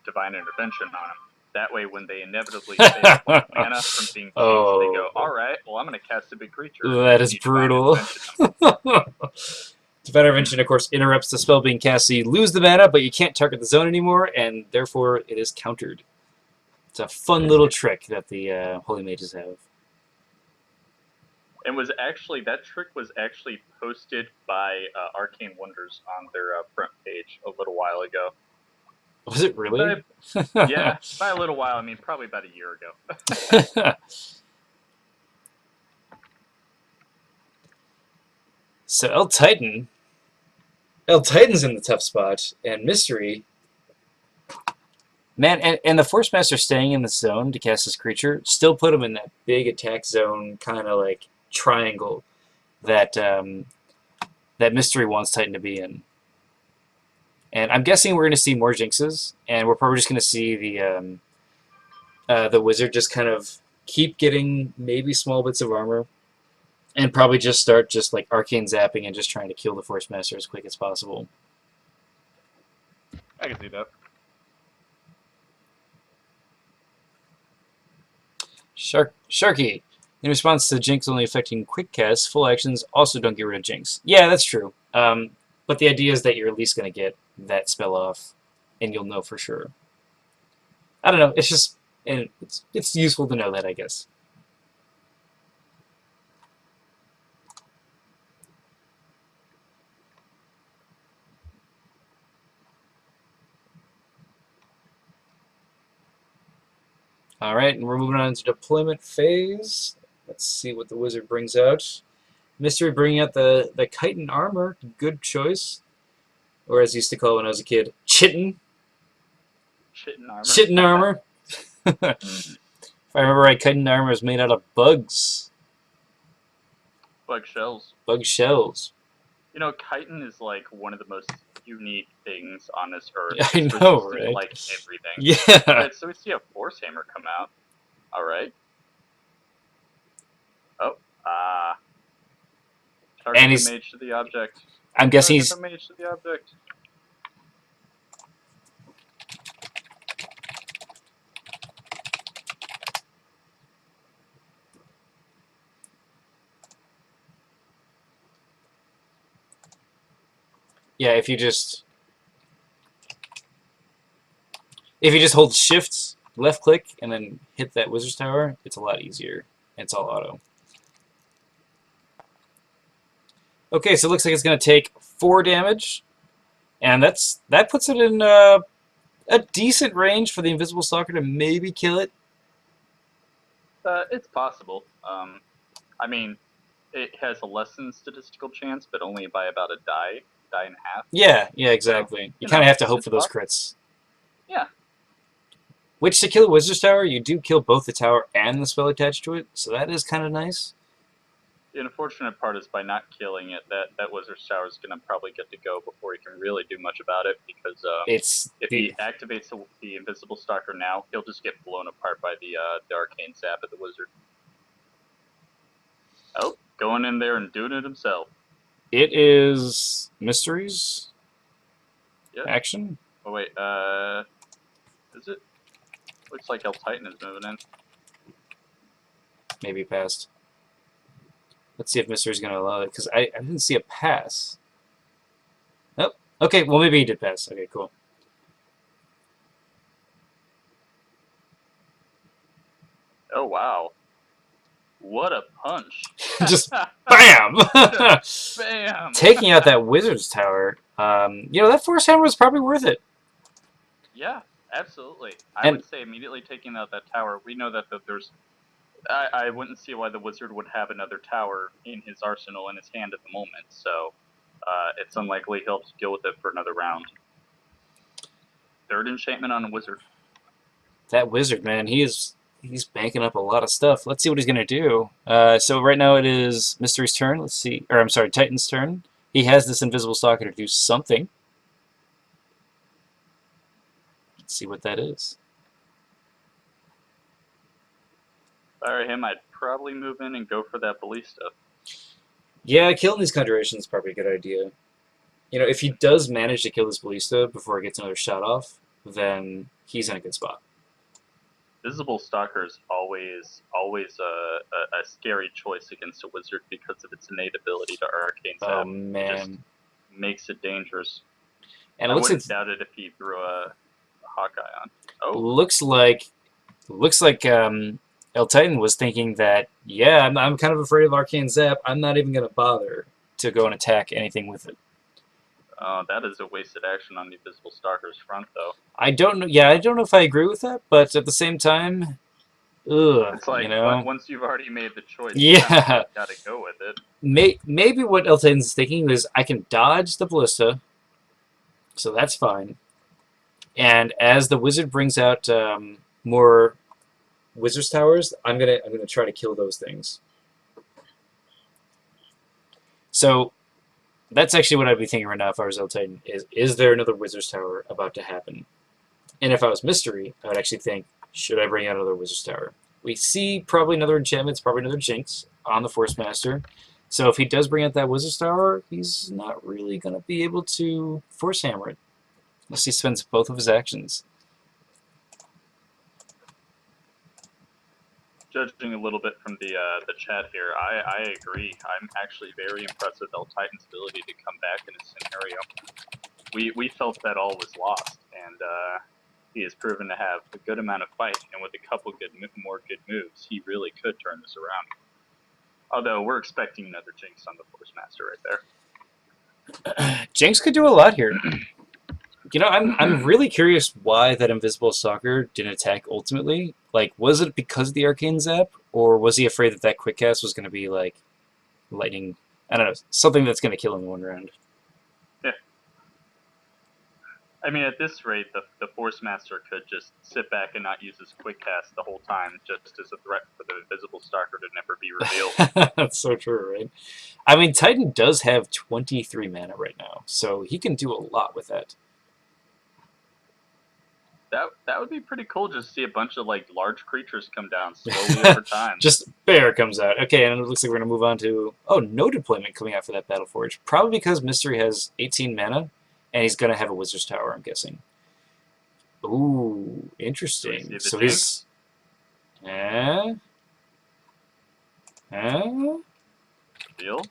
C: Divine Intervention on him. That way, when they inevitably save mana from being Jinxed, they go, alright, well, I'm going to cast a big creature.
A: That is brutal. Divine Intervention, of course, interrupts the spell being cast, so you lose the mana, but you can't target the zone anymore, and therefore it is countered. It's a fun little trick that the Holy Mages have.
C: And that trick was actually posted by Arcane Wonders on their front page a little while ago.
A: Was it really?
C: Yeah, by a little while, I mean probably about a year ago.
A: So L-Titan's in the tough spot, and Mystery, man, and the Force Master staying in the zone to cast his creature still put him in that big attack zone kind of like triangle that that Mystery wants Titan to be in. And I'm guessing we're going to see more Jinxes, and we're probably just going to see the Wizard just kind of keep getting maybe small bits of armor, and probably just start just like arcane zapping and just trying to kill the Force Master as quick as possible.
C: I can see that.
A: Sharky. In response to Jinx only affecting quick casts, full actions also don't get rid of Jinx. Yeah, that's true. But the idea is that you're at least going to get that spell off, and you'll know for sure. I don't know. It's just, and it's useful to know that, I guess. All right, and we're moving on to deployment phase. Let's see what the Wizard brings out. Mystery bringing out the chitin armor. Good choice. Or as I used to call it when I was a kid, chitin.
C: Chitin armor.
A: Chitin armor. If I remember right, chitin armor is made out of bugs.
C: Bug shells.
A: Bug shells.
C: You know, chitin is like one of the most unique things on this earth.
A: I know, right?
C: Like everything.
A: Yeah.
C: Alright, so we see a Force Hammer come out. Alright. Oh, target the mage to the object.
A: I'm guessing he's...
C: Target the mage to the object.
A: Yeah, if you just hold shift, left click, and then hit that Wizard's Tower, it's a lot easier. It's all auto. Okay, so it looks like it's going to take 4 damage, and that puts it in a decent range for the Invisible Stalker to maybe kill it.
C: It's possible. I mean, it has a less than statistical chance, but only by about a die. die in half.
A: Yeah, exactly.
C: So,
A: you kind of have to hope
C: it's
A: for those
C: possible.
A: crits.
C: Yeah.
A: Which, to kill a Wizard's Tower, you do kill both the tower and the spell attached to it, so that is kind of nice.
C: The unfortunate part is by not killing it, that Wizard's Tower is going to probably get to go before he can really do much about it, because if he activates the Invisible Stalker now, he'll just get blown apart by the Arcane Zap of the Wizard. Oh, going in there and doing it himself.
A: It is Mysteries
C: Yep.
A: action.
C: Oh wait, is it? Looks like El Titan is moving in.
A: Maybe passed. Let's see if Mystery's going to allow it, because I didn't see a pass. Nope. Okay, well, maybe he did pass. Okay, cool.
C: Oh, wow. What a punch.
A: Just bam!
C: Bam!
A: Taking out that Wizard's Tower. That Force Hammer was probably worth it.
C: Yeah, absolutely. I would say immediately taking out that tower. We know that there's... I wouldn't see why the Wizard would have another tower in his arsenal in his hand at the moment, so it's unlikely he'll deal with it for another round. Third enchantment on a Wizard.
A: That Wizard, man, he's banking up a lot of stuff. Let's see what he's going to do. So right now it is Mystery's turn. Let's see. Or, I'm sorry, Titan's turn. He has this Invisible Stalker to do something. Let's see what that is.
C: If I were him, I'd probably move in and go for that Ballista.
A: Yeah, killing these Conjurations is probably a good idea. If he does manage to kill this Ballista before he gets another shot off, then he's in a good spot.
C: Visible Stalker is always a scary choice against a Wizard because of its innate ability to Arcane Zap.
A: Oh, man.
C: It just makes it dangerous.
A: And
C: I wouldn't doubt it if he threw a Hawkeye on. Oh.
A: Looks like El Titan was thinking that, yeah, I'm kind of afraid of Arcane Zap. I'm not even going to bother to go and attack anything with it.
C: That is a wasted action on the Invisible Stalker's front, though.
A: I don't know. Yeah, I don't know if I agree with that, but at the same time,
C: it's like once you've already made the choice, you gotta go with it.
A: Maybe what El Titan's thinking is, I can dodge the Ballista, so that's fine. And as the Wizard brings out more Wizard's Towers, I'm gonna try to kill those things. So that's actually what I'd be thinking right now if I was El Titan, is there another Wizard's Tower about to happen? And if I was Mystery, I would actually think, should I bring out another Wizard's Tower? We see probably another enchantment, probably another Jinx on the Force Master. So if he does bring out that Wizard's Tower, he's not really going to be able to Force Hammer it, unless he spends both of his actions.
C: Judging a little bit from the chat here, I agree. I'm actually very impressed with El Titan's ability to come back in a scenario. We felt that all was lost, and he has proven to have a good amount of fight, and with a couple more good moves, he really could turn this around. Although we're expecting another Jinx on the Force Master right there.
A: Jinx could do a lot here. I'm really curious why that Invisible Stalker didn't attack ultimately. Like, was it because of the Arcane Zap, or was he afraid that Quick Cast was going to be, like, lightning? I don't know, something that's going to kill him in one round.
C: Yeah. I mean, at this rate, the Force Master could just sit back and not use his Quick Cast the whole time, just as a threat for the Invisible Stalker to never be revealed.
A: That's so true, right? I mean, Titan does have 23 mana right now, so he can do a lot with that.
C: That would be pretty cool, just to see a bunch of like large creatures come down slowly over time.
A: Just bear comes out. Okay, and it looks like we're going to move on to... Oh, no deployment coming out for that Battle Forge. Probably because Mystery has 18 mana, and he's going to have a Wizard's Tower, I'm guessing. Ooh, interesting. So he's...
C: Deal?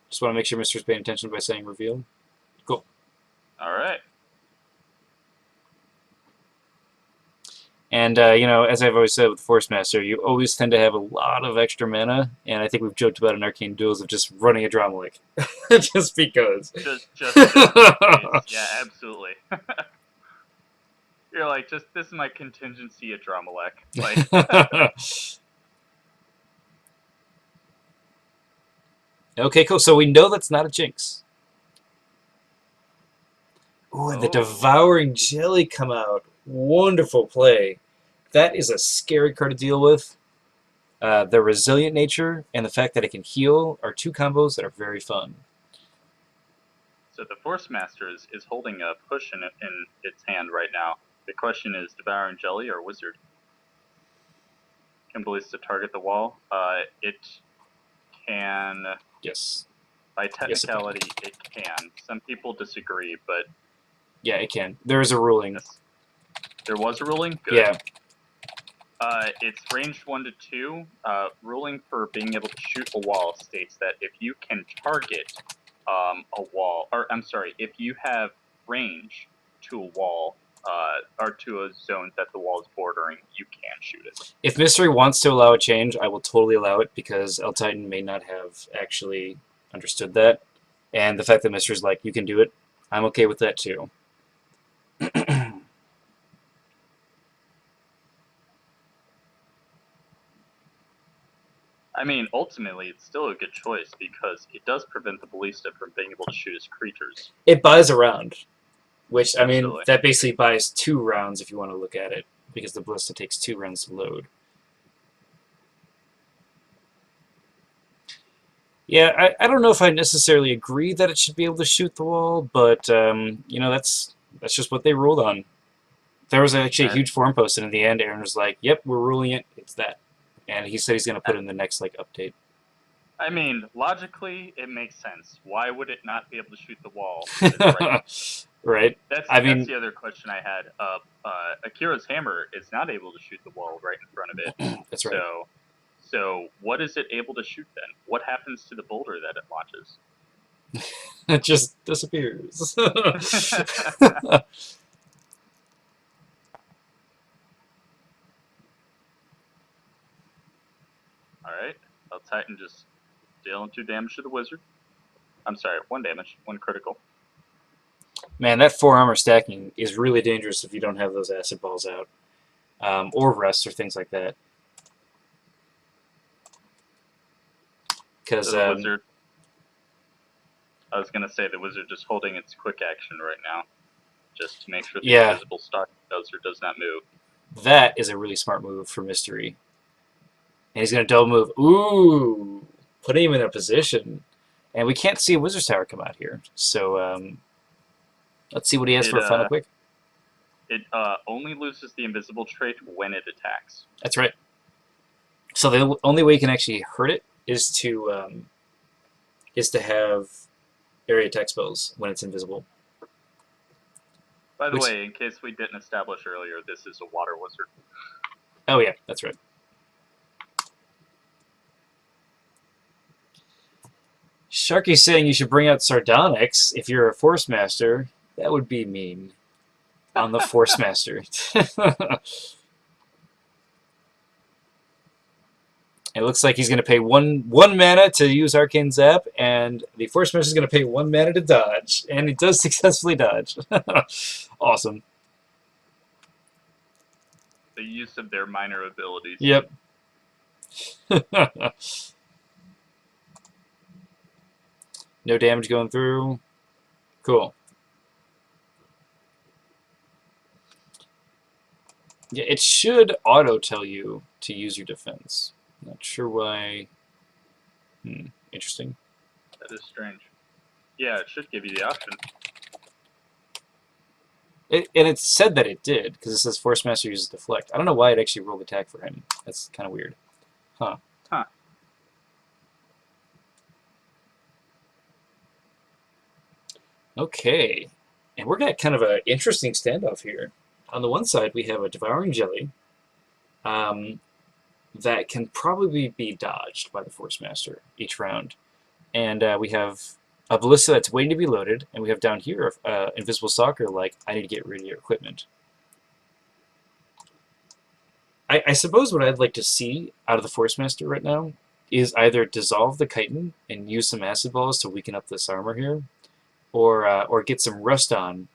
A: Just want to make sure Mystery's paying attention by saying reveal. Cool.
C: Alright.
A: And, as I've always said with Force Master, you always tend to have a lot of extra mana, and I think we've joked about in Arcane Duels of just running a Drama Lake. Just because.
C: Just yeah, absolutely. You're like, this is my contingency at Drama Lek. Like,
A: Okay, cool. So we know that's not a Jinx. Ooh, and the
C: Oh.
A: Devouring Jelly come out. Wonderful play. That is a scary card to deal with. The resilient nature and the fact that it can heal are two combos that are very fun.
C: So the Force Master is holding a push in its hand right now. The question is Devouring Jelly or Wizard? Can Ballista target the wall? It can.
A: Yes.
C: By
A: Yes, it can.
C: technicality, it can. Some people disagree, but
A: Yeah, it can. There is a ruling.
C: yes. There was a ruling? Good.
A: Yeah.
C: It's ranged 1 to 2. Ruling for being able to shoot a wall states that if you can target a wall, or I'm sorry, if you have range to a wall, or to a zone that the wall is bordering, you can shoot it.
A: If Mystery wants to allow a change, I will totally allow it because El Titan may not have actually understood that. And the fact that Mystery's like, you can do it, I'm okay with that too.
C: I mean, ultimately, it's still a good choice because it does prevent the Ballista from being able to shoot his creatures.
A: It buys a round, which, I mean,
C: Absolutely.
A: that basically buys 2 rounds if you want to look at it, because the Ballista takes 2 rounds to load. Yeah, I don't know if I necessarily agree that it should be able to shoot the wall, but, you know, that's just what they ruled on. There was actually a huge forum post, and in the end, Aaron was like, yep, we're ruling it, it's that. And he said he's going to put it in the next, like, update.
C: I mean, logically, it makes sense. Why would it not be able to shoot the wall?
A: Right.
C: That's the other question I had. Akira's hammer is not able to shoot the wall right in front of it.
A: That's right.
C: So what is it able to shoot then? What happens to the boulder that it launches?
A: It just disappears.
C: Alright. El Titan just dealing 2 damage to the wizard. I'm sorry, 1 damage, 1 critical.
A: Man, that 4 armor stacking is really dangerous if you don't have those acid balls out. Or rest or things like that. Because
C: the wizard. I was gonna say the wizard just holding its quick action right now, just to make sure the invisible stock does or does not move.
A: That is a really smart move for Mystery. And he's going to double move. Ooh! Putting him in a position. And we can't see a Wizard's Tower come out here. So, let's see what he has for a final quick.
C: It only loses the invisible trait when it attacks.
A: That's right. So the only way you can actually hurt it is to have area attack spells when it's invisible.
C: By the way, in case we didn't establish earlier, this is a water wizard.
A: Oh yeah, that's right. Sharky's saying you should bring out Sardonyx if you're a Force Master. That would be mean. On the Force Master. It looks like he's going to pay one mana to use Arcane Zap, and the Force Master is going to pay 1 mana to dodge, and he does successfully dodge. Awesome.
C: The use of their minor abilities.
A: Yep. No damage going through. Cool. Yeah, it should auto tell you to use your defense. Not sure why. Interesting.
C: That is strange. Yeah, it should give you the option.
A: And it said that it did, because it says Force Master uses Deflect. I don't know why it actually rolled attack for him. That's kind of weird. Huh. Okay. And we're got kind of an interesting standoff here. On the one side, we have a Devouring Jelly that can probably be dodged by the Force Master each round. And we have a Ballista that's waiting to be loaded, and we have down here Invisible Stalker like, I need to get rid of your equipment. I suppose what I'd like to see out of the Force Master right now is either dissolve the chitin and use some acid balls to weaken up this armor here, or get some rust on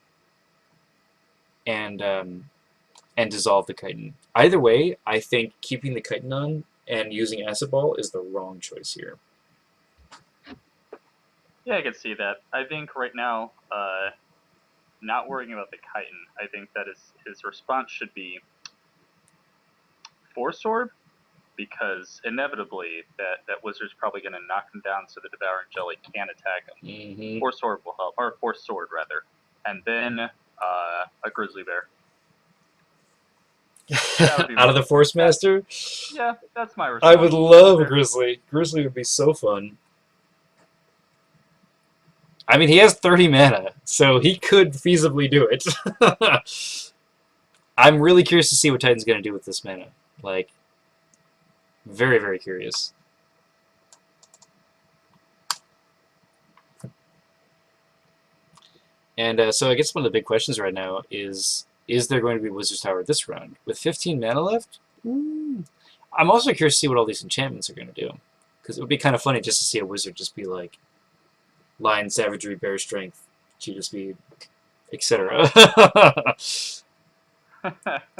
A: and dissolve the chitin. Either way, I think keeping the chitin on and using acid ball is the wrong choice here.
C: Yeah, I can see that. I think right now, not worrying about the chitin. I think that his response should be Force Orb, because inevitably that wizard's probably going to knock him down so the devouring jelly can attack him.
A: Mm-hmm.
C: Force Orb will help, or Force Sword rather, and then a grizzly bear. That would be
A: Out of the Force Master?
C: Yeah, that's my response.
A: I would love a Grizzly. Grizzly would be so fun. I mean, he has 30 mana, so he could feasibly do it. I'm really curious to see what Titan's going to do with this mana. Like, very, very curious. And so I guess one of the big questions right now is there going to be Wizard's Tower this round? With 15 mana left? I'm also curious to see what all these enchantments are going to do. Because it would be kind of funny just to see a wizard just be like, Lion, Savagery, Bear Strength, Cheetah Speed, etc.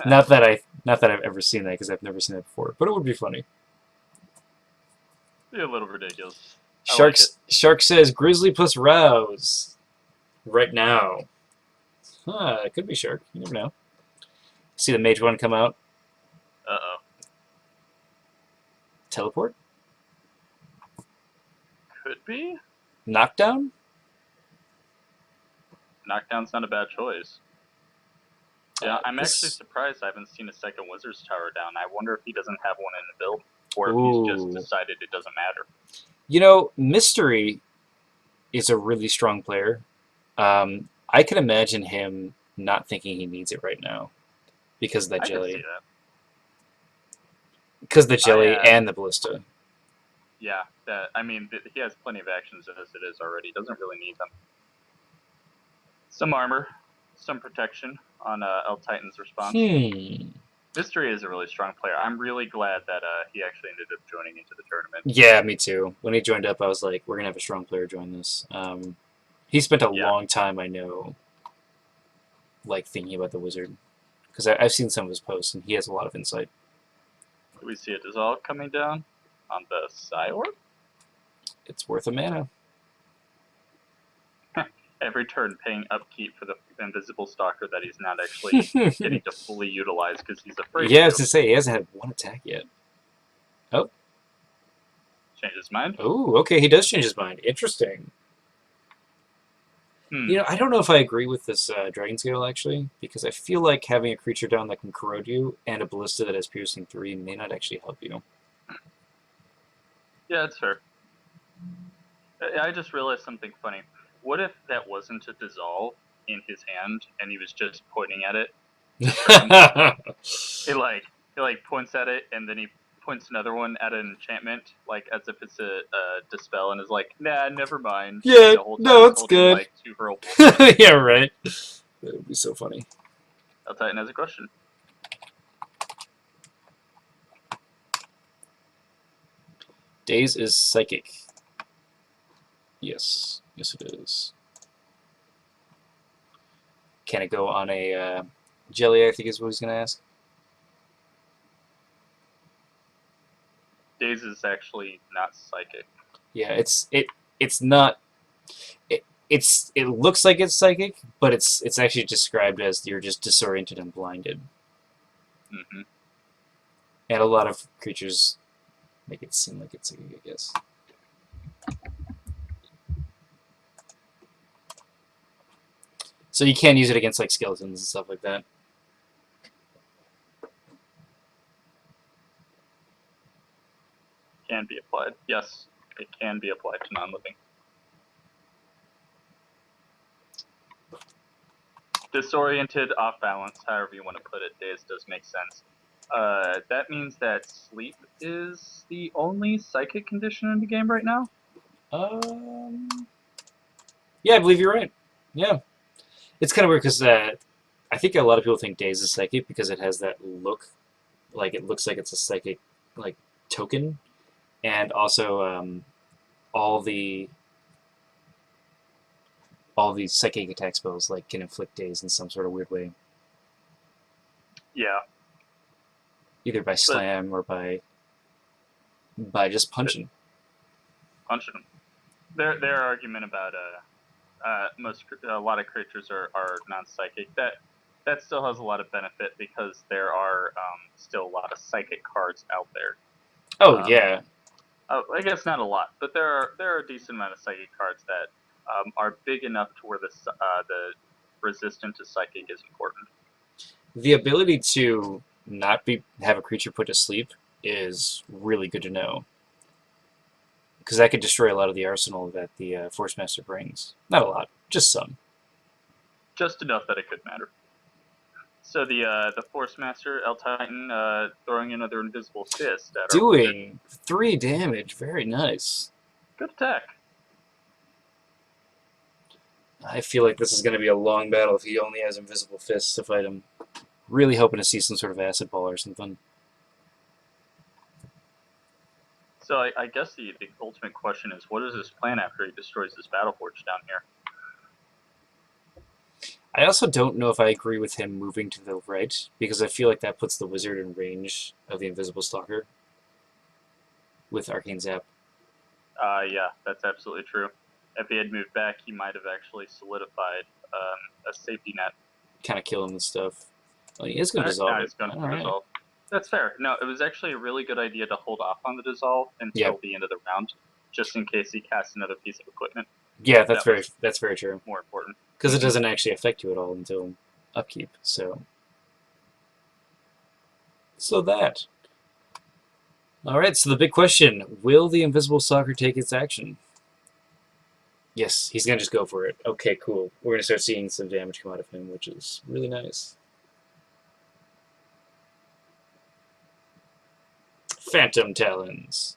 A: Not that I've ever seen that, because I've never seen that before, but it would be funny.
C: Be a little ridiculous.
A: Shark says Grizzly plus Rouse right now. It could be Shark. You never know. See the Mage one come out.
C: Uh-oh.
A: Teleport?
C: Could be.
A: Knockdown?
C: Knockdown's not a bad choice. Yeah, I'm actually surprised I haven't seen a second Wizard's Tower down. I wonder if he doesn't have one in the build, or if he's just decided it doesn't matter.
A: You know, Mystery is a really strong player. I can imagine him not thinking he needs it right now because of that jelly.
C: I can see that.
A: Because the jelly and the ballista.
C: Yeah, I mean, he has plenty of actions as it is already. Doesn't really need them. Some armor, some protection on El Titan's response. Mystery is a really strong player. I'm really glad that he actually ended up joining into the tournament.
A: Yeah, me too. When he joined up, I was like, we're going to have a strong player join this. He spent a long time, I know, like thinking about the wizard. Because I've seen some of his posts, and he has a lot of insight.
C: Do we see a dissolve coming down on the Psy Orb?
A: It's worth a mana.
C: Every turn paying upkeep for the invisible stalker that he's not actually getting to fully utilize because he's afraid.
A: Yeah, I was to say, he hasn't had one attack yet. Oh.
C: Change his mind?
A: Oh, okay, he does change his mind. Interesting. You know, I don't know if I agree with this Dragon Scale, actually, because I feel like having a creature down that can corrode you and a ballista that has piercing 3 may not actually help you.
C: Yeah, that's fair. I just realized something funny. What if that wasn't a dissolve in his hand and he was just pointing at it? He points at it and then he points another one at an enchantment, like as if it's a dispel, and is like, nah, never mind.
A: Yeah, no, it's good.
C: Like 2 hurl.
A: Yeah, right. That would be so funny.
C: El Titan has a question.
A: Daze is psychic. Yes. Yes, it is. Can it go on a jelly, I think is what he's going to ask.
C: Daze is actually not psychic.
A: Yeah, it's not. It looks like it's psychic, but it's actually described as you're just disoriented and blinded.
C: Mm-hmm.
A: And a lot of creatures make it seem like it's psychic, I guess. So you can use it against like skeletons and stuff like that.
C: Can be applied. Yes, it can be applied to non-living. Disoriented, off balance, however you want to put it, Daze does make sense. That means that sleep is the only psychic condition in the game right now?
A: Yeah, I believe you're right. Yeah. It's kind of weird because I think a lot of people think Daze is psychic because it has that look. Like, it looks like it's a psychic, like, token. And also, all the psychic attack spells, like, can inflict Daze in some sort of weird way.
C: Yeah.
A: Either by slam or by just punching.
C: Punching them. their argument about a lot of creatures are non-psychic. That still has a lot of benefit because there are still a lot of psychic cards out there.
A: Oh yeah.
C: I guess not a lot, but there are a decent amount of psychic cards that are big enough to where the resistant to psychic is important.
A: The ability to not have a creature put to sleep is really good to know, because that could destroy a lot of the arsenal that the Force Master brings. Not a lot, just some.
C: Just enough that it could matter. So the Force Master, El Titan, throwing another Invisible Fist at
A: doing 3 damage. Very nice.
C: Good attack.
A: I feel like this is going to be a long battle if he only has Invisible Fists to fight him. Really hoping to see some sort of Acid Ball or something.
C: So I guess the ultimate question is, what is his plan after he destroys this Battleforge down here?
A: I also don't know if I agree with him moving to the right, because I feel like that puts the wizard in range of the Invisible Stalker with Arcane Zap.
C: Yeah, that's absolutely true. If he had moved back, he might have actually solidified a safety net.
A: Kind of kill him and stuff. Well, he is going to dissolve it.
C: He's going to dissolve. That's fair. No, it was actually a really good idea to hold off on the dissolve until the end of the round, just in case he casts another piece of equipment.
A: Yeah, that's very true.
C: More important.
A: Because it doesn't actually affect you at all until upkeep, so that. Alright, so the big question, will the Invisible Stalker take its action? Yes, he's going to just go for it. Okay, cool. We're going to start seeing some damage come out of him, which is really nice. Phantom Talons.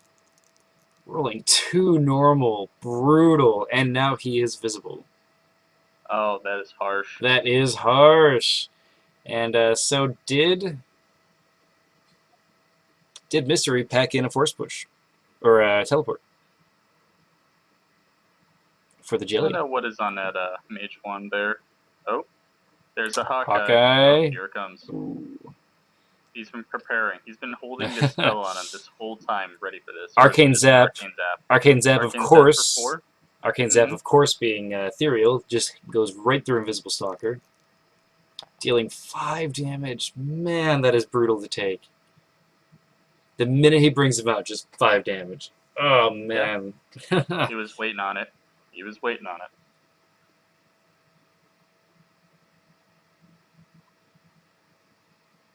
A: Rolling 2 normal, brutal, and now he is visible.
C: Oh, that is harsh.
A: That is harsh. And so did Mystery pack in a Force Push? Or a Teleport? For the jelly.
C: I don't know what is on that mage one there. Oh, there's a Hawkeye.
A: Hawkeye.
C: Oh, here it comes.
A: Ooh.
C: He's been preparing. He's been holding this spell on him this whole time, ready for this.
A: Arcane Zap. Arcane Zap, of course.
C: Zap
A: Arcane Zap, of course, being ethereal, just goes right through Invisible Stalker. Dealing 5 damage. Man, that is brutal to take. The minute he brings him out, just 5 damage. Oh, man.
C: Yeah. He was waiting on it. He was waiting on it.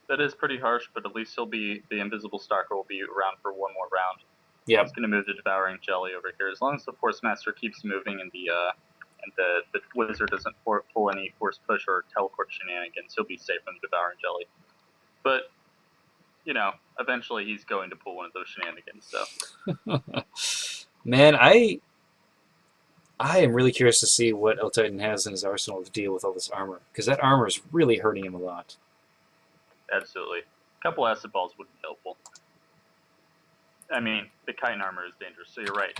C: That is pretty harsh, but at least the Invisible Stalker will be around for one more round.
A: Yeah.
C: He's going to move the Devouring Jelly over here. As long as the Force Master keeps moving and the Wizard doesn't pull any Force Push or Teleport shenanigans, he'll be safe from the Devouring Jelly. But, you know, eventually he's going to pull one of those shenanigans, so.
A: Man, I am really curious to see what El Titan has in his arsenal to deal with all this armor, because that armor is really hurting him a lot.
C: Absolutely. A couple Acid Balls would be helpful. I mean, the Chitin armor is dangerous, so you're right.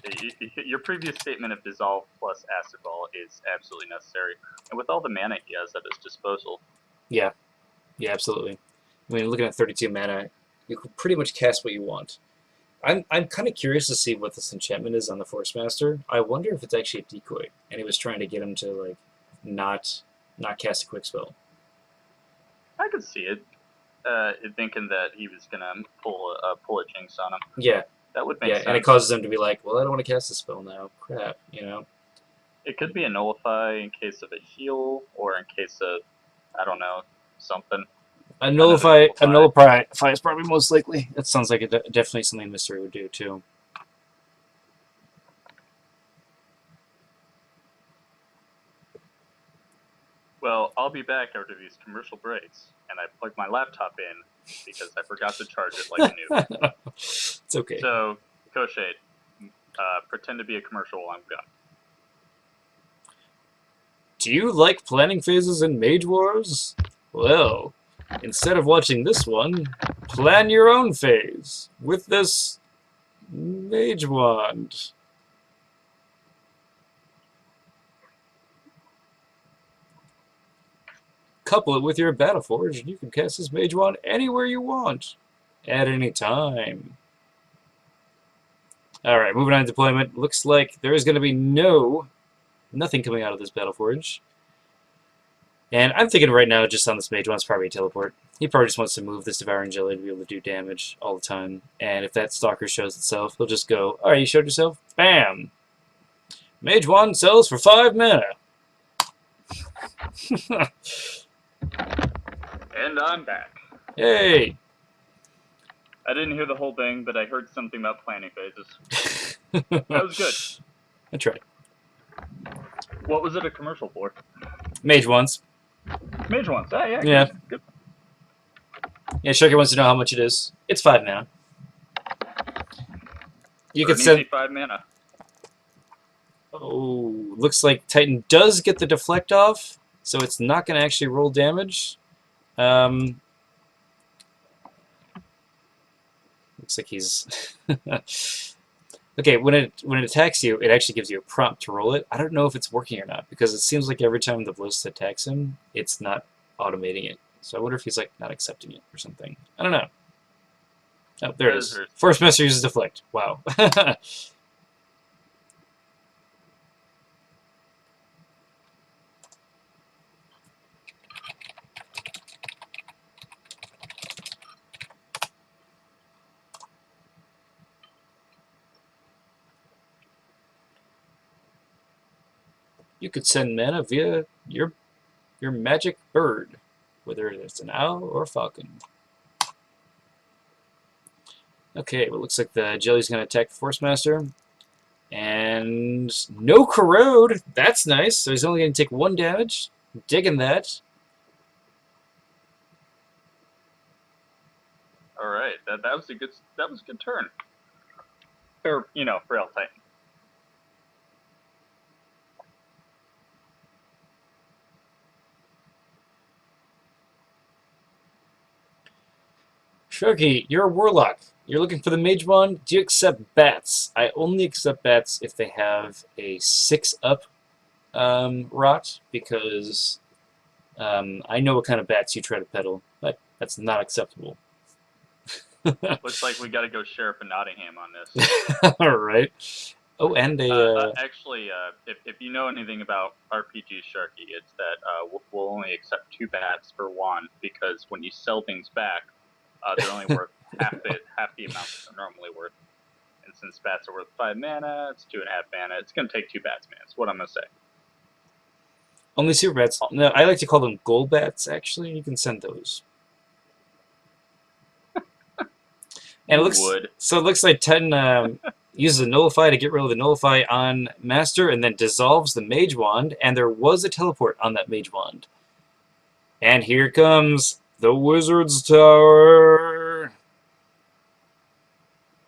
C: Your previous statement of Dissolve plus Acid Ball is absolutely necessary. And with all the mana he has at his disposal.
A: Yeah. Yeah, absolutely. I mean, looking at 32 mana, you can pretty much cast what you want. I'm kind of curious to see what this enchantment is on the Force Master. I wonder if it's actually a decoy, and he was trying to get him to, like, not cast a quick spell.
C: I could see it. Thinking that he was gonna pull a Jinx on him.
A: Yeah.
C: That would make sense.
A: And it causes him to be like, well, I don't want to cast a spell now. Crap, you know?
C: It could be a Nullify in case of a heal, or in case of, I don't know, something.
A: A Nullify is probably most likely. That sounds like definitely something Mystery would do, too.
C: Well, I'll be back after these commercial breaks, and I plugged my laptop in because I forgot to charge it like a noob.
A: It's okay.
C: So, Koshade, pretend to be a commercial while I'm gone.
A: Do you like planning phases in Mage Wars? Well, instead of watching this one, plan your own phase with this Mage Wand. Couple it with your Battleforge, and you can cast this Mage Wand anywhere you want, at any time. All right, moving on to deployment. Looks like there is going to be nothing coming out of this Battle Forge. And I'm thinking right now, just on this Mage One's probably a teleport. He probably just wants to move this Devouring Jelly to be able to do damage all the time. And if that Stalker shows itself, he'll just go, alright, you showed yourself? Bam! Mage 1 sells for 5 mana.
C: And I'm back.
A: Hey!
C: I didn't hear the whole thing, but I heard something about planning phases. That was good.
A: That's right.
C: What was it a commercial for?
A: Mage 1s.
C: Mage ones. Ah, yeah.
A: Yeah.
C: Good.
A: Yeah, Sharky wants to know how much it is. It's 5 mana. You could send...
C: 5 mana.
A: Oh, looks like Titan does get the deflect off, so it's not going to actually roll damage. Looks like he's... Okay, when it attacks you, it actually gives you a prompt to roll it. I don't know if it's working or not, because it seems like every time the Bliss attacks him, it's not automating it. So I wonder if he's like not accepting it or something. I don't know. Oh, there it is. Force Master uses deflect. Wow. You could send mana via your magic bird, whether it's an owl or a falcon. Okay, well, looks like the jelly's going to attack the Force Master. And no corrode. That's nice. So he's only going to take 1 damage. Digging that.
C: All right, that was a good turn. Or for L Titan.
A: Sharky, you're a warlock. You're looking for the mage wand. Do you accept bats? I only accept bats if they have a 6-up rot, because I know what kind of bats you try to peddle, but that's not acceptable.
C: Looks like we got to go Sheriff of Nottingham on this.
A: All right. Oh, and
C: actually, if you know anything about RPG Sharky, it's that we'll only accept 2 bats per wand, because when you sell things back, they're only worth half the amount that they're normally worth. And since bats are worth 5 mana, it's 2.5 mana. It's gonna take 2 bats, man. That's what I'm gonna say.
A: Only super bats. No, I like to call them gold bats. Actually, you can send those. And it looks so. It looks like Titan uses a nullify to get rid of the nullify on Master, and then dissolves the Mage Wand. And there was a teleport on that Mage Wand. And here comes the Wizard's Tower.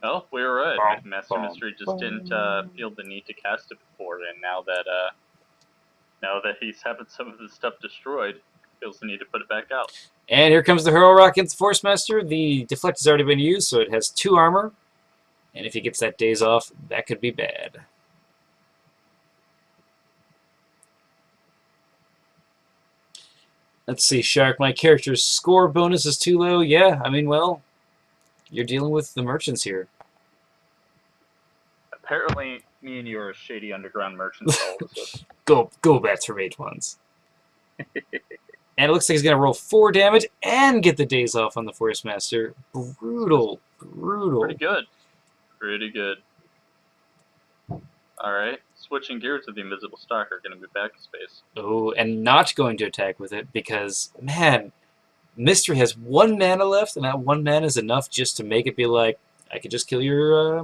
C: Oh, we were right. Master Mystery just didn't feel the need to cast it before, and now that he's having some of his stuff destroyed, feels the need to put it back out.
A: And here comes the Hurl Rock against the Force Master. The deflect has already been used, so it has 2 armor. And if he gets that daze off, that could be bad. Let's see, Shark. My character's score bonus is too low. Yeah, I mean, well, you're dealing with the merchants here.
C: Apparently, me and you are shady underground merchants.
A: Go bats for mage ones. And it looks like he's going to roll 4 damage and get the daze off on the Force Master. Brutal.
C: Pretty good. Pretty good. Alright, switching gears to the Invisible Stalker, going to be back in space.
A: Oh, and not going to attack with it because, man, Mystery has 1 mana left, and that 1 mana is enough just to make it be like, I could just kill your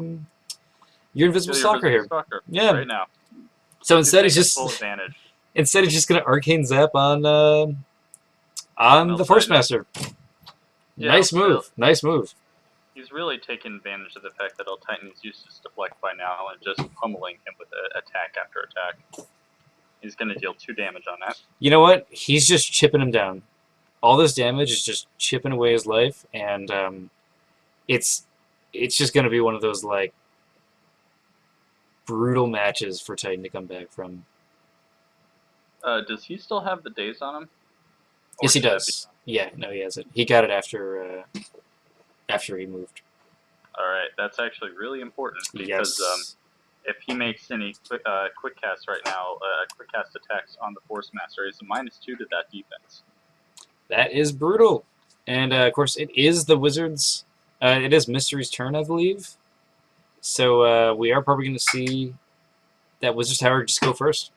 A: Invisible Stalker here. Yeah.
C: Right now.
A: So instead he's just...
C: full advantage.
A: Instead, he's just going to Arcane Zap on the Force Master.
C: Yeah,
A: nice move. Nice move.
C: He's really taken advantage of the fact that Titan's used his deflect by now and just pummeling him with attack after attack. He's going to deal 2 damage on that.
A: You know what? He's just chipping him down. All this damage is just chipping away his life, and it's just going to be one of those like brutal matches for Titan to come back from.
C: Does he still have the daze on him? Or
A: yes, he does. Yeah, no, he has it. He got it after he moved.
C: All right, that's actually really important because
A: Yes.
C: if he makes any quick cast right now, quick cast attacks on the Force Master, he's a -2 to that defense.
A: That is brutal. And, of course, it is the Wizards. It is Mystery's turn, I believe. So we are probably going to see that Wizards Tower just go first.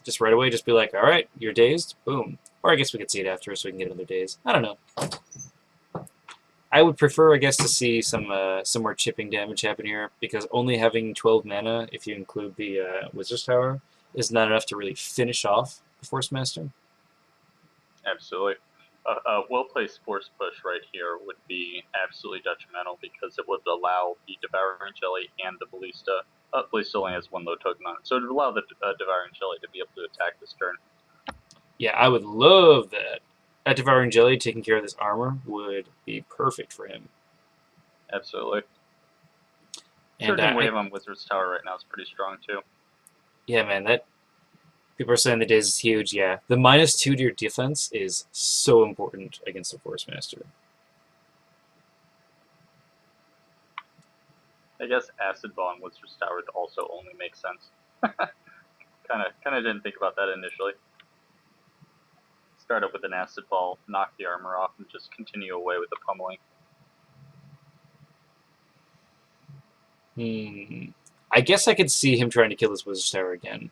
A: Just right away, just be like, all right, you're dazed. Boom. Or I guess we could see it after so we can get another daze. I don't know. I would prefer, I guess, to see some more chipping damage happen here, because only having 12 mana, if you include the Wizard's Tower, is not enough to really finish off the Force Master.
C: Absolutely. A well-placed Force Push right here would be absolutely detrimental because it would allow the Devouring Jelly and the Ballista. Ballista only has one low token on it, so it would allow the Devouring Jelly to be able to attack this turn.
A: Yeah, I would love that. That Devouring Jelly taking care of this armor would be perfect for him.
C: Absolutely.
A: And
C: Surging Wave on Wizard's Tower right now is pretty strong too.
A: Yeah, man, that people are saying the daze is huge. Yeah, the -2 to your defense is so important against the Force Master.
C: I guess Acid Ball on Wizard's Tower also only makes sense. kind of didn't think about that initially. Start up with an Acid Ball, knock the armor off, and just continue away with the pummeling.
A: I guess I could see him trying to kill this Wizard's Tower again.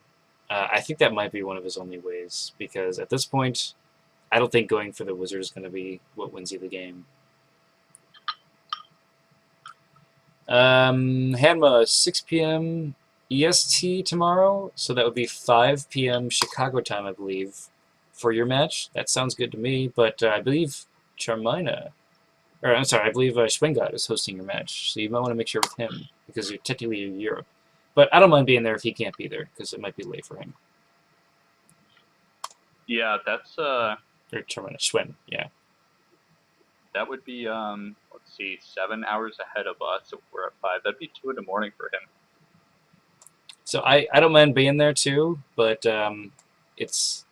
A: I think that might be one of his only ways, because at this point, I don't think going for the Wizard is going to be what wins you the game. Hanma, 6 p.m. EST tomorrow, so that would be 5 p.m. Chicago time, I believe, for your match. That sounds good to me, but I believe Charmina, or I'm sorry, I believe Schwengott is hosting your match, so you might want to make sure with him, because you're technically in Europe. But I don't mind being there if he can't be there, because it might be late for him.
C: Yeah, that's
A: Or Charmina, Schwen, yeah.
C: That would be, let's see, 7 hours ahead of us. If we're at 5, that'd be 2 in the morning for him.
A: So I don't mind being there too, but it looks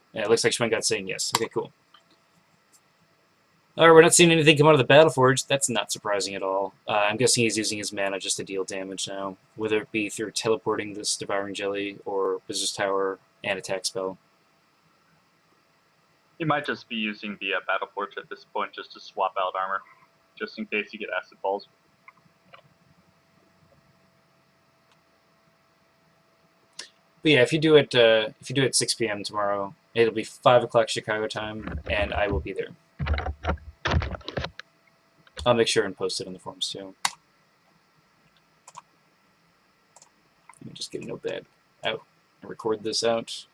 A: like Schwengott's saying yes. Okay, cool. Alright, we're not seeing anything come out of the Battleforge. That's not surprising at all. I'm guessing he's using his mana just to deal damage now, whether it be through teleporting this Devouring Jelly or Wizard's Tower and attack spell.
C: He might just be using the Battleforge at this point just to swap out armor, just in case you get Acid Balls.
A: But yeah, if you do it 6 p.m. tomorrow, it'll be 5 o'clock Chicago time, and I will be there. I'll make sure and post it on the forums too. Let me just get a notepad out and record this out.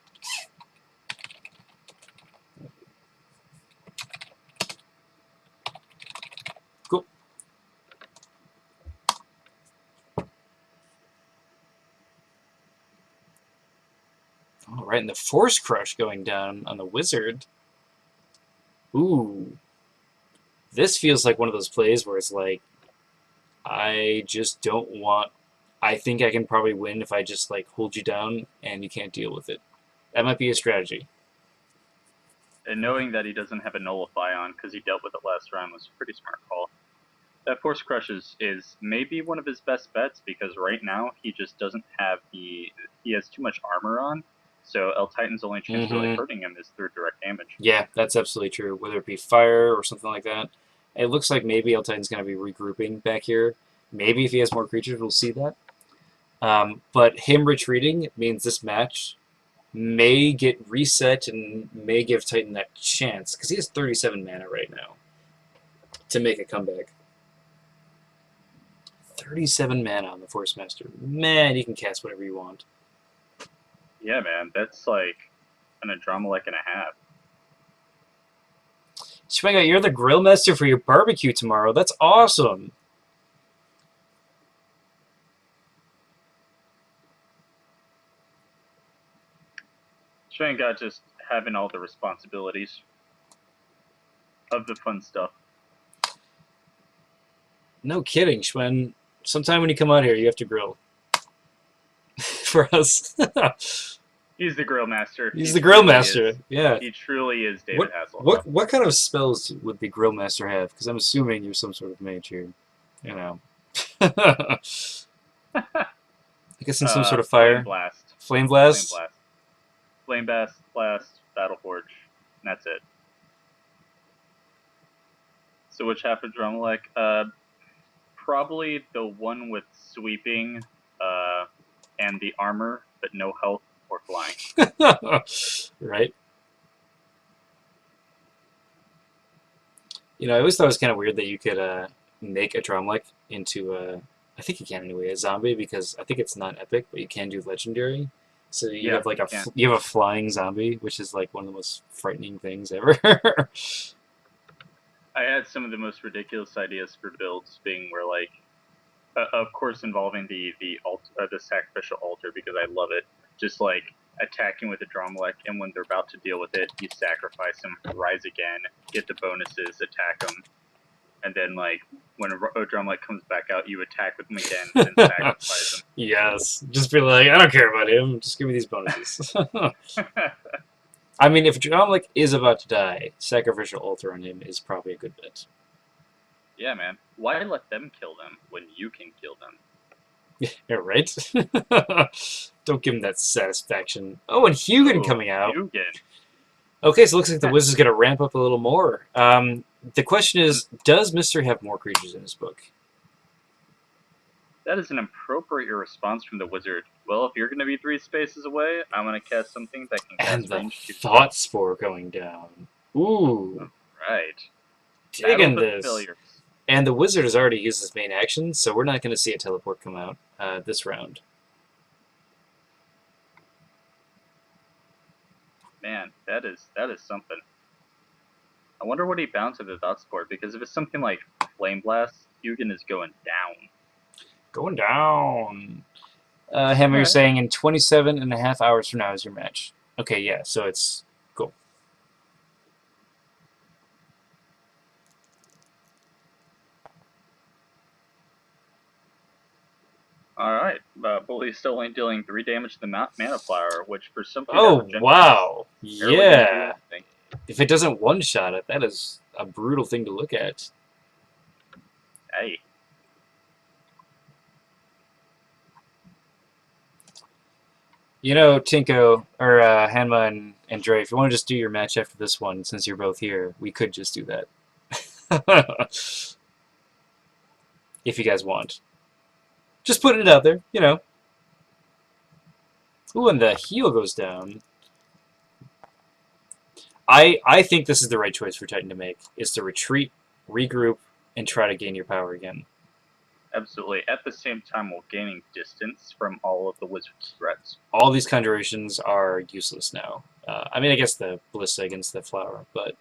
A: Cool. All right, and the Force Crush going down on the Wizard. Ooh. This feels like one of those plays where it's like, I just don't want... I think I can probably win if I just like hold you down and you can't deal with it. That might be a strategy.
C: And knowing that he doesn't have a Nullify on because he dealt with it last round was a pretty smart call. That Force Crush is maybe one of his best bets because right now he just doesn't have he has too much armor on. So El Titan's only chance really hurting him is through direct damage.
A: Yeah, that's absolutely true. Whether it be fire or something like that. It looks like maybe El Titan's going to be regrouping back here. Maybe if he has more creatures, we'll see that. But him retreating means this match may get reset and may give Titan that chance, because he has 37 mana right now to make a comeback. 37 mana on the Force Master. Man, you can cast whatever you want.
C: Yeah, man, that's like an Andromeda and a half.
A: Schwenga, you're the grill master for your barbecue tomorrow. That's awesome.
C: Schwenga just having all the responsibilities of the fun stuff.
A: No kidding, Schwen. Sometime when you come out here, you have to grill. For us.
C: He's the grill master.
A: He's
C: He
A: the grill
C: truly
A: master.
C: is.
A: Yeah.
C: He truly is David Hasselhoff.
A: What kind of spells would the grill master have? Because I'm assuming you're some sort of mage here. You know. I guess in some sort of fire.
C: Flame blast.
A: Flame blast.
C: Flame blast. Flame blast. Battle forge. And that's it. So which half of Drumelec? Probably the one with sweeping, and the armor, but no health or flying.
A: Right. You know, I always thought it was kind of weird that you could make a Dromlek into I think you can anyway, a zombie, because I think it's not epic, but you can do legendary. So you have like you have a flying zombie, which is like one of the most frightening things ever.
C: I had some of the most ridiculous ideas for builds, being where like, of course, involving the sacrificial altar, because I love it. Just like attacking with a Dromlek, and when they're about to deal with it, you sacrifice them, rise again, get the bonuses, attack them, and then like when a Dromlek comes back out, you attack with him again, then sacrifice them.
A: Yes, just be like, I don't care about him. Just give me these bonuses. I mean, if Dromlek is about to die, sacrificial altar on him is probably a good bet.
C: Yeah, man. Why let them kill them when you can kill them?
A: Yeah, right? Don't give him that satisfaction. Oh, and Hugin coming out.
C: Hugin.
A: Okay, so it looks like the Wizard's going to ramp up a little more. The question is, does Mystery have more creatures in his book?
C: That is an appropriate response from the Wizard. Well, if you're going to be 3 spaces away, I'm going to cast something that can cast
A: And the
C: range.
A: Thought Spore going down. Ooh.
C: Right.
A: Digging this. And the Wizard has already used his main action, so we're not going to see a teleport come out this round.
C: Man, that is something. I wonder what he bounced with the Thought Spore, because if it's something like Flame Blast, Hugin is going down.
A: Going down. Hammer, you're saying in 27.5 hours from now is your match. Okay, yeah, so it's cool.
C: Alright, but he's still only dealing 3 damage to the Mana Flower, which for something
A: wow. Yeah. If it doesn't one-shot it, that is a brutal thing to look at.
C: Hey.
A: You know, Tinko, or Hanma and Dre, if you want to just do your match after this one, since you're both here, we could just do that. If you guys want. Just putting it out there, you know. Ooh, and the heal goes down. I think this is the right choice for Titan to make, is to retreat, regroup, and try to gain your power again.
C: Absolutely. At the same time, while gaining distance from all of the Wizard's threats.
A: All these conjurations are useless now. I mean, I guess the Ballista against the flower, but...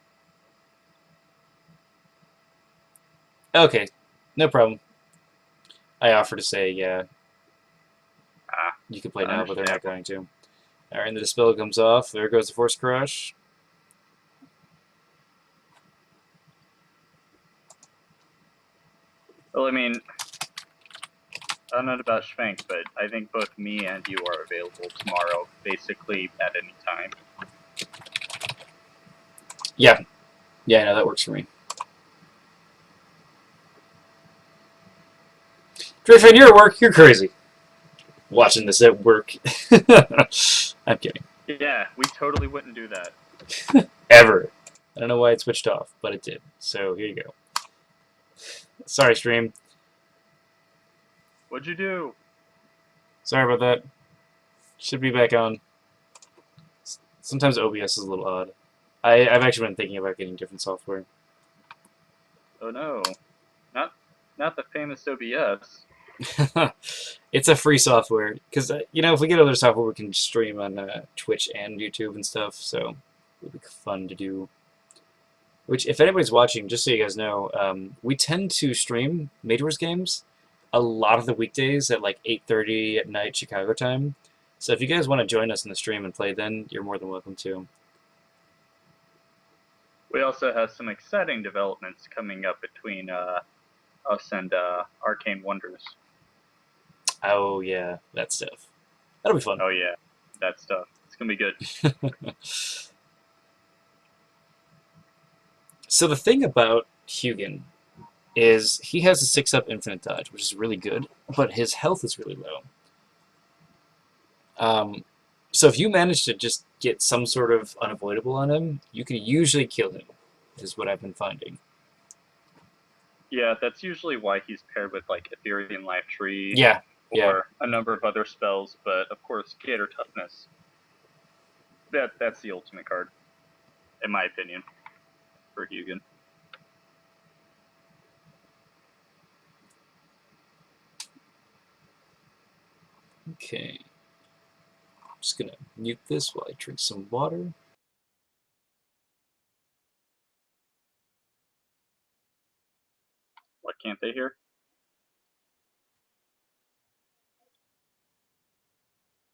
A: Okay, no problem. I offer to say, yeah. You can play now, but they're not going to. Alright, and the Dispel comes off. There goes the Force Crush.
C: Well, I mean, I don't know about Schwenk, but I think both me and you are available tomorrow, basically at any time.
A: Yeah. Yeah, no, that works for me. Driftman, you're at work. You're crazy. Watching this at work. I'm kidding.
C: Yeah, we totally wouldn't do that.
A: Ever. I don't know why it switched off, but it did. So here you go. Sorry, stream.
C: What'd you do?
A: Sorry about that. Should be back on. Sometimes OBS is a little odd. I've actually been thinking about getting different software.
C: Oh no. Not the famous OBS.
A: It's a free software. Because, you know, if we get other software, we can stream on Twitch and YouTube and stuff. So it'll be fun to do. Which, if anybody's watching, just so you guys know, we tend to stream Mage Wars games a lot of the weekdays at like 8:30 at night Chicago time. So if you guys want to join us in the stream and play then, you're more than welcome to.
C: We also have some exciting developments coming up between us and Arcane Wonders.
A: Oh yeah, that stuff. That'll be fun.
C: Oh yeah, that stuff. It's gonna be good.
A: So the thing about Hugin is he has a 6-up infinite dodge, which is really good, but his health is really low. So if you manage to just get some sort of unavoidable on him, you can usually kill him, is what I've been finding.
C: Yeah, that's usually why he's paired with like Ethereum Life Tree
A: Yeah,
C: or a number of other spells, but of course Gator Toughness. That's the ultimate card, in my opinion, for Hugin.
A: Okay. I'm just gonna mute this while I drink some water.
C: What can't they hear?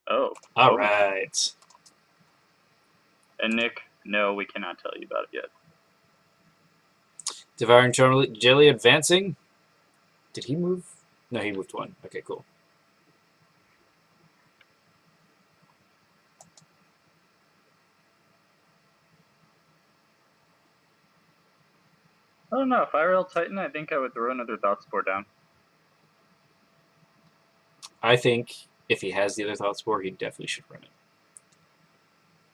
C: Oh.
A: All right.
C: And Nick, no, we cannot tell you about it yet.
A: Devouring Jelly advancing. Did he move? No, he moved one. Okay, cool.
C: I don't know. If I were El Titan, I think I would throw another Thought Spore down.
A: I think if he has the other Thought Spore, he definitely should run it.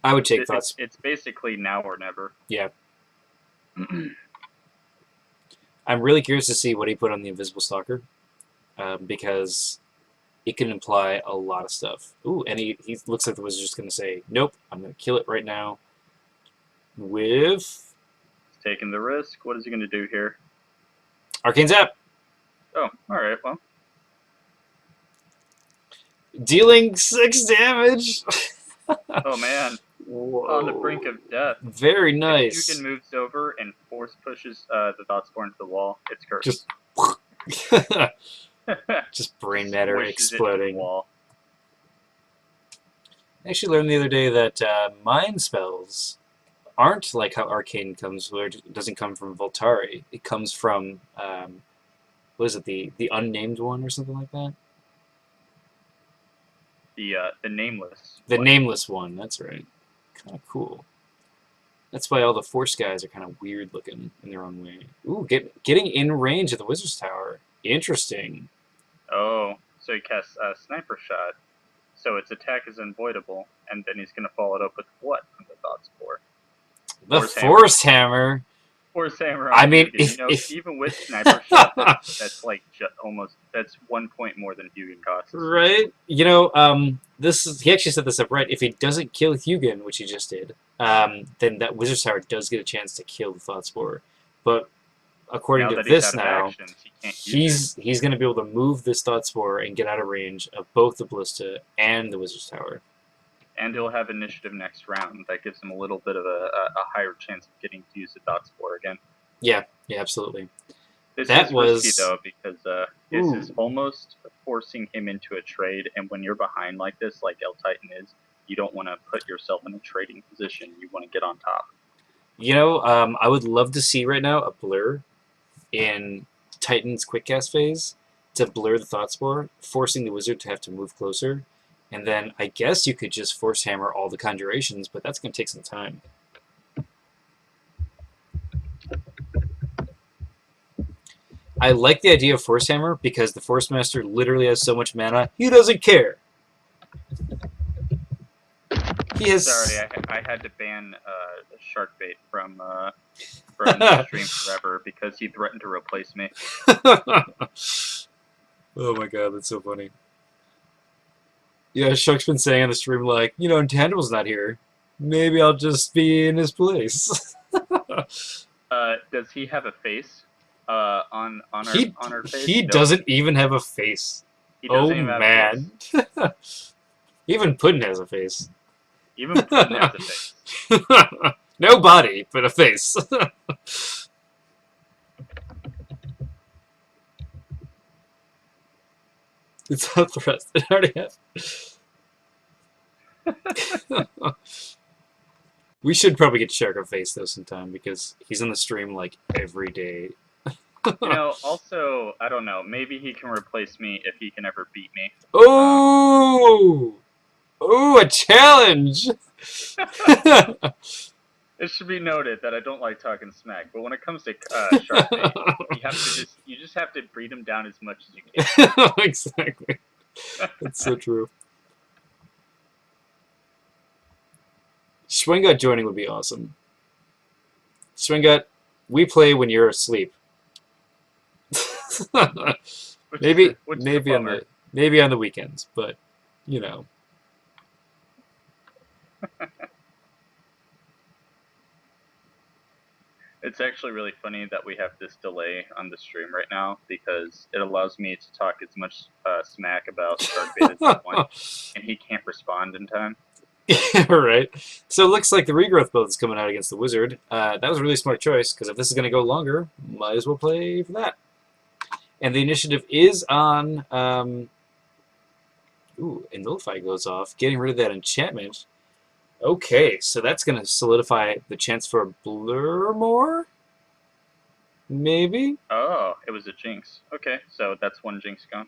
A: I would take Thought Spore.
C: It's basically now or never.
A: Yeah. I'm really curious to see what he put on the Invisible Stalker, because it can imply a lot of stuff. Ooh, and he looks like the wizard's just going to say, nope, I'm going to kill it right now. With...
C: He's taking the risk. What is he going to do here?
A: Arcane Zap!
C: Oh, alright, well.
A: Dealing 6 damage!
C: Oh, man.
A: Whoa.
C: On the brink of death.
A: Very nice.
C: If Hugin moves over and force pushes the Thoughtspore into the wall, it's cursed.
A: Just brain matter
C: Squishes
A: exploding.
C: It the wall.
A: I actually learned the other day that mind spells aren't like how Arcane comes, where it doesn't come from Voltari. It comes from, what is it, the unnamed one or something like that?
C: The nameless.
A: The nameless one, that's right. Kind of cool. That's why all the Force guys are kind of weird looking in their own way. Ooh, getting in range of the Wizard's Tower. Interesting.
C: Oh, so he casts a Sniper Shot. So its attack is unavoidable, and then he's going to follow it up with what from the Thoughtspore?
A: The Force Hammer.
C: Force Hammer.
A: I mean,
C: even with Sniper Shot, that's like that's 1 point more than Hugin costs.
A: Right? You know, he actually set this up right. If he doesn't kill Hugin, which he just did, then that Wizard's Tower does get a chance to kill the Thoughtspore. But according to this now,
C: actions,
A: he's going to be able to move this Thoughtspore and get out of range of both the Ballista and the Wizard's Tower.
C: And he'll have initiative next round. That gives him a little bit of a higher chance of getting to use the Thoughtspore again.
A: Yeah, absolutely.
C: This is risky, though, because this is almost forcing him into a trade, and when you're behind like this, like El Titan is, you don't want to put yourself in a trading position. You want to get on top.
A: You know, I would love to see right now a blur in Titan's quick cast phase to blur the Thoughtspore, forcing the wizard to have to move closer. And then I guess you could just Force Hammer all the conjurations, but that's going to take some time. I like the idea of Force Hammer because the Force Master literally has so much mana, he doesn't care. He has...
C: Sorry, I had to ban Sharkbait from the stream forever because he threatened to replace me.
A: Oh my god, that's so funny. Yeah, Shuck's been saying on the stream, like, you know, Intangible's not here. Maybe I'll just be in his place.
C: Does he have a face? On our face?
A: He doesn't even have a face.
C: Oh man.
A: Even Puddin has a face.
C: Even Puddin has a face.
A: No body, but a face. It's not the rest. It already has. We should probably get Shark a face though sometime because he's on the stream like every day.
C: You know, also, I don't know, maybe he can replace me if he can ever beat me.
A: Oh! Ooh, a challenge!
C: It should be noted that I don't like talking smack, but when it comes to Sharkbait, you just have to breed him down as much as you can.
A: Exactly. That's so true. Schwingut joining would be awesome. Schwingut, we play when you're asleep. maybe maybe on the weekends, but you know.
C: It's actually really funny that we have this delay on the stream right now because it allows me to talk as much smack about Sharkbait as I want, and he can't respond in time.
A: Right. So it looks like the regrowth build is coming out against the wizard. That was a really smart choice because if this is going to go longer, might as well play for that. And the initiative is on. Ooh, and Nullify goes off, getting rid of that enchantment. Okay, so that's going to solidify the chance for a blur more? Maybe?
C: Oh, it was a Jinx. Okay, so that's one Jinx gone.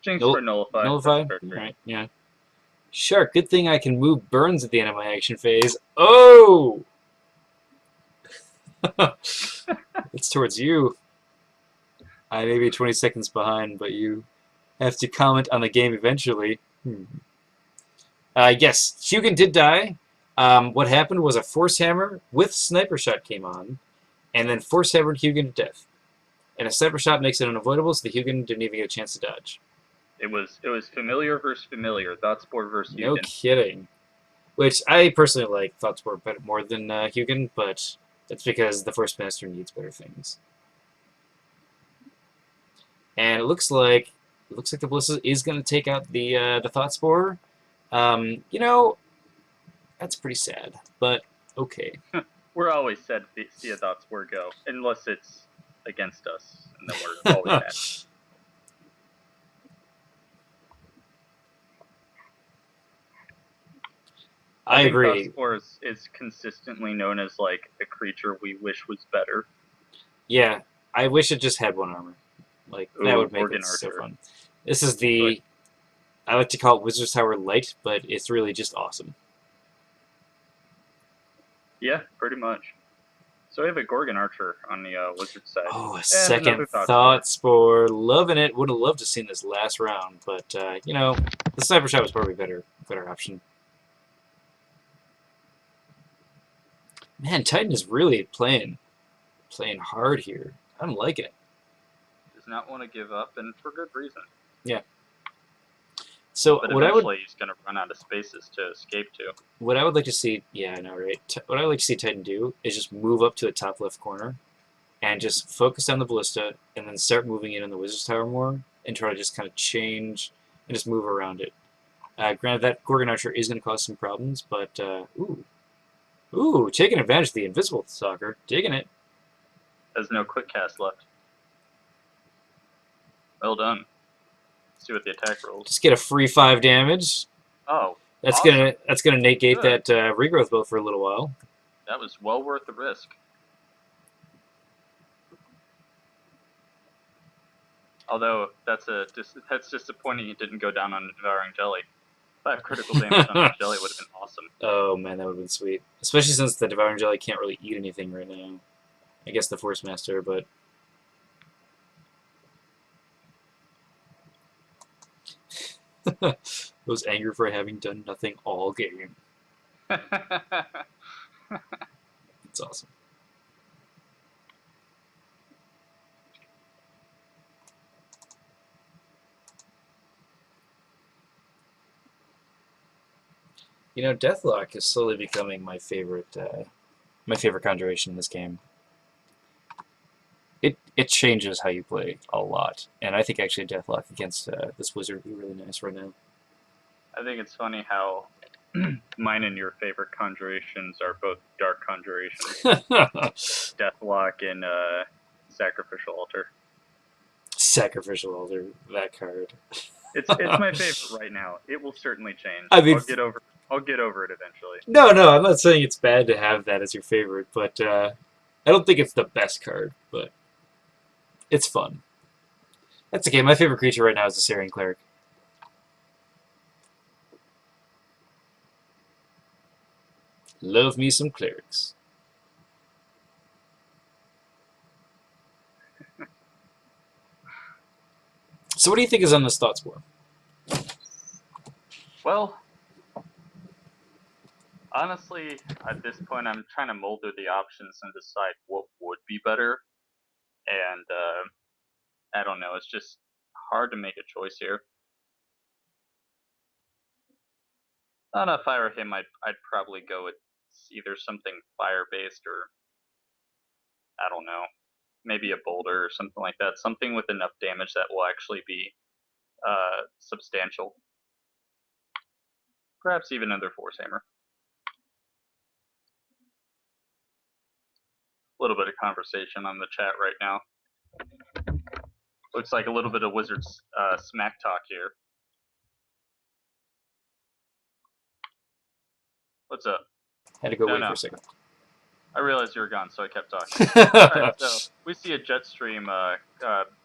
C: Jinx for Nullify.
A: Nullify? Alright, yeah. Shark, good thing I can move burns at the end of my action phase. Oh! It's towards you. I may be 20 seconds behind, but you have to comment on the game eventually. Yes, Hugin did die. What happened was a Force Hammer with Sniper Shot came on, and then Force Hammered Hugin to death. And a Sniper Shot makes it unavoidable, so the Hugin didn't even get a chance to dodge.
C: It was familiar versus familiar. Thoughtspore versus Hugin.
A: No kidding. Which I personally like Thoughtspore better more than Hugin, but that's because the Force Master needs better things. And it looks like the Ballista is going to take out the Thoughtspore. You know, that's pretty sad, but okay.
C: We're always sad to see a Thoughtspore go, unless it's against us, and then we're always sad.
A: I agree.
C: Thoughtspore is consistently known as like a creature we wish was better.
A: Yeah, I wish it just had one armor. Like that would make it so fun. This is the I like to call it Wizard's Tower Light, but it's really just awesome.
C: Yeah, pretty much. So we have a Gorgon Archer on the Wizard side.
A: Oh, a second Thoughtspore. Loving it. Would have loved to have seen this last round, but you know, the Sniper Shot was probably better option. Man, Titan is really playing hard here. I'm liking it.
C: Does not want to give up, and for good reason.
A: Yeah. So
C: but eventually he's going to run out of spaces to escape to.
A: What I would like to see, yeah, I know, right? What I would like to see Titan do is just move up to the top left corner, and just focus on the Ballista, and then start moving in on the Wizard's Tower more, and try to just kind of change and just move around it. Granted, that Gorgon Archer is going to cause some problems, but ooh, taking advantage of the Invisible Stalker, digging it.
C: Has no quick cast left. Well done. Let's see what the attack rolls.
A: Just get a free 5 damage.
C: Oh,
A: that's
C: awesome.
A: gonna negate that regrowth build for a little while.
C: That was well worth the risk. Although that's disappointing. It didn't go down on the Devouring Jelly. 5 critical damage on the Jelly would have been awesome.
A: Oh man, that would have been sweet. Especially since the Devouring Jelly can't really eat anything right now. I guess the Force Master, but. Was angry for having done nothing all game. It's awesome. You know, Deathlock is slowly becoming my favorite conjuration in this game. It changes how you play a lot, and I think actually Deathlock against this wizard would be really nice right now.
C: I think it's funny how mine and your favorite conjurations are both dark conjurations. Deathlock and Sacrificial Altar.
A: Sacrificial Altar, that card.
C: It's my favorite right now. It will certainly change.
A: I mean,
C: I'll get over it eventually.
A: No, I'm not saying it's bad to have that as your favorite, but I don't think it's the best card, but it's fun. That's okay. My favorite creature right now is the Syrian Cleric. Love me some clerics. So what do you think is on this thoughts war?
C: Well, honestly, at this point, I'm trying to mull through the options and decide what would be better. And I don't know. It's just hard to make a choice here. I don't know if I were him, I'd probably go with either something fire based or I don't know, maybe a boulder or something like that. Something with enough damage that will actually be substantial. Perhaps even another force hammer. A little bit of conversation on the chat right now. Looks like a little bit of Wizards smack talk here. What's up?
A: Had to go wait for a second.
C: I realized you were gone, so I kept talking. Alright, so we see a jet stream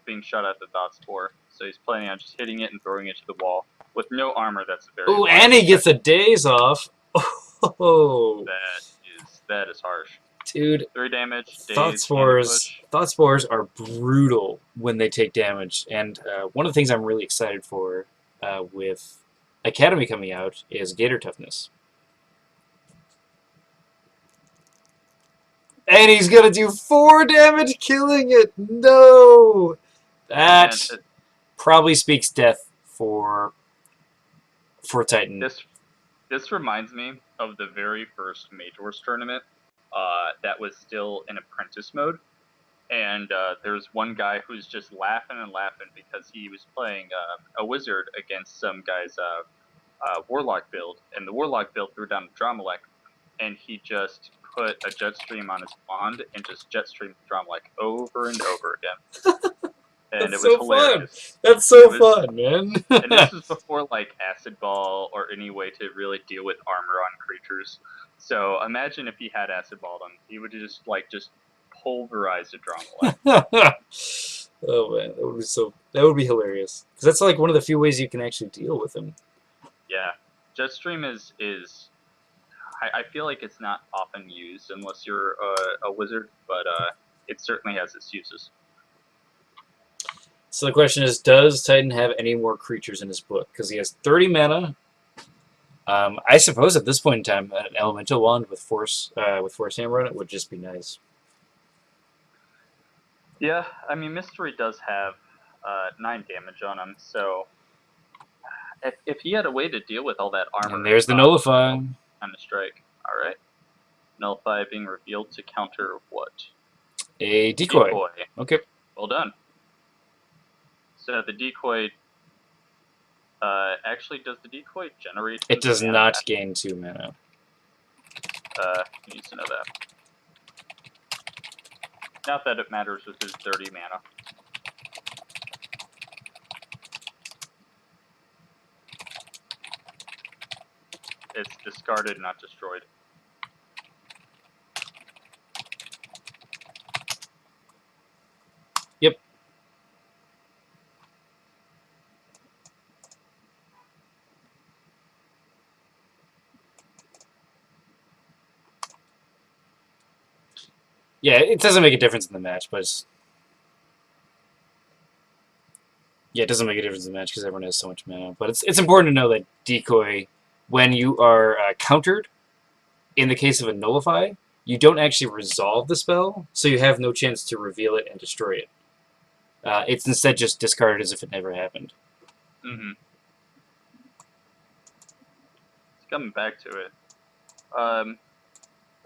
C: being shot at the dot spore. So he's planning on just hitting it and throwing it to the wall. With no armor, that's very
A: Ooh, and he gets a daze off. Oh,
C: that is harsh.
A: Dude,
C: 3 damage,
A: Thought spores are brutal when they take damage, and one of the things I'm really excited for with Academy coming out is Gator Toughness. And he's gonna do 4 damage, killing it. No, that probably speaks death for Titan.
C: This reminds me of the very first Majors tournament that was still in apprentice mode, and there's one guy who's just laughing and laughing because he was playing a wizard against some guy's warlock build, and the warlock build threw down a Dramalek, and he just put a jet stream on his wand and just jet streamed Dramalek over and over again. And
A: That's
C: it was
A: so
C: hilarious.
A: Fun. That's so fun, man.
C: And this was before like Acid Ball or any way to really deal with armor on creatures. So imagine if he had Acid Balled him, he would just pulverize a Dramalek.
A: Oh man, that would be hilarious. Because that's like one of the few ways you can actually deal with him.
C: Yeah, Jetstream is I feel like it's not often used unless you're a wizard, but it certainly has its uses.
A: So the question is, does Titan have any more creatures in his book? Because he has 30 mana. I suppose at this point in time, an elemental wand with force hammer on it would just be nice.
C: Yeah, I mean Mystery does have 9 damage on him, so if he had a way to deal with all that armor.
A: And there's the Nullify.
C: On the strike. All right. Nullify being revealed to counter what?
A: A decoy. Okay.
C: Well done. So the decoy actually, does the decoy generate?
A: It does not gain 2 mana.
C: You need to know that. Not that it matters with his 30 mana. It's discarded, not destroyed.
A: Yep. Yeah, it doesn't make a difference in the match, but yeah, it doesn't make a difference in the match because everyone has so much mana. But it's important to know that decoy, when you are countered, in the case of a nullify, you don't actually resolve the spell, so you have no chance to reveal it and destroy it. It's instead just discarded as if it never happened.
C: Mm-hmm. It's coming back to it. I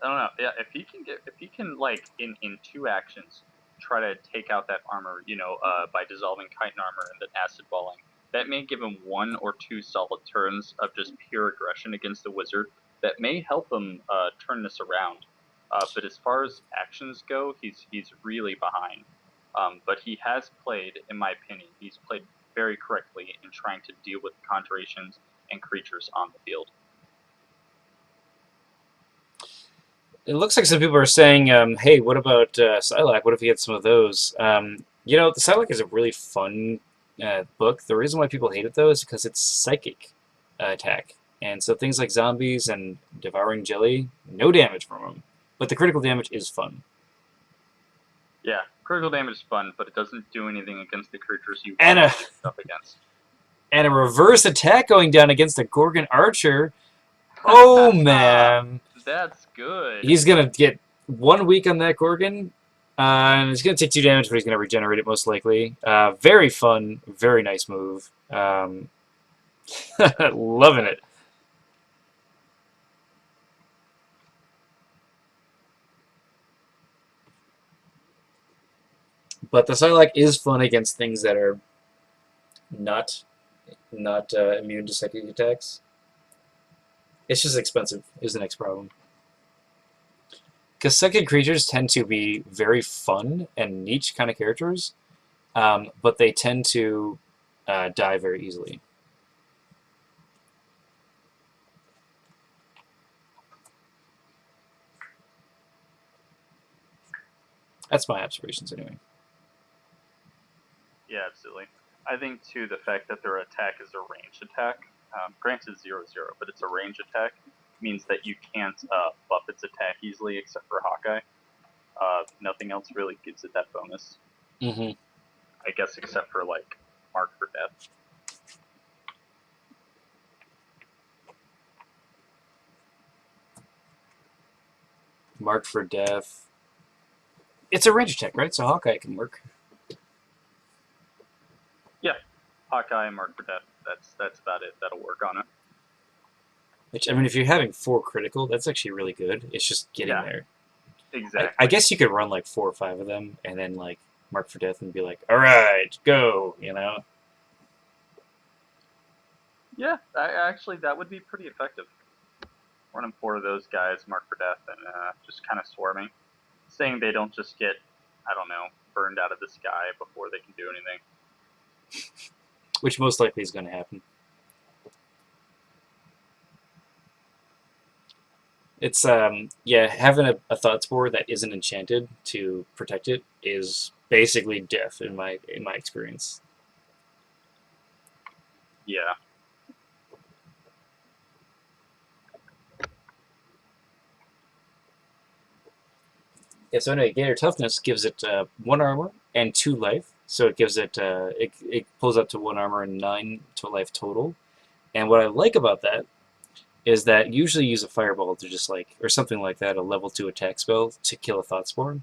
C: don't know. Yeah, if he can like in 2 actions try to take out that armor, by dissolving chitin armor and then acid balling, that may give him 1 or 2 solid turns of just pure aggression against the wizard. That may help him turn this around. But as far as actions go, he's really behind. But he has played, in my opinion, he's played very correctly in trying to deal with conjurations and creatures on the field.
A: It looks like some people are saying, hey, what about Psylocke? What if he had some of those? The Psylocke is a really fun book. The reason why people hate it, though, is because it's psychic attack. And so things like zombies and devouring jelly, no damage from them. But the critical damage is fun.
C: Yeah, critical damage is fun, but it doesn't do anything against the creatures you
A: And
C: want
A: a
C: to do stuff against.
A: and a reverse attack going down against a Gorgon Archer. Oh man,
C: That's good.
A: he's gonna get 1 week on that Gorgon, and he's gonna take 2 damage, but he's gonna regenerate it most likely. Very fun, very nice move. Loving it. But the Psylocke is fun against things that are not immune to psychic attacks. It's just expensive is the next problem. Because psychic creatures tend to be very fun and niche kind of characters, but they tend to die very easily. That's my observations anyway.
C: Yeah, absolutely. I think, too, the fact that their attack is a ranged attack, granted 0/0, but it's a range attack, means that you can't buff its attack easily except for Hawkeye. Nothing else really gives it that bonus.
A: Mm-hmm.
C: I guess except for, like, Mark for Death.
A: Mark for Death. It's a range attack, right? So Hawkeye can work.
C: Yeah, Hawkeye and Mark for Death. That's about it. That'll work on it.
A: Which, I mean, if you're having 4 critical, that's actually really good. It's just getting there.
C: Exactly.
A: I guess you could run like 4 or 5 of them, and then like Mark for Death and be like, all right, go, you know?
C: Yeah, actually, that would be pretty effective. Running 4 of those guys, Mark for Death, and just kind of swarming. Saying they don't just get, I don't know, burned out of the sky before they can do anything.
A: Which most likely is going to happen. It's, yeah, having a Thought Spore that isn't enchanted to protect it is basically death in my experience.
C: Yeah.
A: Yeah, so anyway, Gator Toughness gives it 1 armor and 2 life. So it gives it, it pulls up to 1 armor and 9 to life total. And what I like about that is that usually you use a Fireball to just like, or something like that, a level 2 attack spell to kill a Thought Spore.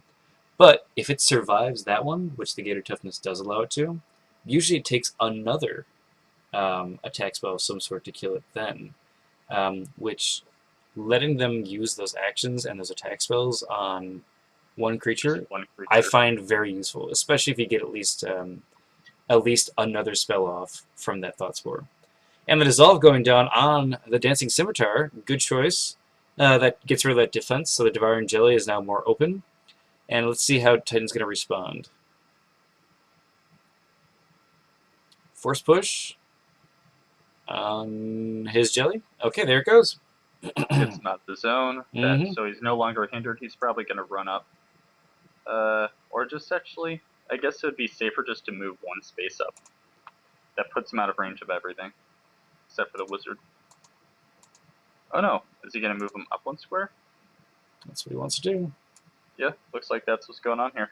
A: But if it survives that one, which the Gator Toughness does allow it to, usually it takes another attack spell of some sort to kill it then. Which, letting them use those actions and those attack spells on one creature, I find very useful, especially if you get at least another spell off from that Thought Spore. And the Dissolve going down on the Dancing Scimitar, good choice. That gets rid of that defense, so the Devouring Jelly is now more open. And let's see how Titan's going to respond. Force Push on his Jelly. Okay, there it goes.
C: It's not the zone, so he's no longer hindered. He's probably going to run up. Or just actually, I guess it would be safer just to move 1 space up. That puts him out of range of everything, except for the wizard. Oh no, is he going to move him up 1 square?
A: That's what he wants to do.
C: Yeah, looks like that's what's going on here.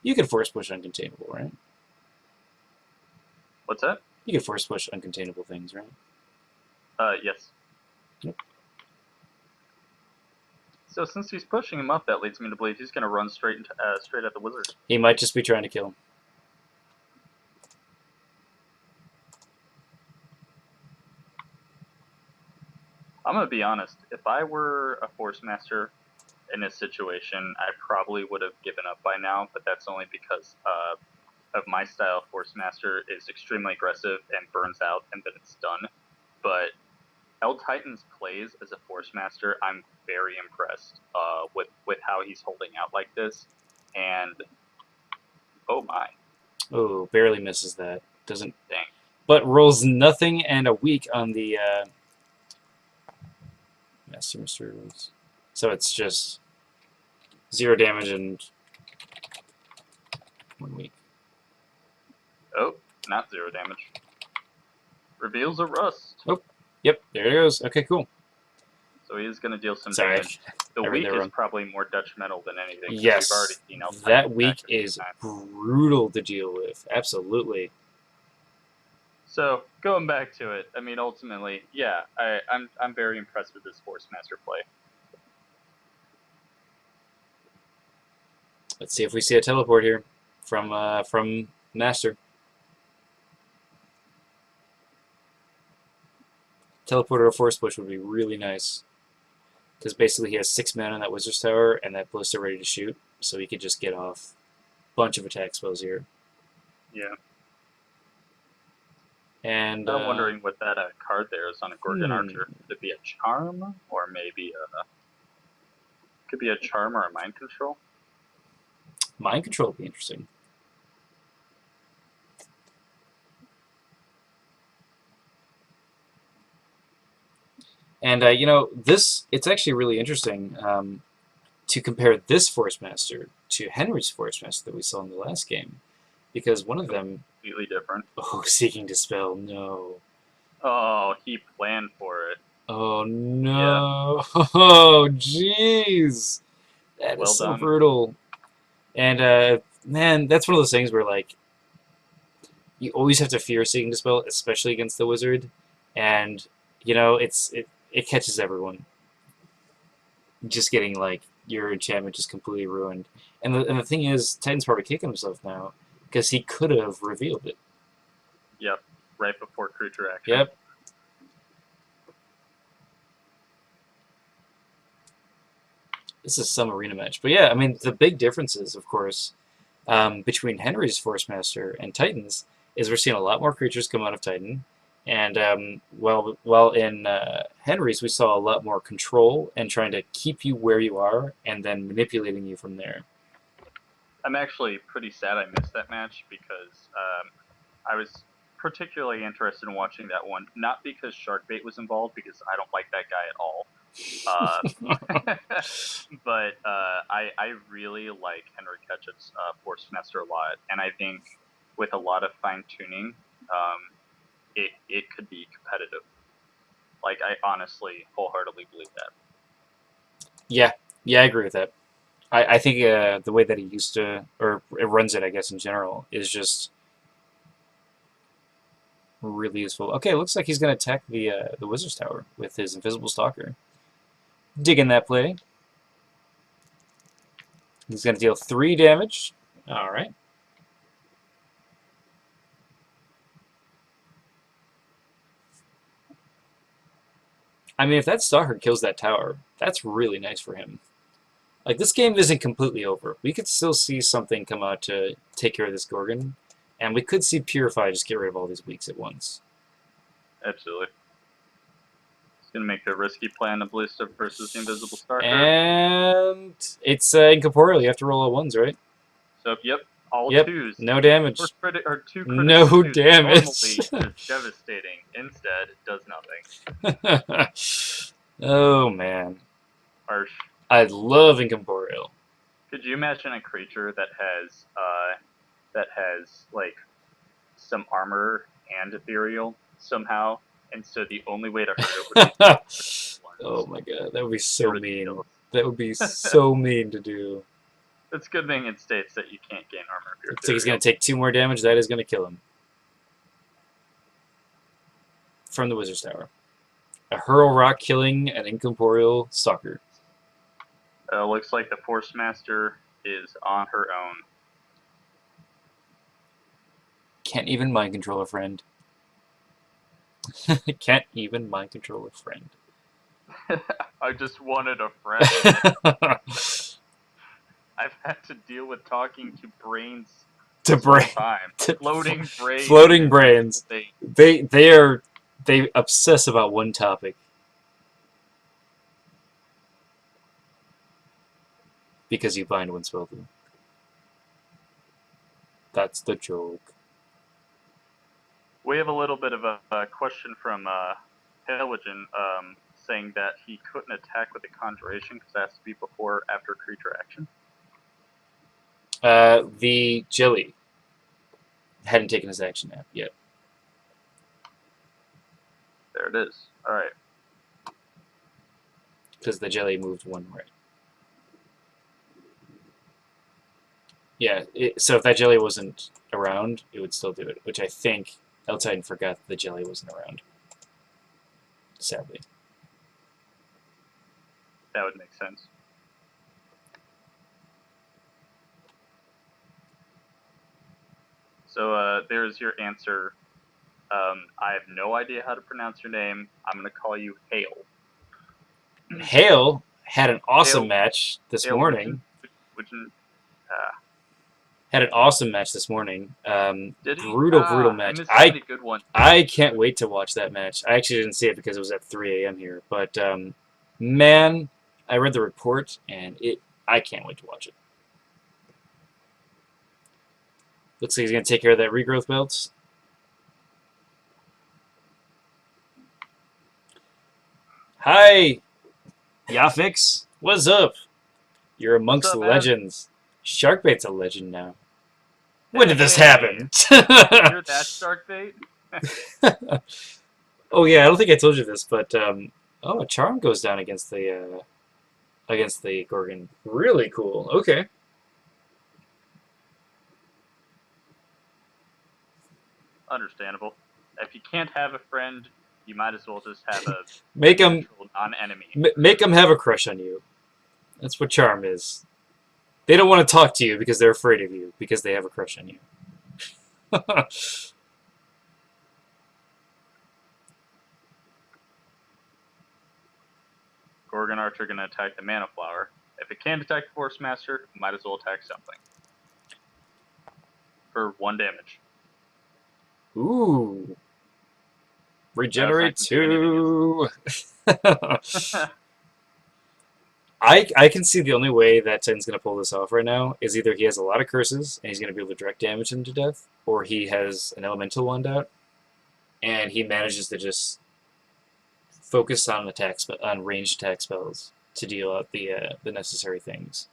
A: You can Force Push Uncontainable, right?
C: What's that?
A: You can Force Push Uncontainable things, right?
C: Yes.
A: Yep.
C: So since he's pushing him up, that leads me to believe he's going to run straight at the wizard.
A: He might just be trying to kill him.
C: I'm going to be honest. If I were a Force Master in this situation, I probably would have given up by now, but that's only because of my style. Force Master is extremely aggressive and burns out, and then it's done. But L Titan's plays as a Force Master, I'm very impressed with how he's holding out like this. And oh my.
A: Oh, barely misses that. Doesn't.
C: Dang.
A: But rolls nothing and a weak on the Master Mystery rolls. So it's just 0 damage and 1 weak.
C: Oh, not 0 damage. Reveals a rust.
A: Oh, yep, there it goes. Okay, cool.
C: So he is going to deal some
A: Sorry,
C: damage. The
A: I read
C: weak
A: that
C: is
A: wrong.
C: probably more detrimental than anything. We've already
A: Yes,
C: seen El
A: that
C: Titan
A: week
C: attack a few
A: is
C: times.
A: brutal to deal with. Absolutely.
C: So going back to it, I mean, ultimately, yeah, I'm very impressed with this Force Master play.
A: Let's see if we see a teleport here from Master. Teleport or a Force Push would be really nice. Because basically he has 6 mana on that Wizard's Tower, and that Ballista ready to shoot, so he could just get off a bunch of attack spells here.
C: Yeah.
A: And
C: I'm wondering what that card there is on a Gorgon Archer. Could it be a charm, or maybe could be a charm or a mind control?
A: Mind Control would be interesting. And you know, it's actually really interesting to compare this Force Master to Henry's Force Master that we saw in the last game, because one of them
C: Completely different.
A: Oh, Seeking Dispel, no.
C: Oh, he planned for it.
A: Oh no! Oh jeez, that
C: Well
A: is so
C: done.
A: brutal. And man, that's one of those things where like you always have to fear Seeking Dispel, especially against the wizard, and you know it catches everyone. Just getting like your enchantment just completely ruined. And the thing is, Titan's probably kicking himself now because he could have revealed it.
C: Yep, right before creature action.
A: Yep. This is some arena match, but yeah, I mean the big differences, of course, between Henry's Force Master and Titan's is we're seeing a lot more creatures come out of Titan, and while in Henry's we saw a lot more control and trying to keep you where you are and then manipulating you from there.
C: I'm actually pretty sad I missed that match because I was particularly interested in watching that one, not because Sharkbait was involved, because I don't like that guy at all. But I really like Henry Ketchup's Force Master a lot, and I think with a lot of fine tuning, it could be competitive. Like I honestly, wholeheartedly believe that.
A: Yeah, I agree with that. I think the way that he used to, or it runs it, I guess, in general, is just really useful. Okay, looks like he's going to attack the Wizard's Tower with his Invisible Stalker. Digging that play. He's going to deal 3 damage. All right. I mean, if that Stalker kills that tower, that's really nice for him. Like, this game isn't completely over. We could still see something come out to take care of this Gorgon, and we could see Purify just get rid of all these weaks at once.
C: Absolutely. It's gonna make a risky plan of Ballista versus the Invisible Stalker.
A: And it's incorporeal. You have to roll all 1s, right?
C: So yep, all
A: Yep.
C: 2s.
A: No damage.
C: Or 2 critical
A: No
C: 2s.
A: damage.
C: Normally is devastating. Instead, it does nothing.
A: Oh man,
C: Harsh.
A: I love incorporeal.
C: Could you imagine a creature that has like some armor and ethereal somehow, and so the only way to hurt it would be
A: Oh my god, that would be so mean.
C: ridiculous.
A: That would be so mean to do.
C: It's a good thing it states that you can't gain armor if you're
A: Looks like he's
C: ethereal.
A: going to take 2 more damage. That is going to kill him. From the Wizard's Tower. A Hurl Rock killing an incorporeal Stalker.
C: Looks like the Force Master is on her own.
A: Can't even mind control a friend. Can't even mind control a friend.
C: I just wanted a friend. I've had to deal with talking to brains
A: to brain.
C: time. Floating brains.
A: Floating brains. They obsess about one topic. Because you bind one spell through. That's the joke.
C: We have a little bit of a question from Halogen saying that he couldn't attack with the Conjuration because it has to be before or after creature action.
A: The Jelly hadn't taken his action yet.
C: is. All right.
A: Because the jelly moved one right. Yeah, so if that jelly wasn't around, it would still do it, which I think Eltitan forgot the jelly wasn't around. Sadly.
C: That would make sense. So there's your answer. I have no idea how to pronounce your name. I'm going to call you Hale.
A: Hale had an awesome
C: Hale-
A: match this
C: Hale
A: morning.
C: Widgeon,
A: Had an awesome match this morning.
C: did he?
A: Brutal
C: I
A: match.
C: missed so many good ones.
A: I can't wait to watch that match. I actually didn't see it because it was at 3 a.m. here. But, man, I read the report, and I can't wait to watch it. Looks like he's going to take care of that regrowth belt. Hi, Yafix. What's up? You're amongst
C: What's up,
A: the
C: man?
A: legends. Sharkbait's a legend now. When did this
C: Hey.
A: happen?
C: You're that Sharkbait?
A: Oh yeah, I don't think I told you this, but a charm goes down against the Gorgon. Really cool. Okay.
C: Understandable. If you can't have a friend, you might as well just have a
A: Make them
C: neutral non-enemy.
A: make them have a crush on you. That's what charm is. They don't want to talk to you because they're afraid of you because they have a crush on you.
C: Gorgon Archer going to attack the Mana Flower. If it can't attack the Force Master, it might as well attack something. For 1 damage.
A: Ooh. Regenerate
C: No,
A: 2. I can see the only way that Ten's going to pull this off right now is either he has a lot of curses and he's going to be able to direct damage him to death, or he has an elemental wand out and he manages to just focus on on ranged attack spells to deal out the necessary things.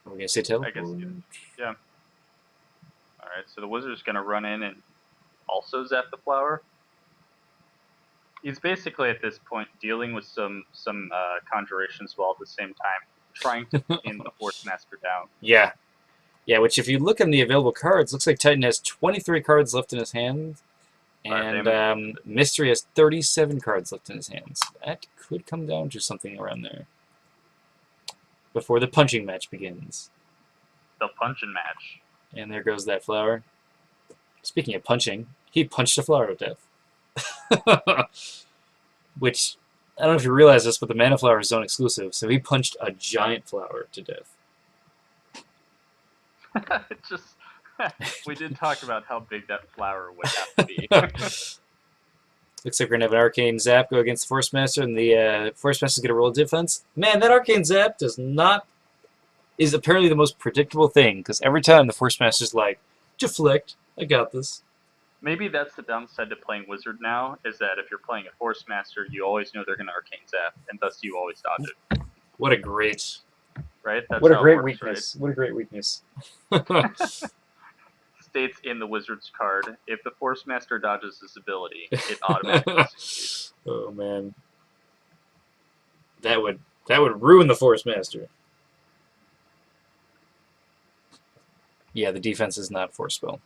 A: Are we going to say teleport?
C: I guess, yeah. Alright, so the Wizard's going to run in and also zap the flower. He's basically at this point dealing with some conjurations while at the same time trying to pin the Force Master down.
A: Yeah. Yeah, which if you look in the available cards, looks like Titan has 23 cards left in his hand, and Mystery has 37 cards left in his hands. That could come down to something around there. Before the punching match begins.
C: The punching match.
A: And there goes that flower. Speaking of punching, he punched a flower to death. Which, I don't know if you realize this, but the Mana Flower is zone exclusive, so he punched a giant flower to death.
C: We did talk about how big that flower would have to be.
A: Looks like we're going to have an Arcane Zap go against the Force Master, and the Force Master's going to roll defense. Man, that Arcane Zap is apparently the most predictable thing, because every time the Force Master's like, deflect, I got this.
C: Maybe that's the downside to playing Wizard now, is that if you're playing a Force Master, you always know they're going to Arcane Zap, and thus you always dodge it.
A: What a great...
C: Right? That's
A: what a
C: how
A: great
C: it works,
A: weakness.
C: right?
A: What a great weakness.
C: States in the Wizard's card, if the Force Master dodges this ability, it automatically succeeds.
A: Oh, man. That would ruin the Force Master. Yeah, the defense is not Force Spell.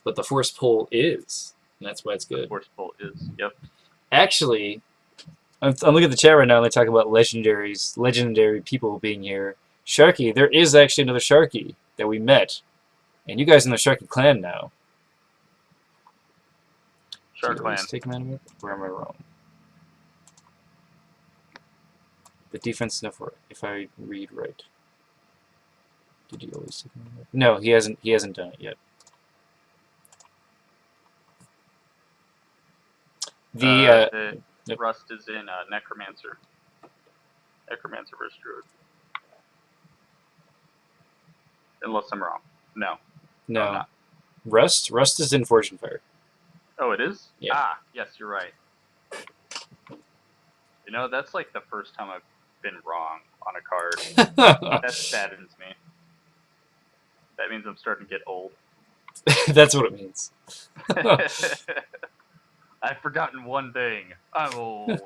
A: But the Force Pull is, and that's why it's good.
C: The Force Pull is, yep.
A: Actually, I'm looking at the chat right now and they talk about legendary people being here. Sharky, there is actually another Sharky that we met. And you guys in the Sharky clan now.
C: Shark Clan.
A: Take him out of it? Or am I wrong? The defense is enough, if I read right. Did you always take him out of it? No, he hasn't done it yet.
C: The Rust is in Necromancer. Necromancer versus Druid. Unless I'm wrong. No.
A: No.
C: I'm not.
A: Rust is in Fortune Fire.
C: Oh, it is?
A: Yeah.
C: Ah, yes, you're right. You know, that's like the first time I've been wrong on a card. That saddens me. That means I'm starting to get old.
A: That's what it means.
C: I've forgotten one thing. I'm old.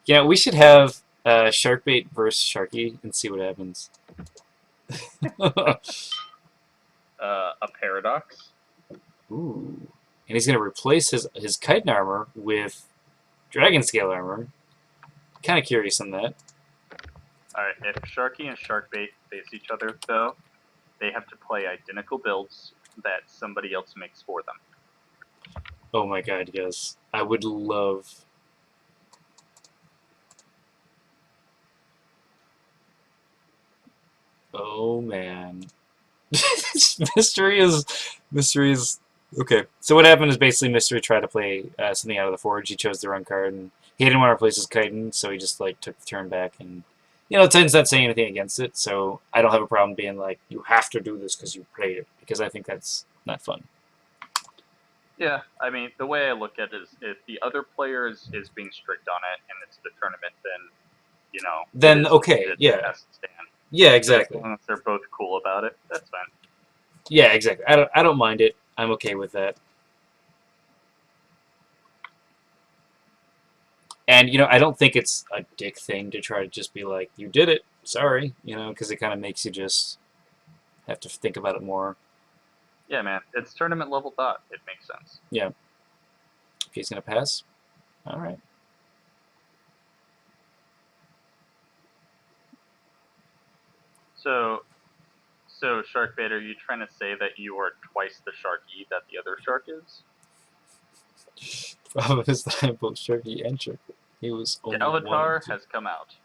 A: Yeah, we should have Sharkbait versus Sharky and see what happens.
C: A paradox.
A: Ooh. And he's going to replace his chitin armor with dragon scale armor. Kind of curious on that.
C: Alright, if Sharky and Sharkbait face each other, though, they have to play identical builds that somebody else makes for them.
A: Oh my god, yes. I would love... Oh man. Mystery is... Okay, so what happened is basically Mystery tried to play something out of the Forge. He chose the wrong card, and he didn't want to replace his chitin, so he just like took the turn back, and Titan's not saying anything against it, so I don't have a problem being like, you have to do this because you played it, because I think that's not fun.
C: Yeah, I mean, the way I look at it is if the other player is being strict on it and it's the tournament, then,
A: Then, okay,
C: it
A: yeah.
C: has to stand.
A: Yeah,
C: As
A: exactly.
C: long as they're both cool about it, that's fine.
A: Yeah, exactly. I don't mind it. I'm okay with that. And, I don't think it's a dick thing to try to just be like, you did it, sorry, because it kind of makes you just have to think about it more.
C: Yeah, man, it's tournament level thought. It makes sense.
A: Yeah. Okay, he's going to pass. All right.
C: So, Sharkbait, are you trying to say that you are twice the Sharky that the other shark is?
A: Problem is that I'm both Sharky and Shark. He was only
C: Galvatar has come out.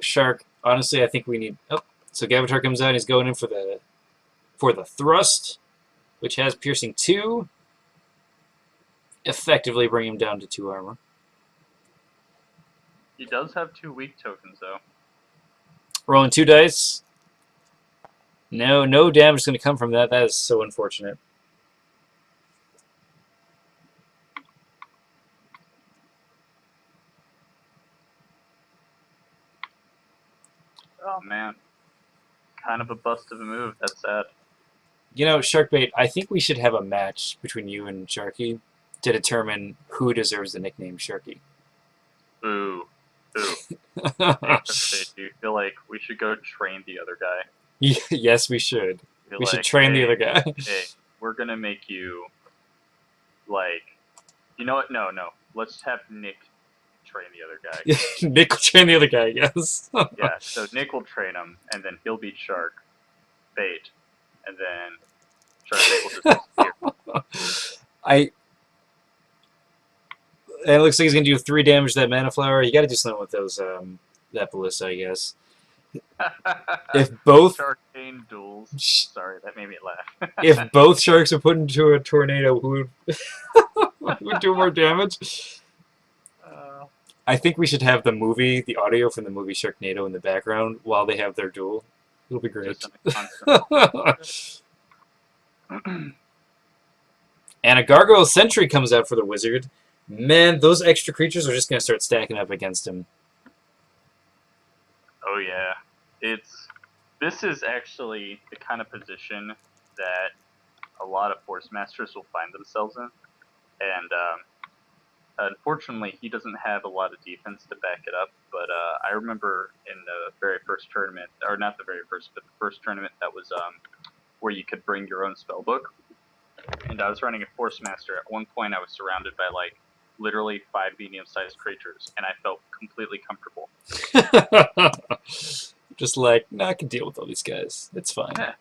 A: Shark, honestly, I think we need... Oh, so Galvatar comes out, and he's going in for the thrust, which has piercing 2. Effectively bring him down to 2 armor.
C: He does have 2 weak tokens, though.
A: Rolling 2 dice. No damage is going to come from that. That is so unfortunate.
C: Oh, man. Kind of a bust of a move. That's sad.
A: Sharkbait, I think we should have a match between you and Sharky to determine who deserves the nickname Sharky.
C: Ooh. Hey, Sharkbait, do you feel like we should go train the other guy?
A: Yes, we should.
C: Be
A: We
C: like,
A: should train the
C: hey,
A: other guy.
C: Hey, we're going to make you, you know what? No. Let's have Nick train the other guy.
A: Nick will train the other guy, yes.
C: Yeah, so Nick will train him, and then he'll beat Sharkbait, and then Sharkbait will just disappear.
A: It looks like he's gonna do 3 damage to that mana flower. You gotta do something with those that ballista, I guess. If both
C: Sharkane duels. Sorry, that made me laugh.
A: If both sharks are put into a tornado, who would do more damage? I think we should have the audio from the movie Sharknado in the background while they have their duel. It'll be great. And a Gargoyle Sentry comes out for the wizard. Man, those extra creatures are just going to start stacking up against him.
C: Oh yeah. This is actually the kind of position that a lot of Force Masters will find themselves in. And unfortunately, he doesn't have a lot of defense to back it up, but I remember in the very first tournament, or not the very first, but the first tournament that was where you could bring your own spellbook, and I was running a Force Master. At one point, I was surrounded by literally 5 medium-sized creatures, and I felt completely comfortable.
A: Just I can deal with all these guys. It's fine.
C: Yeah.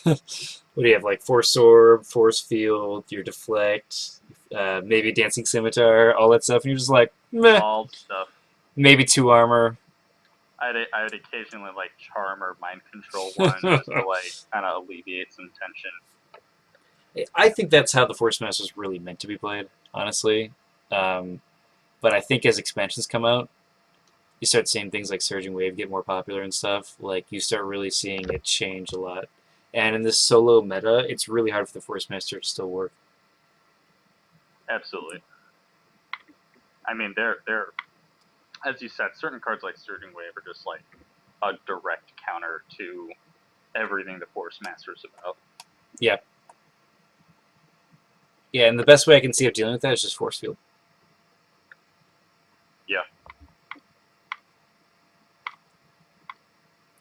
A: What do you have? Force Orb, Force Field, your Deflect, maybe Dancing Scimitar, all that stuff, and you're just meh.
C: All stuff.
A: Maybe 2 armor.
C: I would occasionally Charm or Mind Control one just to kind of alleviate some tension.
A: I think that's how the Force Master is really meant to be played, honestly. But I think as expansions come out, you start seeing things like Surging Wave get more popular and stuff. You start really seeing it change a lot. And in this solo meta, it's really hard for the Force Master to still work.
C: Absolutely. I mean, they're as you said, certain cards like Surging Wave are just a direct counter to everything the Force Master's about.
A: Yeah. Yeah, and the best way I can see of dealing with that is just force field.
C: Yeah.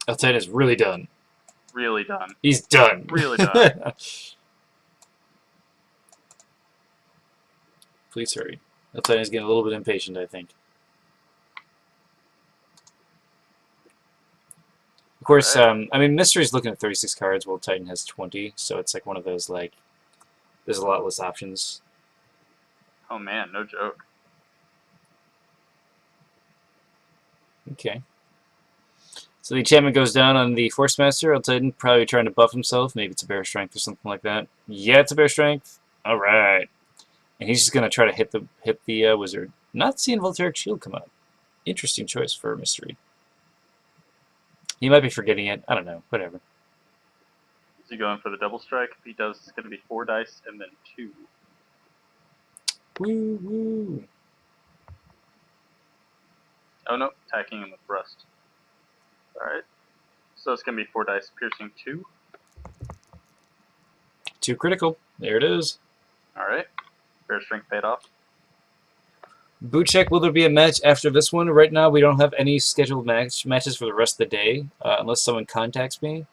A: L10 is really done.
C: Really done.
A: He's done.
C: Really done.
A: Please hurry. L10 is getting a little bit impatient, I think. Of course,
C: Right.
A: I mean, Mystery's looking at 36 cards, while Titan has 20, so it's like one of those, like, there's a lot less options.
C: Oh man, no joke.
A: Okay. So the enchantment goes down on the Force Master. Titan probably trying to buff himself. Maybe it's a Bear Strength or something like that. Yeah, it's a Bear Strength. All right. And he's just going to try to hit the Wizard. Not seeing Voltaic Shield come out. Interesting choice for a Mystery. He might be forgetting it. I don't know. Whatever.
C: Is he going for the double strike? If he does, it's going to be 4 dice and then 2.
A: Woo woo.
C: Oh no, attacking him with Rust. Alright. So it's going to be 4 dice, piercing 2.
A: 2 critical. There it is.
C: Alright. Bear Strength paid off.
A: Boot check, will there be a match after this one? Right now, we don't have any scheduled matches for the rest of the day, unless someone contacts me.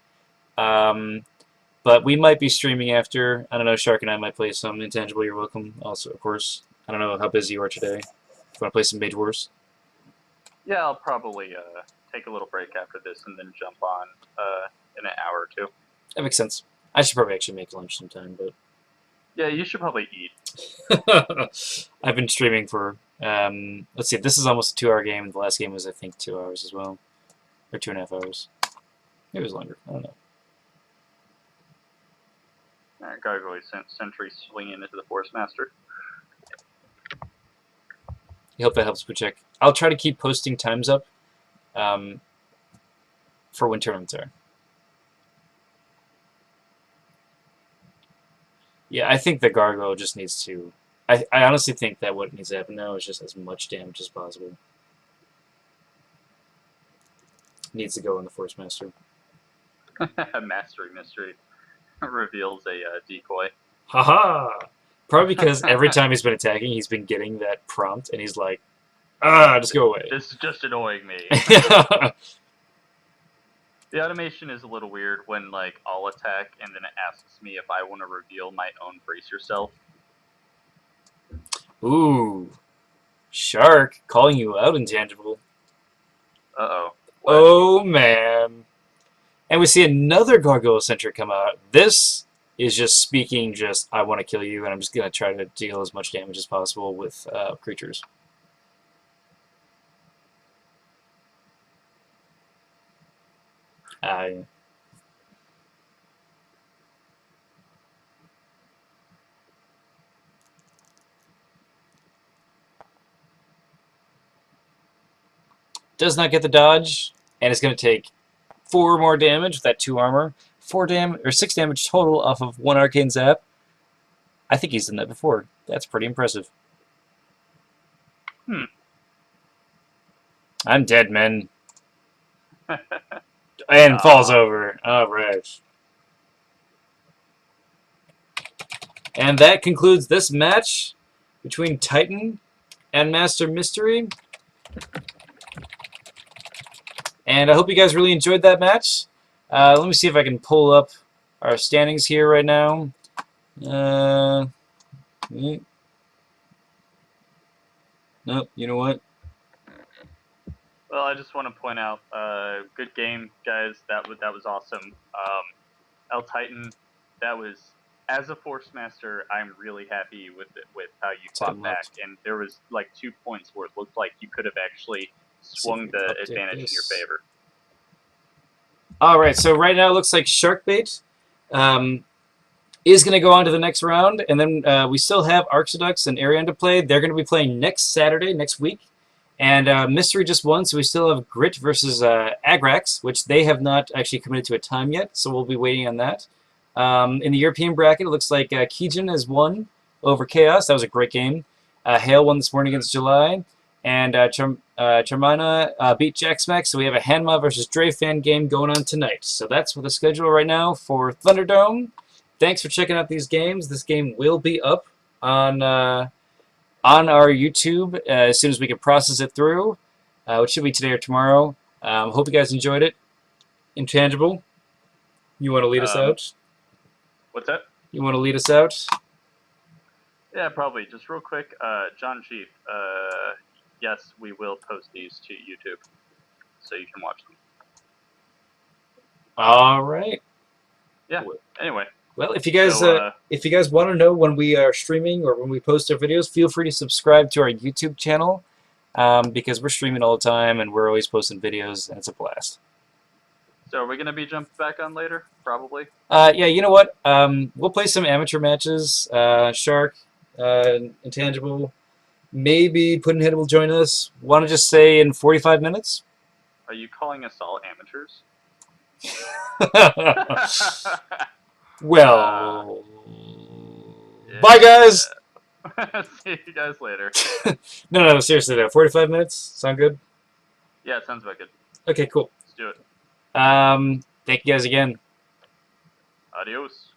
A: But we might be streaming after. I don't know, Shark and I might play some Intangible, you're welcome. Also, of course. I don't know how busy you are today. If you want to play some Mage Wars.
C: Yeah, I'll probably take a little break after this and then jump on in an hour or 2.
A: That makes sense. I should probably actually make lunch sometime, but...
C: Yeah, you should probably eat.
A: I've been streaming for... let's see, this is almost a 2-hour game, and the last game was, I think, 2 hours as well. Or 2.5 hours. Maybe it was longer. I don't know.
C: Alright, Gargoyle Sentry swinging into the Force Master.
A: I hope that helps, Puchek. I'll try to keep posting times up for when tournaments are. Yeah, I think the Gargoyle just needs to... I honestly think that what needs to happen now is just as much damage as possible. Needs to go on the Force Master.
C: Mastery Mystery reveals a decoy.
A: Haha! Probably because every time he's been attacking, he's been getting that prompt, and he's like, just go away.
C: This is just annoying me. The automation is a little weird when, like, I'll attack and then it asks me if I want to reveal my own Brace Yourself.
A: Ooh. Shark, calling you out, Intangible.
C: Uh-oh.
A: Oh, man. And we see another Gargoyle Sentry come out. This is just speaking I want to kill you, and I'm just going to try to deal as much damage as possible with creatures. Does not get the dodge, and it's going to take 4 more damage with that 2 armor. 6 damage total off of 1 Arcane Zap. I think he's done that before. That's pretty impressive. I'm dead, man. And falls over. Alright. And that concludes this match between Titan and Master Mystery. And I hope you guys really enjoyed that match. Let me see if I can pull up our standings here right now. Nope, you know what?
C: Well, I just want to point out, good game, guys. That was awesome. L Titan, that was, as a Force Master, I'm really happy with how you fought back. And there was like 2 points where it looked like you could have actually swung the advantage in your favor.
A: Alright, so right now it looks like Sharkbait is going to go on to the next round, and then we still have Arxodux and Ariane to play. They're going to be playing next Saturday, next week. And Mystery just won, so we still have Grit versus Agrax, which they have not actually committed to a time yet, so we'll be waiting on that. In the European bracket, it looks like Kijin has won over Chaos. That was a great game. Hale won this morning against July. And Charmina beat Jack Smack, so we have a Hanma versus Dre fan game going on tonight. So that's the schedule right now for Thunderdome. Thanks for checking out these games. This game will be up on our YouTube as soon as we can process it through, which should be today or tomorrow. Hope you guys enjoyed it. Intangible, you want to lead us out?
C: What's that?
A: You want to lead us out?
C: Yeah, probably. Just real quick, John Chief. Yes, we will post these to YouTube, so you can watch them.
A: All right.
C: Yeah. Anyway.
A: Well, if you guys want to know when we are streaming or when we post our videos, feel free to subscribe to our YouTube channel because we're streaming all the time and we're always posting videos and it's a blast.
C: So are we gonna be jumping back on later? Probably.
A: Yeah, you know what? We'll play some amateur matches. Shark, Intangible, maybe Puddinhead will join us. Want to just say in 45 minutes?
C: Are you calling us all amateurs?
A: Well,
C: Yeah.
A: bye guys.
C: See you guys later.
A: No, seriously though. 45 minutes? Sound good?
C: Yeah, it sounds about good.
A: Okay, cool.
C: Let's do it.
A: Thank you guys again.
C: Adios.